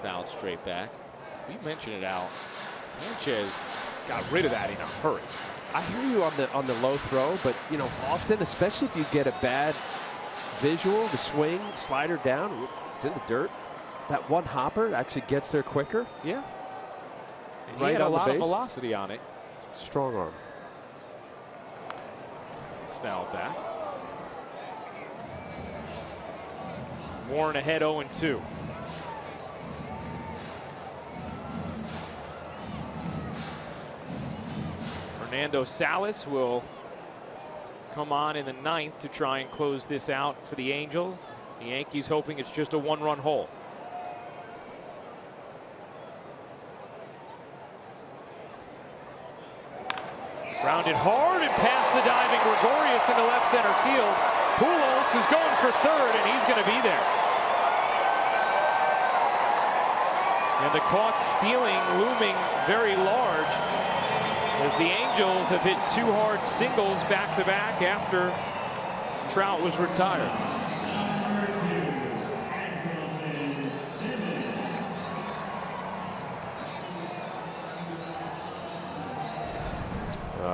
S2: Fouled straight back. We mentioned it, Al. Sanchez got rid of that in a hurry.
S6: I hear you on the low throw, but you know, often, especially if you get a bad visual, the swing, slider down, it's in the dirt. That one hopper actually gets there quicker.
S2: Yeah. And
S6: Right
S2: he had
S6: on
S2: a
S6: the
S2: lot
S6: base.
S2: of velocity on it.
S6: Strong arm.
S2: It's fouled back. Warren ahead 0-2. Fernando Salas will come on in the ninth to try and close this out for the Angels. The Yankees hoping it's just a one-run hole. Grounded hard and past the diving Gregorius into left center field. Pujols is going for third, and he's going to be there. And the caught stealing looming very large as the Angels have hit two hard singles back-to-back after Trout was retired.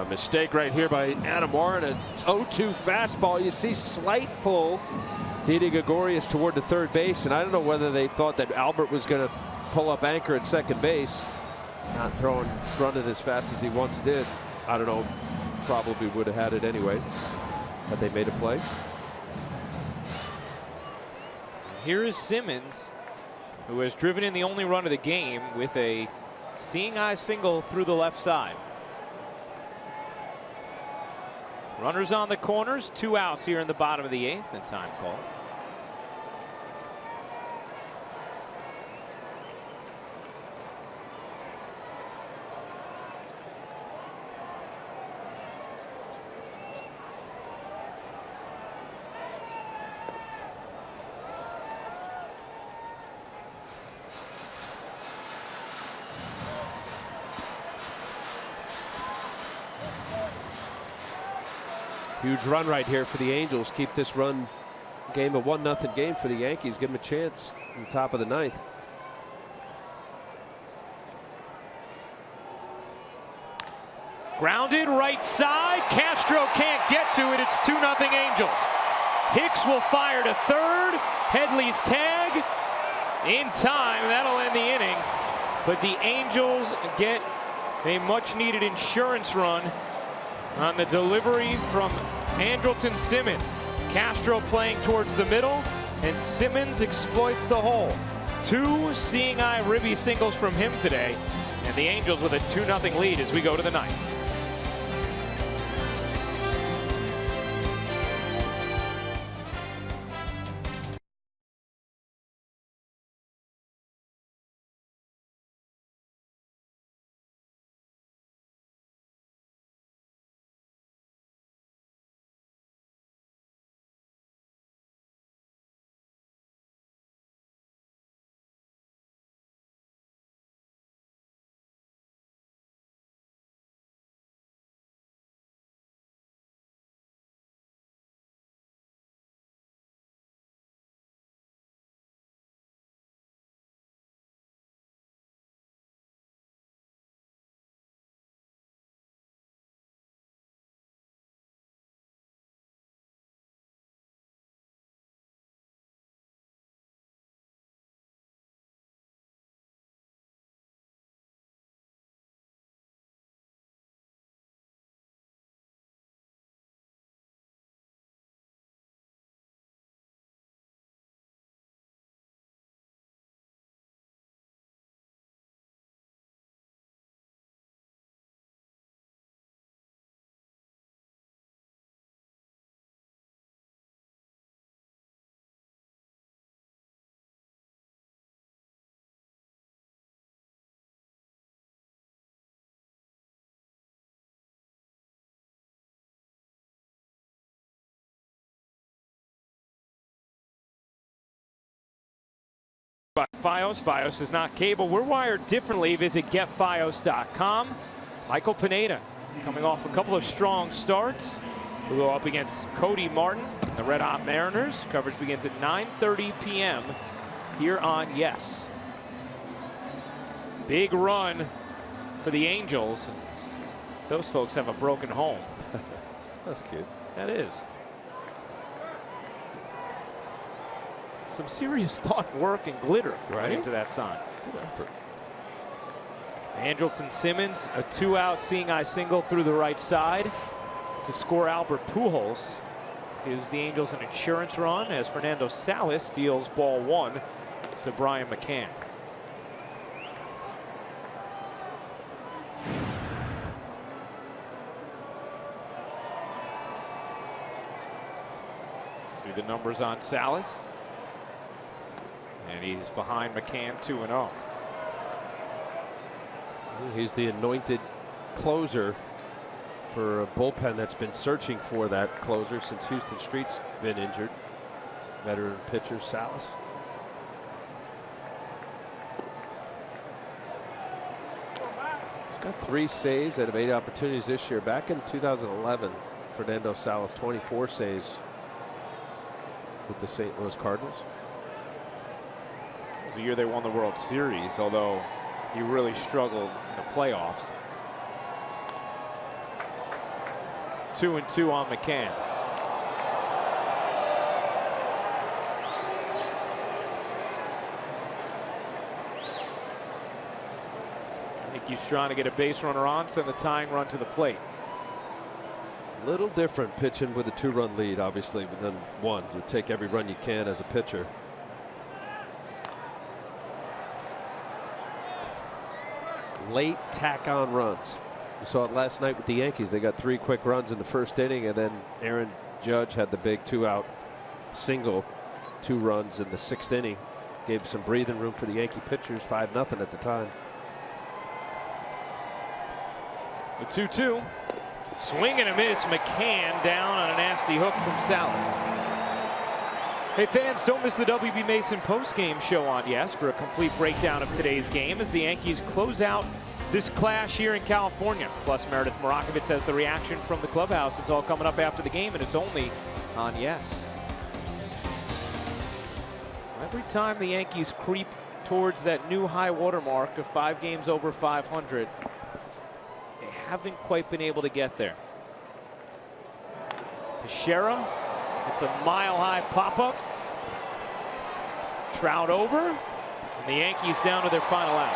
S6: Mistake right here by Anaheim, and a 0-2 fastball. You see slight pull, hitting Gregorius toward the third base, and I don't know whether they thought that Albert was going to pull up anchor at second base, not running as fast as he once did. I don't know, probably would have had it anyway had they made a play.
S2: Here is Simmons, who has driven in the only run of the game with a seeing eye single through the left side. Runners on the corners, 2 outs here in the bottom of the 8th, and time call.
S6: Huge run right here for the Angels. Keep this run game a 1-0 game for the Yankees. Give them a chance in the top of the 9th.
S2: Grounded right side. Castro can't get to it. It's 2-0 Angels. Hicks will fire to third. Headley's tag in time. That'll end the inning. But the Angels get a much needed insurance run on the delivery from Andrelton Simmons. Castro playing towards the middle, and Simmons exploits the hole. 2 seeing eye ribby singles from him today, and the Angels with a 2-0 lead as we go to the 9th. By Fios. Fios is not cable. We're wired differently. Visit getfios.com. Michael Pineda coming off a couple of strong starts. We'll go up against Cody Martin, the Red Hot Mariners. Coverage begins at 9:30 p.m. here on Yes. Big run for the Angels. Those folks have a broken home.
S6: That's cute.
S2: That is. Some serious thought, work, and glitter right into that sign.
S6: Good effort.
S2: Andrelton Simmons, a 2-out seeing eye single through the right side to score Albert Pujols. Gives the Angels an insurance run as Fernando Salas deals ball 1 to Brian McCann. See the numbers on Salas. And he's behind McCann 2-0.
S6: He's the anointed closer for a bullpen that's been searching for that closer since Houston Street's been injured. Veteran pitcher Salas. He's got 3 saves out of 8 opportunities this year. Back in 2011, Fernando Salas 24 saves with the St. Louis Cardinals.
S2: It was the year they won the World Series, although he really struggled in the playoffs. 2-2 on McCann. I think he's trying to get a base runner on, send the tying run to the plate.
S6: Little different pitching with a 2-run lead, obviously, but then 1. You take every run you can as a pitcher. Late tack-on runs. We saw it last night with the Yankees. They got 3 quick runs in the first inning, and then Aaron Judge had the big 2-out single, 2 runs in the 6th inning. Gave some breathing room for the Yankee pitchers, 5-0 at the time.
S2: The 2-2. Swing and a miss. McCann down on a nasty hook from Salas. Hey fans, don't miss the WB Mason postgame show on Yes for a complete breakdown of today's game as the Yankees close out this clash here in California. Plus Meredith Marakovitz has the reaction from the clubhouse. It's all coming up after the game, and it's only on Yes. Every time the Yankees creep towards that new high water mark of 5 games over 500, they haven't quite been able to get there. Teixeira, it's a mile-high pop-up. Trout over, and the Yankees down to their final out.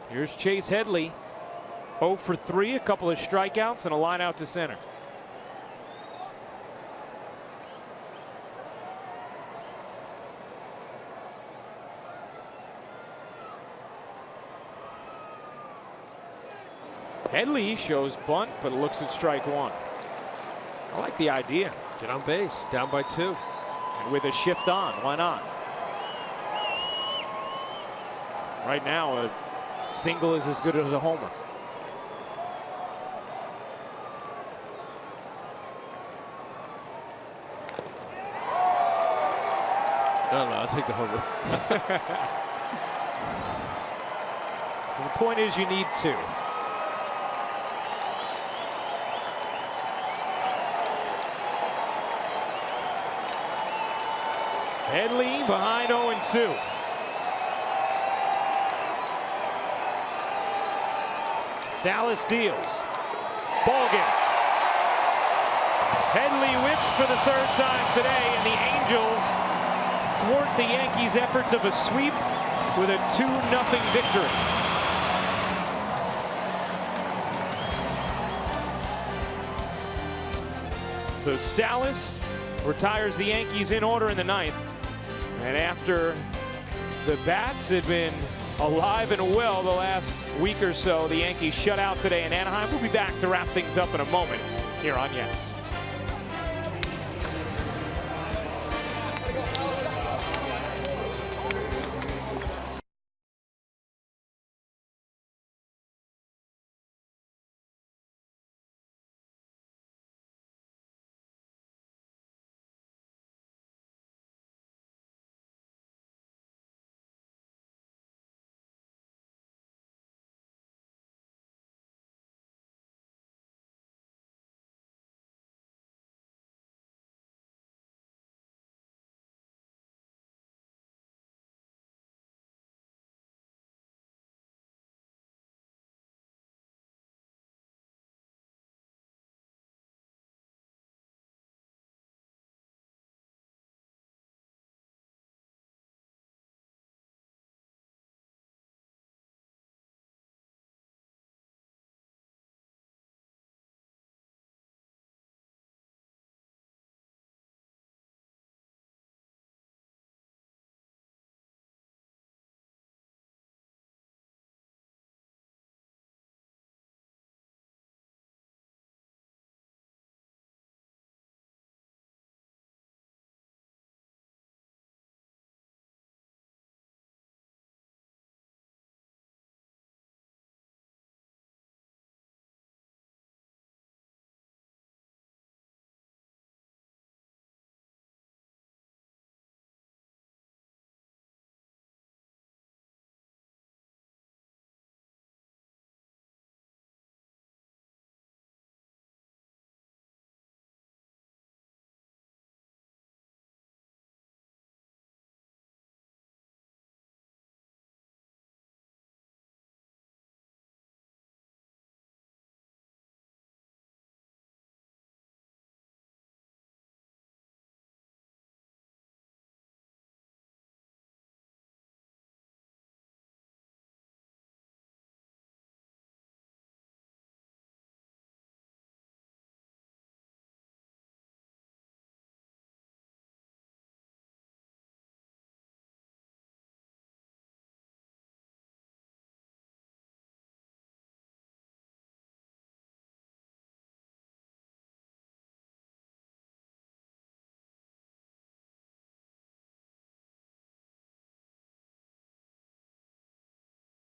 S2: Here's Chase Headley, 0 for 3, a couple of strikeouts and a line out to center. Headley shows bunt, but it looks at strike 1. I like the idea.
S6: Get on base, down by 2.
S2: And with a shift on, why not? Right now, a single is as good as a homer.
S6: No, I'll take the homer.
S2: The point is you need 2. Headley behind 0-2. Salas deals. Ball game. Headley whips for the 3rd time today, and the Angels thwart the Yankees' efforts of a sweep with a 2-0 victory. So Salas retires the Yankees in order in the 9th. And after the bats had been alive and well the last week or so, the Yankees shut out today in Anaheim. We'll be back to wrap things up in a moment here on Yes.